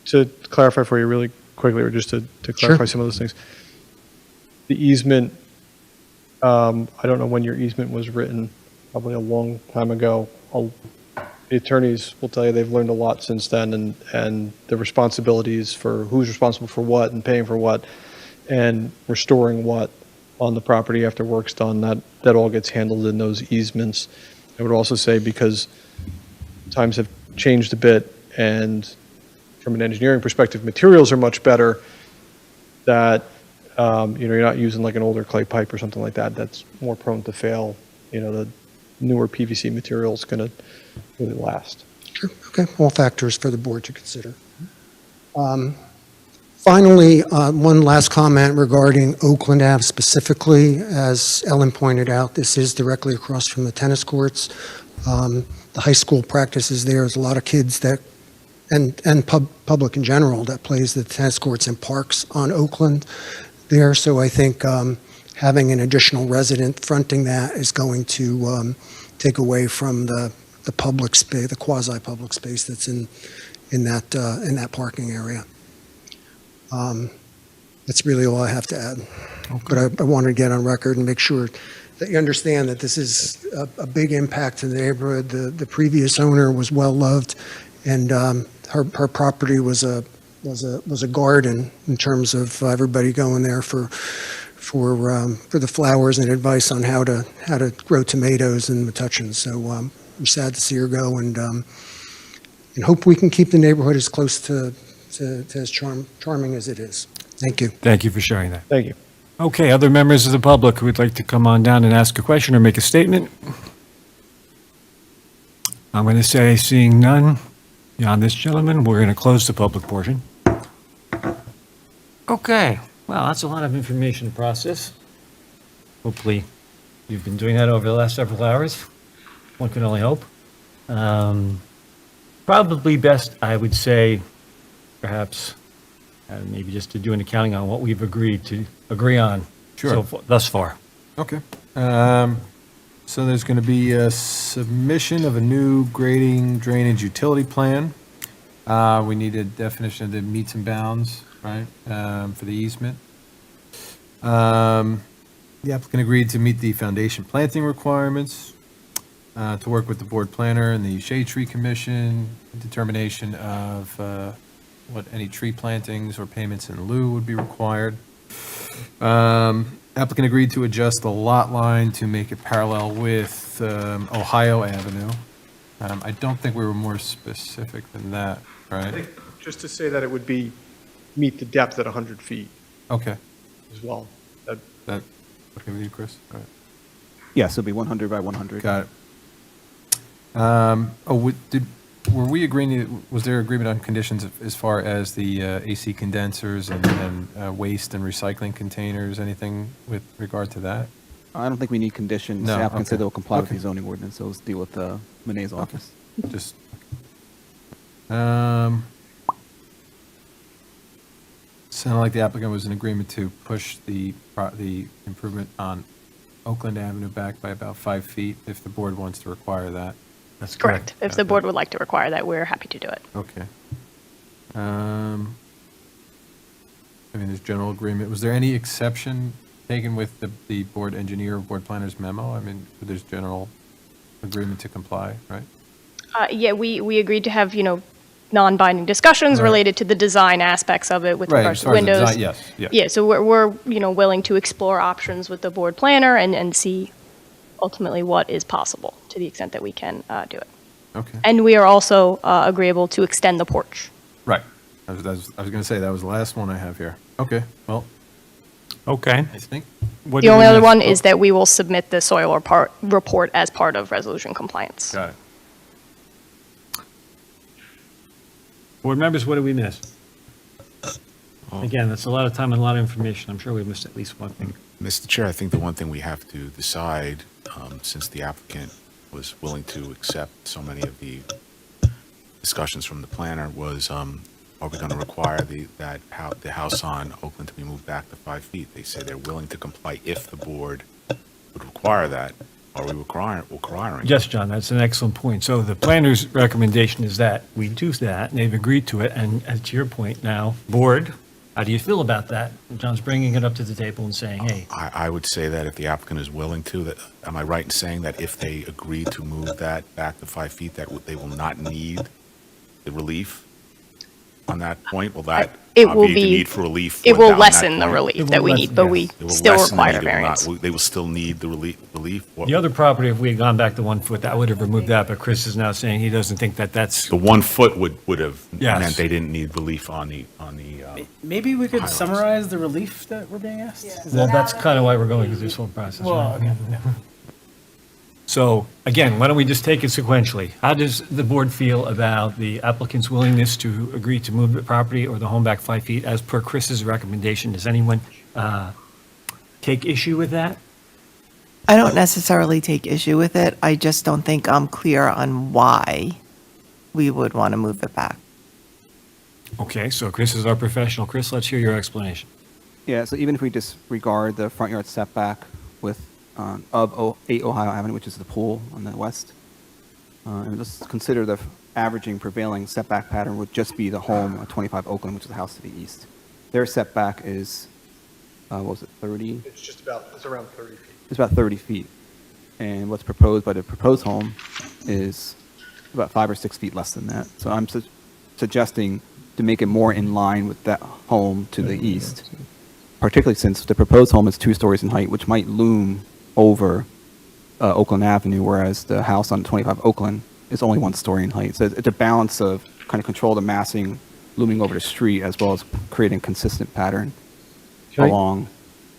Speaker 12: to clarify for you really quickly, or just to clarify some of those things. The easement, I don't know when your easement was written, probably a long time ago. The attorneys will tell you they've learned a lot since then, and the responsibilities for who's responsible for what and paying for what and restoring what on the property after work's done, that all gets handled in those easements. I would also say, because times have changed a bit, and from an engineering perspective, materials are much better, that you're not using like an older clay pipe or something like that that's more prone to fail. The newer PVC material is going to really last.
Speaker 15: Sure. Okay. All factors for the board to consider. Finally, one last comment regarding Oakland Ave specifically. As Ellen pointed out, this is directly across from the tennis courts. The high school practices there. There's a lot of kids that, and public in general, that plays the tennis courts and parks on Oakland there. So I think having an additional resident fronting that is going to take away from the public space, the quasi-public space that's in that parking area. That's really all I have to add. Okay. But I wanted to get on record and make sure that you understand that this is a big impact to the neighborhood. The previous owner was well-loved, and her property was a garden in terms of everybody going there for the flowers and advice on how to grow tomatoes and Metuchen. So I'm sad to see her go, and hope we can keep the neighborhood as close to as charming as it is. Thank you.
Speaker 2: Thank you for sharing that.
Speaker 12: Thank you.
Speaker 2: Okay, other members of the public who would like to come on down and ask a question or make a statement? I'm going to say, seeing none, beyond this gentleman, we're going to close the public portion. Okay, well, that's a lot of information to process. Hopefully, you've been doing that over the last several hours. One can only hope. Probably best, I would say, perhaps, maybe just to do an accounting on what we've agreed to agree on.
Speaker 7: Sure.
Speaker 2: Thus far.
Speaker 7: Okay. So there's going to be a submission of a new grading drainage utility plan. We need a definition of the meets and bounds, right, for the easement. The applicant agreed to meet the foundation planting requirements, to work with the board planner and the Shade Tree Commission, determination of what any tree plantings or payments in lieu would be required. Applicant agreed to adjust the lot line to make it parallel with Ohio Avenue. I don't think we were more specific than that,
Speaker 12: I
Speaker 7: right?
Speaker 12: think just to say that it would be meet the depth at 100 feet
Speaker 7: Okay.
Speaker 12: as well.
Speaker 7: That okay with you, Chris? All right.
Speaker 11: Yes, it'll be 100 by 100.
Speaker 7: Got it. Were we agreeing, was there agreement on conditions as far as the AC condensers and waste and recycling containers, anything with regard to that?
Speaker 11: I don't think we need conditions.
Speaker 7: No,
Speaker 11: The applicant said
Speaker 7: okay.
Speaker 11: they'll comply with
Speaker 7: Okay.
Speaker 11: the zoning ordinance, so let's deal with Mone's office.
Speaker 7: Just, sounded like the applicant was in agreement to push the improvement on Oakland Avenue back by about 5 feet if the board wants to require that.
Speaker 2: That's
Speaker 5: Correct. If the board would like to require that, we're happy to do it.
Speaker 7: Okay. I mean, there's general agreement. Was there any exception taken with the board engineer or board planner's memo? I mean, there's general agreement to comply, right?
Speaker 5: Yeah, we agreed to have, non-binding discussions
Speaker 7: Right.
Speaker 5: related to the design aspects of it with
Speaker 7: Right,
Speaker 5: regards
Speaker 7: as
Speaker 5: to
Speaker 7: far as the
Speaker 5: windows.
Speaker 7: design, yes, yeah.
Speaker 5: Yeah, so we're willing to explore options with the board planner and see ultimately what is possible to the extent that we can do it.
Speaker 7: Okay.
Speaker 5: And we are also agreeable to extend the porch.
Speaker 7: Right. I was going to say, that was the last one I have here. Okay, well,
Speaker 2: Okay.
Speaker 7: I think.
Speaker 2: What
Speaker 5: The
Speaker 2: do
Speaker 5: only
Speaker 2: we
Speaker 5: other
Speaker 2: miss?
Speaker 5: one is that we will submit the soil report as part of resolution compliance.
Speaker 7: Got it.
Speaker 2: Board members, what did we miss? Again, that's a lot of time and a lot of information. I'm sure we missed at least one thing.
Speaker 10: Mr. Chair, I think the one thing we have to decide, since the applicant was willing to accept so many of the discussions from the planner, was, are we going to require the house on Oakland to be moved back to 5 feet? They say they're willing to comply if the board would require that. Are we requiring?
Speaker 2: Yes, John, that's an excellent point. So the planner's recommendation is that we do that, and they've agreed to it. And to your point now, board, how do you feel about that? John's bringing it up to the table and saying, hey,
Speaker 10: I would say that if the applicant is willing to, that, am I right in saying that if they agree to move that back to 5 feet, that they will not need the relief on that point? Will that
Speaker 5: It will
Speaker 10: obviate the
Speaker 5: be-
Speaker 10: need for relief?
Speaker 5: It will
Speaker 10: down that
Speaker 5: lessen the
Speaker 10: point?
Speaker 5: relief
Speaker 2: It
Speaker 5: that
Speaker 2: will
Speaker 5: we
Speaker 2: lessen-
Speaker 5: need, but
Speaker 2: yes.
Speaker 5: we
Speaker 10: It will
Speaker 5: still
Speaker 10: lessen the
Speaker 5: require
Speaker 10: need, it will not-
Speaker 5: variance.
Speaker 10: They will still need the relief?
Speaker 2: the other property, if we had gone back to 1 foot, that would have removed that, but Chris is now saying he doesn't think that that's,
Speaker 10: The 1 foot would have
Speaker 2: Yes.
Speaker 10: meant they didn't need relief on the.
Speaker 9: Maybe we could
Speaker 10: Highlights.
Speaker 9: summarize the relief that we're being asked? Is
Speaker 2: well,
Speaker 9: that-
Speaker 2: that's kind of why we're going through this whole process.
Speaker 9: Well,
Speaker 2: right? So, again, why don't we just take it sequentially? How does the board feel about the applicant's willingness to agree to move the property or the home back 5 feet as per Chris's recommendation? Does anyone take issue with that?
Speaker 16: I don't necessarily take issue with it. I just don't think I'm clear on why we would want to move it back.
Speaker 2: Okay, so Chris is our professional. Chris, let's hear your explanation.
Speaker 11: Yeah, so even if we disregard the front yard setback with, of 8 Ohio Avenue, which is the pool on the west, and just consider the averaging prevailing setback pattern would just be the home at 25 Oakland, which is the house to the east. Their setback is, what was it, 30?
Speaker 12: It's around 30 feet.
Speaker 11: It's about 30 feet. And what's proposed by the proposed home is about 5 or 6 feet less than that. So I'm suggesting to make it more in line with that home to the east, particularly since the proposed home is 2 stories in height, which might loom over Oakland Avenue, whereas the house on 25 Oakland is only 1 story in height. So it's a balance of kind of control the massing looming over the street as well as creating a consistent pattern along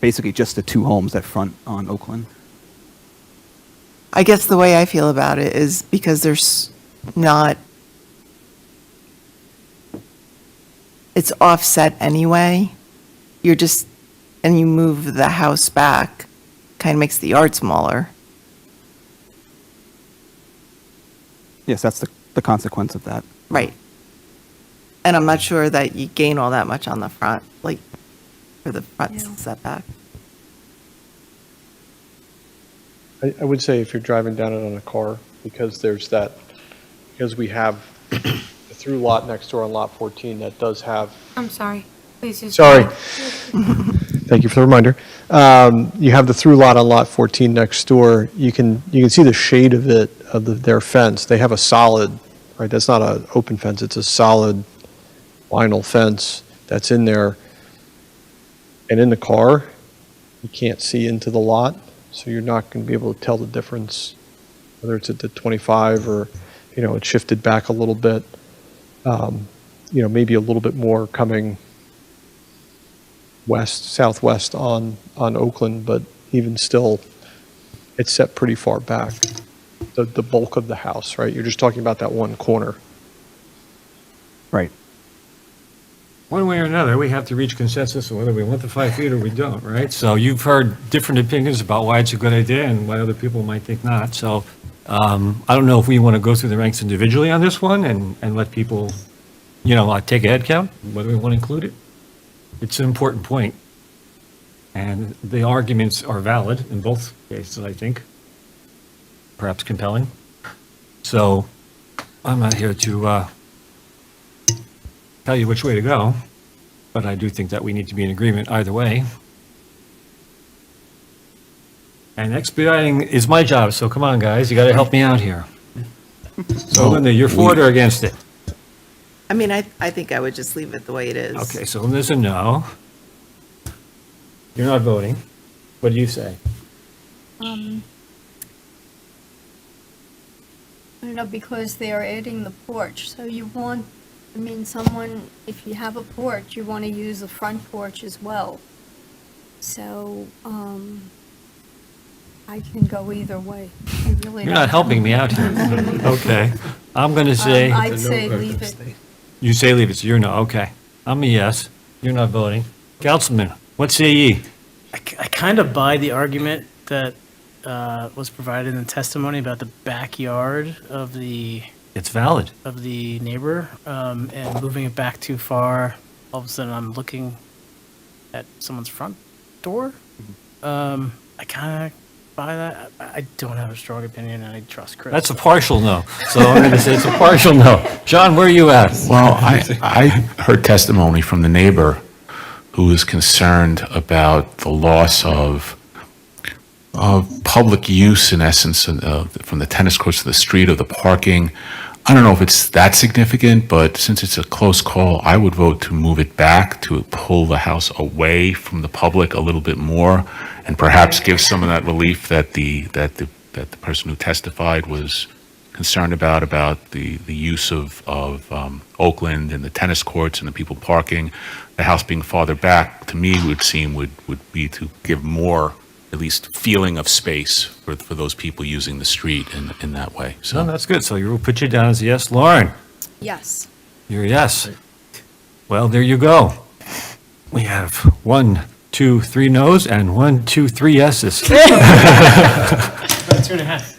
Speaker 11: basically just the 2 homes that front on Oakland.
Speaker 16: I guess the way I feel about it is because there's not, it's offset anyway. You're just, and you move the house back, kind of makes the yard smaller.
Speaker 11: Yes, that's the consequence of that.
Speaker 16: Right. And I'm not sure that you gain all that much on the front, like, for the front setback.
Speaker 12: I would say if you're driving down it on a car, because because we have the through lot next door on lot 14 that does have.
Speaker 13: I'm sorry. Please just.
Speaker 12: Sorry. Thank you for the reminder. You have the through lot on lot 14 next door. You can see the shade of it, their fence. They have a solid, right? That's not an open fence. It's a solid vinyl fence that's in there. And in the car, you can't see into the lot. So you're not going to be able to tell the difference, whether it's at the 25 or, it's shifted back a little bit. Maybe a little bit more coming southwest on Oakland, but even still, it's set pretty far back. The bulk of the house, right? You're just talking about that one corner.
Speaker 11: Right.
Speaker 2: One way or another, we have to reach consensus on whether we want the 5 feet or we don't, right? So you've heard different opinions about why it's a good idea and why other people might think not. So I don't know if we want to go through the ranks individually on this one and let people, take a head count, whether we want to include it. It's an important point. And the arguments are valid in both cases, I think. Perhaps compelling. So I'm not here to tell you which way to go, but I do think that we need to be in agreement either way. And expediting is my job, so come on, guys, you got to help me out here. So Linda, you're for it or against it?
Speaker 16: I mean, I think I would just leave it the way it is.
Speaker 2: Okay, so Linda's a no. You're not voting. What do you say?
Speaker 3: I don't know, because they are adding the porch, so you want, I mean, someone, if you have a porch, you want to use the front porch as well. So, I can go either way. I really
Speaker 2: You're not
Speaker 3: don't
Speaker 2: helping
Speaker 3: know.
Speaker 2: me out here. Okay, I'm going to say,
Speaker 3: I'd say leave it.
Speaker 2: you say leave it, so you're no, okay. I'm a yes. You're not voting. Councilman, what say ye?
Speaker 9: I kind of buy the argument that was provided in the testimony about the backyard of the
Speaker 2: It's valid.
Speaker 9: neighbor, and moving it back too far. All of a sudden, I'm looking at someone's front door. I kind of buy that. I don't have a strong opinion, and I trust Chris.
Speaker 2: That's a partial no. So I'm going to say it's a partial no. John, where are you at?
Speaker 10: Well, I heard testimony from the neighbor who is concerned about the loss of public use, in essence, from the tennis courts to the street, of the parking. I don't know if it's that significant, but since it's a close call, I would vote to move it back, to pull the house away from the public a little bit more, and perhaps give some of that relief that the person who testified was concerned about the use of Oakland and the tennis courts and the people parking. The house being farther back, to me, would seem would be to give more, at least, feeling of space for those people using the street in that way.
Speaker 2: No,
Speaker 10: So
Speaker 2: that's good. So we'll put you down as a yes. Lauren,
Speaker 8: Yes.
Speaker 2: you're a yes. Well, there you go. We have 1, 2, 3 no's and 1, 2, 3 yeses.
Speaker 9: 2.5.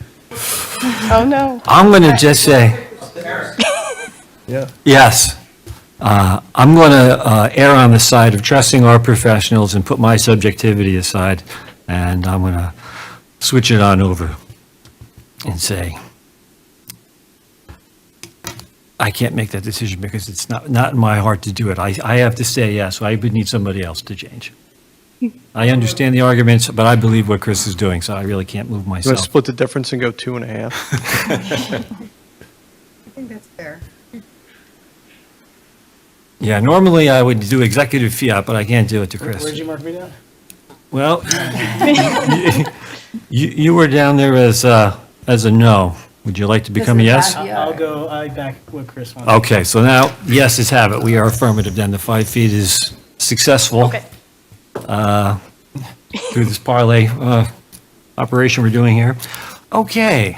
Speaker 5: Oh, no.
Speaker 2: I'm going to just say yes. I'm going to err on the side of trusting our professionals and put my subjectivity aside, and I'm going to switch it on over and say, I can't make that decision because it's not in my heart to do it. I have to say yes, so I would need somebody else to change. I understand the arguments, but I believe what Chris is doing, so I really can't move
Speaker 12: You want
Speaker 2: myself.
Speaker 12: to split the difference and go 2.5?
Speaker 4: I think that's fair.
Speaker 2: Yeah, normally I would do executive fiat, but I can't do it to Chris.
Speaker 9: Where'd you mark me down?
Speaker 2: Well, you were down there as a no. Would you like to become a yes?
Speaker 9: I'll go, I back what Chris wants.
Speaker 2: Okay, so now yeses have it. We are affirmative then. The 5 feet is successful.
Speaker 5: Okay.
Speaker 2: Through this parlay operation we're doing here. Okay.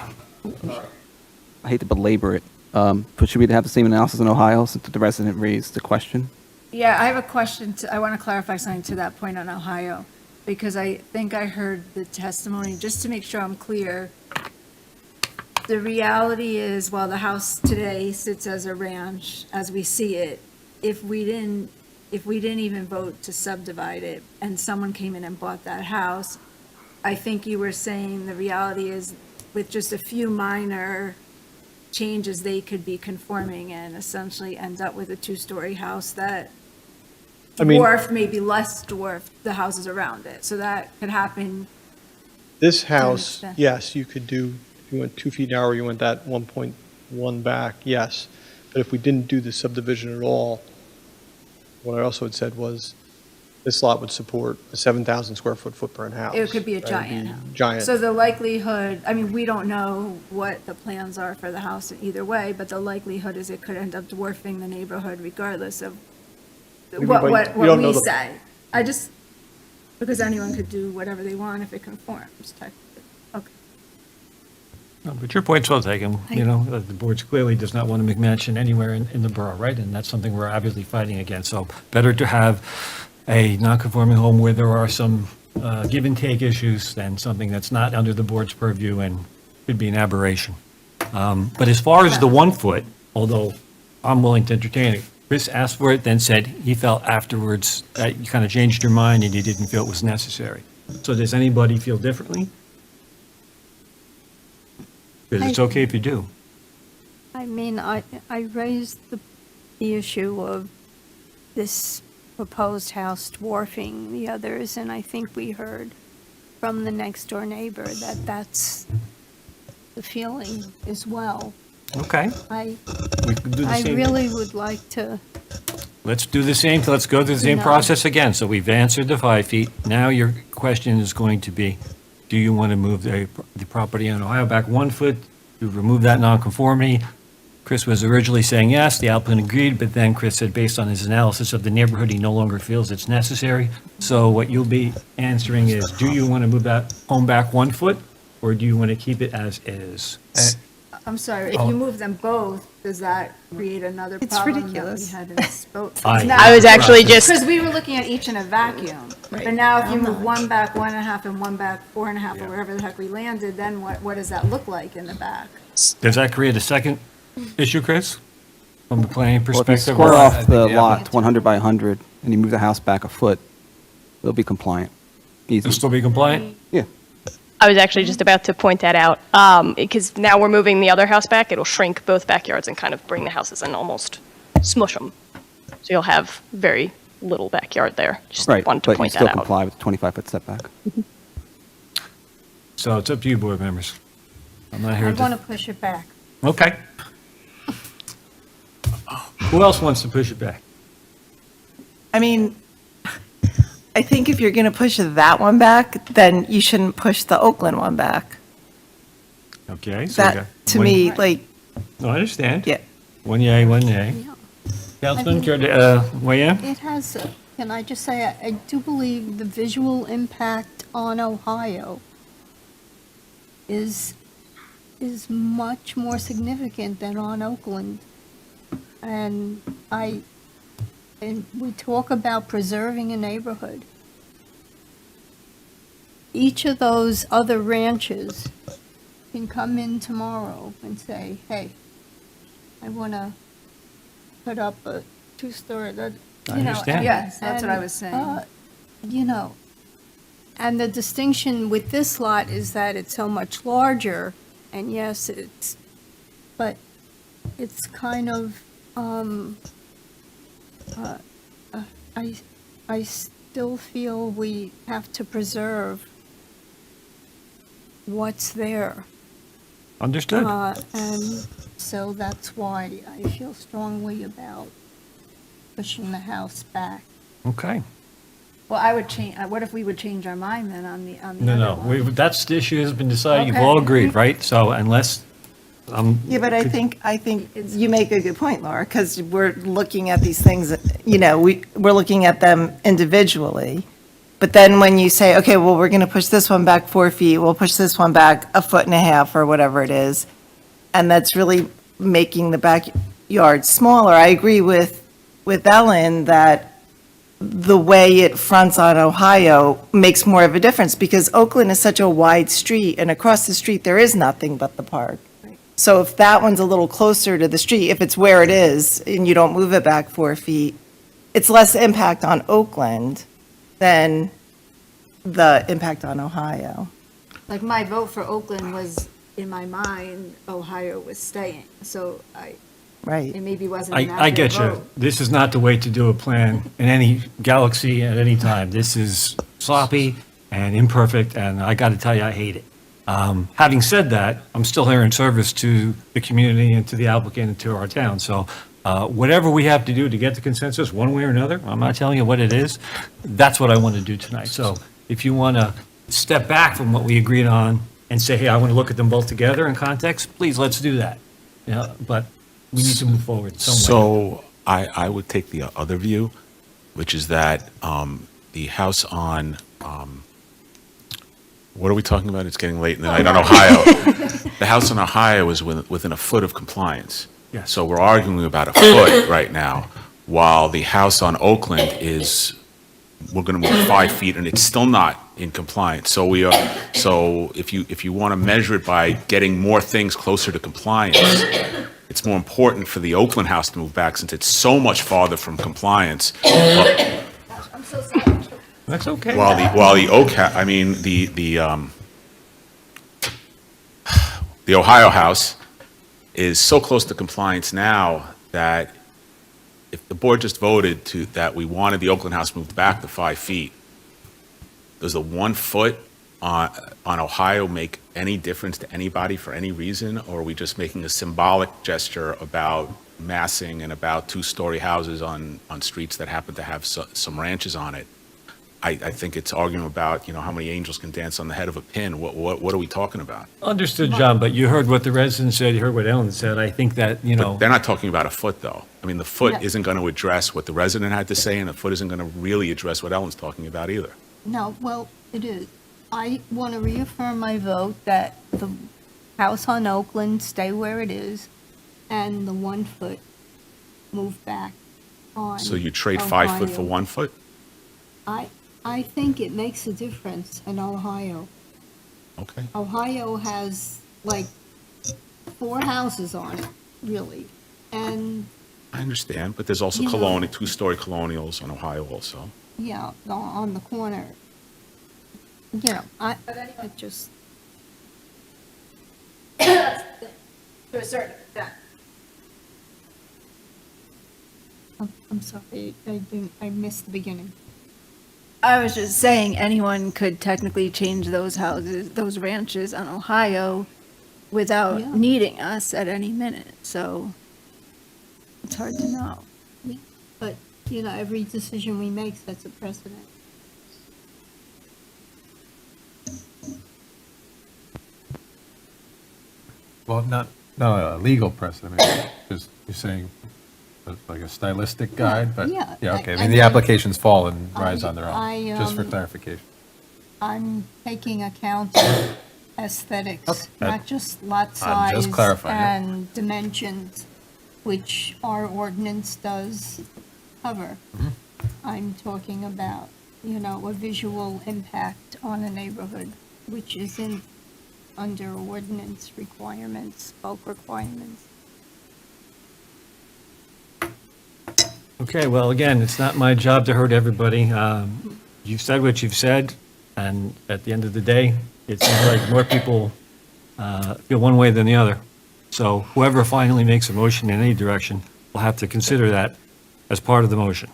Speaker 11: I hate to belabor it, but should we have the same analysis in Ohio since the resident raised the question?
Speaker 8: Yeah, I have a question. I want to clarify something to that point on Ohio, because I think I heard the testimony, just to make sure I'm clear. The reality is, while the house today sits as a ranch, as we see it, if we didn't even vote to subdivide it and someone came in and bought that house, I think you were saying the reality is, with just a few minor changes, they could be conforming and essentially end up with a 2-story house that
Speaker 12: I mean-
Speaker 8: dwarf, maybe less dwarf the houses around it. So that could happen.
Speaker 12: This house,
Speaker 8: extent.
Speaker 12: yes, you could do, if you went 2 feet narrower, you went that 1.1 back, yes. But if we didn't do the subdivision at all, what I also had said was, this lot would support a 7,000 square foot footprint house.
Speaker 8: It could be a
Speaker 12: right? It'd
Speaker 8: giant
Speaker 12: be
Speaker 8: house.
Speaker 12: Giant.
Speaker 8: So the likelihood, I mean, we don't know what the plans are for the house either way, but the likelihood is it could end up dwarfing the neighborhood regardless of
Speaker 12: We
Speaker 8: what
Speaker 12: don't know
Speaker 8: we
Speaker 12: the-
Speaker 8: say. I just, because anyone could do whatever they want if it conforms, technically. Okay.
Speaker 2: No, but your point's well taken. You know, the board clearly does not want to McMansion anywhere in the borough, right? And that's something we're obviously fighting against. So better to have a non-conforming home where there are some give and take issues than something that's not under the board's purview and could be an aberration. But as far as the 1 foot, although I'm willing to entertain it, Chris asked for it, then said he felt afterwards that you kind of changed your mind and you didn't feel it was necessary. So does anybody feel differently? Because it's okay if you do.
Speaker 3: I mean, I raised the issue of this proposed house dwarfing the others, and I think we heard from the next door neighbor that that's the feeling as well.
Speaker 2: Okay.
Speaker 3: I,
Speaker 2: We can do the
Speaker 3: I
Speaker 2: same.
Speaker 3: really would like to,
Speaker 2: Let's do the same, let's go through the same
Speaker 3: No.
Speaker 2: process again. So we've answered the 5 feet. Now your question is going to be, do you want to move the property on Ohio back 1 foot to remove that nonconformity? Chris was originally saying yes, the applicant agreed, but then Chris said, based on his analysis of the neighborhood, he no longer feels it's necessary. So what you'll be answering is, do you want to move that home back 1 foot, or do you want to keep it as is?
Speaker 8: I'm sorry, if
Speaker 2: Oh.
Speaker 8: you move them both, does that create another
Speaker 16: It's
Speaker 8: problem
Speaker 16: ridiculous.
Speaker 8: that we hadn't spoke?
Speaker 2: I
Speaker 5: was actually just-
Speaker 8: Because we were looking at each in a vacuum. But now if you move one back 1.5 and one back 4.5 or wherever the heck we landed, then what does that look like in the back?
Speaker 2: Does that create a second issue, Chris? From the planning
Speaker 11: Well, if you
Speaker 2: perspective?
Speaker 11: square
Speaker 2: or-
Speaker 11: off the lot 100 by 100 and you move the house back a foot, it'll be compliant. Easy.
Speaker 2: It'll still be compliant?
Speaker 11: Yeah.
Speaker 5: I was actually just about to point that out, because now we're moving the other house back, it'll shrink both backyards and kind of bring the houses in, almost smush them. So you'll have very little backyard there. Just
Speaker 11: Right,
Speaker 5: wanted to
Speaker 11: but you
Speaker 5: point
Speaker 11: still
Speaker 5: that out.
Speaker 11: comply with the 25-foot setback.
Speaker 2: So it's up to you, board members. I'm not here
Speaker 3: I
Speaker 2: to...
Speaker 3: want to push it back.
Speaker 2: Okay. Who else wants to push it back?
Speaker 16: I mean, I think if you're going to push that one back, then you shouldn't push the Oakland one back.
Speaker 2: Okay. so we got
Speaker 16: That, to
Speaker 2: one-
Speaker 16: me, like,
Speaker 2: No, I understand.
Speaker 16: yeah.
Speaker 2: One yay, one nay.
Speaker 3: Yeah.
Speaker 2: Councilman, care to weigh in?
Speaker 3: It has, can I just say, I do believe the visual impact on Ohio is much more significant than on Oakland. And we talk about preserving a neighborhood. Each of those other ranches can come in tomorrow and say, hey, I want to put up a two-story,
Speaker 2: I
Speaker 3: you know.
Speaker 2: understand.
Speaker 8: Yes, that's what I was saying.
Speaker 3: You know, and the distinction with this lot is that it's so much larger, and yes, but it's kind of, I still feel we have to preserve what's there.
Speaker 2: Understood.
Speaker 3: And so that's why I feel strongly about pushing the house back.
Speaker 2: Okay.
Speaker 8: Well, I would change, what if we would change our mind then on the
Speaker 2: No,
Speaker 8: other
Speaker 2: no,
Speaker 8: one?
Speaker 2: that's, the issue has been decided. You've
Speaker 8: Okay.
Speaker 2: all agreed, right? So unless,
Speaker 16: Yeah, but I think you make a good point, Laura, because we're looking at these things, you know, we're looking at them individually. But then when you say, okay, well, we're going to push this one back 4 feet, we'll push this one back 1.5 feet or whatever it is, and that's really making the backyard smaller. I agree with Ellen that the way it fronts on Ohio makes more of a difference because Oakland is such a wide street and across the street there is nothing but the park. So if that one's a little closer to the street, if it's where it is and you don't move it back 4 feet, it's less impact on Oakland than the impact on Ohio.
Speaker 8: Like my vote for Oakland was, in my mind, Ohio was staying, so
Speaker 16: Right.
Speaker 8: it maybe wasn't an
Speaker 2: I get
Speaker 8: accurate
Speaker 2: you.
Speaker 8: vote.
Speaker 2: This is not the way to do a plan in any galaxy at any time. This is sloppy and imperfect, and I got to tell you, I hate it. Having said that, I'm still here in service to the community and to the applicant and to our town. So whatever we have to do to get the consensus, one way or another, I'm not telling you what it is, that's what I want to do tonight. So if you want to step back from what we agreed on and say, hey, I want to look at them both together in context, please, let's do that. Yeah, but we need to move forward some way.
Speaker 10: So I would take the other view, which is that the house on, what are we talking about? It's getting late in the night on Ohio. The house on Ohio is within a foot of compliance.
Speaker 2: Yes.
Speaker 10: So we're arguing about a foot right now, while the house on Oakland is, we're going to move 5 feet, and it's still not in compliance. So if you want to measure it by getting more things closer to compliance, it's more important for the Oakland house to move back since it's so much farther from compliance.
Speaker 8: I'm so sorry.
Speaker 2: That's okay.
Speaker 10: While the Ohio house is so close to compliance now that if the board just voted that we wanted the Oakland house moved back to 5 feet, does the 1 foot on Ohio make any difference to anybody for any reason? Or are we just making a symbolic gesture about massing and about two-story houses on streets that happen to have some ranches on it? I think it's arguing about, how many angels can dance on the head of a pin. What are we talking about?
Speaker 2: Understood, John, but you heard what the residents said, you heard what Ellen said. I think that,
Speaker 10: But they're not talking about a foot, though. I mean, the foot isn't going to address what the resident had to say, and the foot isn't going to really address what Ellen's talking about either.
Speaker 3: No, well, it is. I want to reaffirm my vote that the house on Oakland stay where it is, and the 1 foot move back on.
Speaker 10: So you trade 5 foot for
Speaker 3: Ohio.
Speaker 10: 1 foot?
Speaker 3: I think it makes a difference in Ohio.
Speaker 10: Okay.
Speaker 3: Ohio has like 4 houses on it, really, and,
Speaker 10: I understand, but there's also
Speaker 3: You know-
Speaker 10: two-story colonials on Ohio also.
Speaker 3: yeah, on the corner. I just,
Speaker 1: To a certain extent.
Speaker 3: I'm sorry, I missed the beginning.
Speaker 8: I was just saying anyone could technically change those houses, those ranches on Ohio without
Speaker 3: Yeah.
Speaker 8: needing us at any minute, so it's hard to know.
Speaker 3: But, every decision we make sets a precedent.
Speaker 7: Well, not a legal precedent, I mean, just, you're saying, like a stylistic guide, but,
Speaker 3: yeah,
Speaker 7: okay, I
Speaker 3: I
Speaker 7: mean, the
Speaker 3: think-
Speaker 7: applications fall and rise on their
Speaker 3: I,
Speaker 7: own, just for clarification.
Speaker 3: I'm taking account of aesthetics,
Speaker 7: Okay.
Speaker 3: not just lot
Speaker 7: I'm
Speaker 3: size
Speaker 7: just clarifying, yeah.
Speaker 3: and dimensions, which our ordinance does cover.
Speaker 7: Mm-hmm.
Speaker 3: I'm talking about, a visual impact on a neighborhood, which isn't under ordinance requirements, bulk requirements.
Speaker 2: Okay, well, again, it's not my job to hurt everybody. You've said what you've said, and at the end of the day, it seems like more people feel one way than the other. So whoever finally makes a motion in any direction will have to consider that as part of the motion.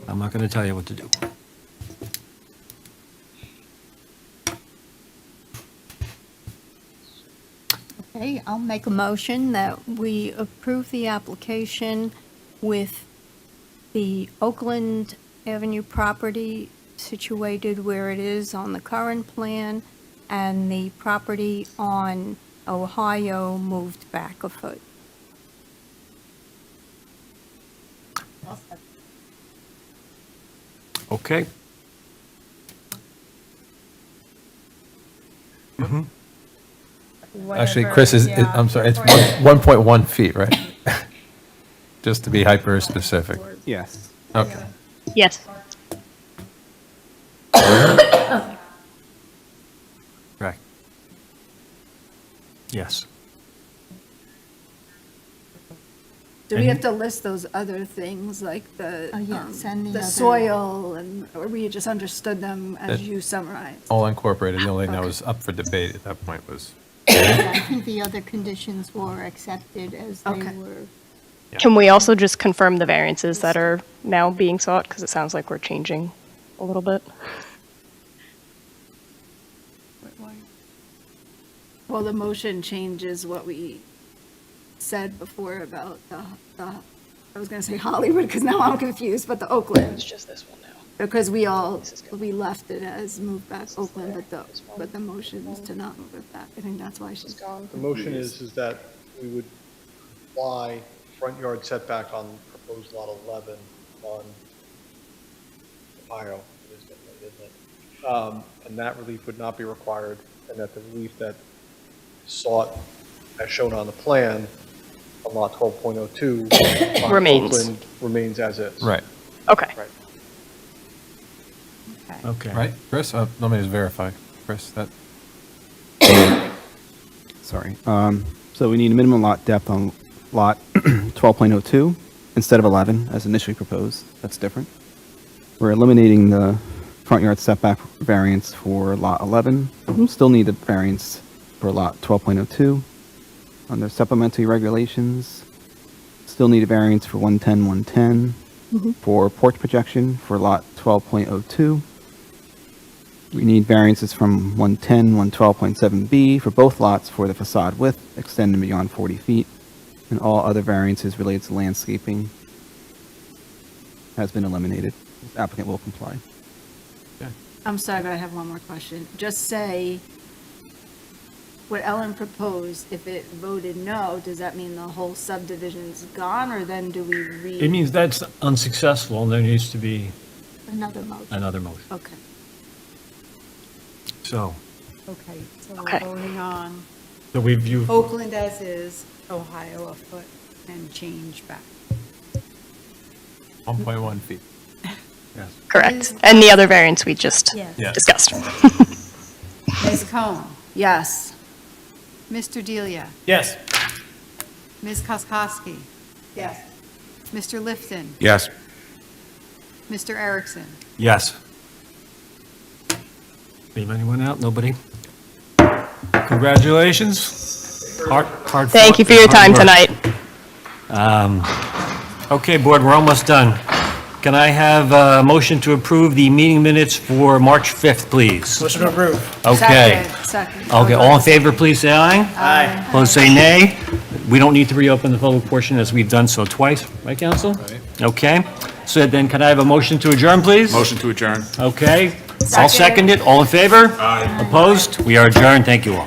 Speaker 2: I'm not going to tell you what to do.
Speaker 3: Okay, I'll make a motion that we approve the application with the Oakland Avenue property situated where it is on the current plan, and the property on Ohio moved back a foot.
Speaker 2: Okay?
Speaker 7: Actually, Chris I'm sorry, it's 1.1 feet, right? Just to be hyper-specific.
Speaker 11: Yes.
Speaker 7: Okay.
Speaker 5: Yes.
Speaker 2: Correct. Yes.
Speaker 8: Do we have to list those other things, like the,
Speaker 3: yes, and the
Speaker 8: the
Speaker 3: other-
Speaker 8: soil, and, or we just understood them as
Speaker 7: That-
Speaker 8: you summarized?
Speaker 7: All incorporated, the only thing that was up for debate at that point was,
Speaker 3: I think the other conditions were accepted as they
Speaker 8: Okay.
Speaker 3: were.
Speaker 5: Can we also just confirm the variances that are now being sought? Because it sounds like we're changing a little bit.
Speaker 8: Well, the motion changes what we said before about the I was gonna say Hollywood, because now I'm confused, but the Oakland. It's just this one now. Because we left it as move back Oakland, but the motion is to not move it back. I think that's why she's gone.
Speaker 12: The motion is that we would apply front yard setback on proposed lot 11 on Ohio, isn't it? And that relief would not be required, and that the relief that sought, as shown on the plan, on lot 12.02 on
Speaker 5: Remains.
Speaker 12: Oakland remains as is.
Speaker 7: right,
Speaker 5: Okay.
Speaker 12: Right.
Speaker 2: Okay.
Speaker 7: right, Chris? Let me just verify. Chris, that,
Speaker 11: Sorry. So we need a minimum lot depth on lot 12.02 instead of 11 as initially proposed. That's different. We're eliminating the front yard setback variance for lot 11. Still need a variance for lot 12.02. Under supplementary regulations, still need a variance for 110, 110. For porch projection for lot 12.02. We need variances from 110, 112.7B for both lots for the facade width extending beyond 40 feet, and all other variances related to landscaping has been eliminated. The applicant will comply.
Speaker 8: I'm sorry, but I have one more question. Just say what Ellen proposed, if it voted no, does that mean the whole subdivision's gone, or then do we read?
Speaker 2: It means that's unsuccessful, and there needs to be
Speaker 3: Another motion.
Speaker 2: another motion.
Speaker 8: Okay.
Speaker 2: So,
Speaker 4: Okay, so
Speaker 5: Okay.
Speaker 4: we're voting on
Speaker 2: so you've,
Speaker 4: Oakland as is, Ohio a foot, and change back.
Speaker 7: 1.1 feet. Yes.
Speaker 5: Correct. And the other variance we just
Speaker 7: Yeah.
Speaker 5: discussed.
Speaker 4: Ms. Cohen,
Speaker 8: Yes.
Speaker 4: Mr. Delia,
Speaker 9: Yes.
Speaker 4: Ms. Koskowski,
Speaker 16: Yes.
Speaker 4: Mr. Lifton,
Speaker 10: Yes.
Speaker 4: Mr. Erickson.
Speaker 2: yes. Leave anyone out? Nobody? Congratulations. Hard
Speaker 5: Thank
Speaker 2: fought
Speaker 5: you for your
Speaker 2: and hard
Speaker 5: time
Speaker 2: work.
Speaker 5: tonight.
Speaker 2: Okay, board, we're almost done. Can I have a motion to approve the meeting minutes for March 5th, please?
Speaker 9: Motion to approve.
Speaker 2: Okay.
Speaker 8: Second.
Speaker 2: Okay, all in favor, please say aye.
Speaker 9: Aye.
Speaker 2: Opposed, say nay. We don't need to reopen the public portion as we've done so twice, right, council?
Speaker 7: Right.
Speaker 2: Okay. So then, can I have a motion to adjourn, please?
Speaker 10: Motion to adjourn.
Speaker 2: Okay. I'll second it. All in favor? Aye. Opposed? We are adjourned. Thank you all.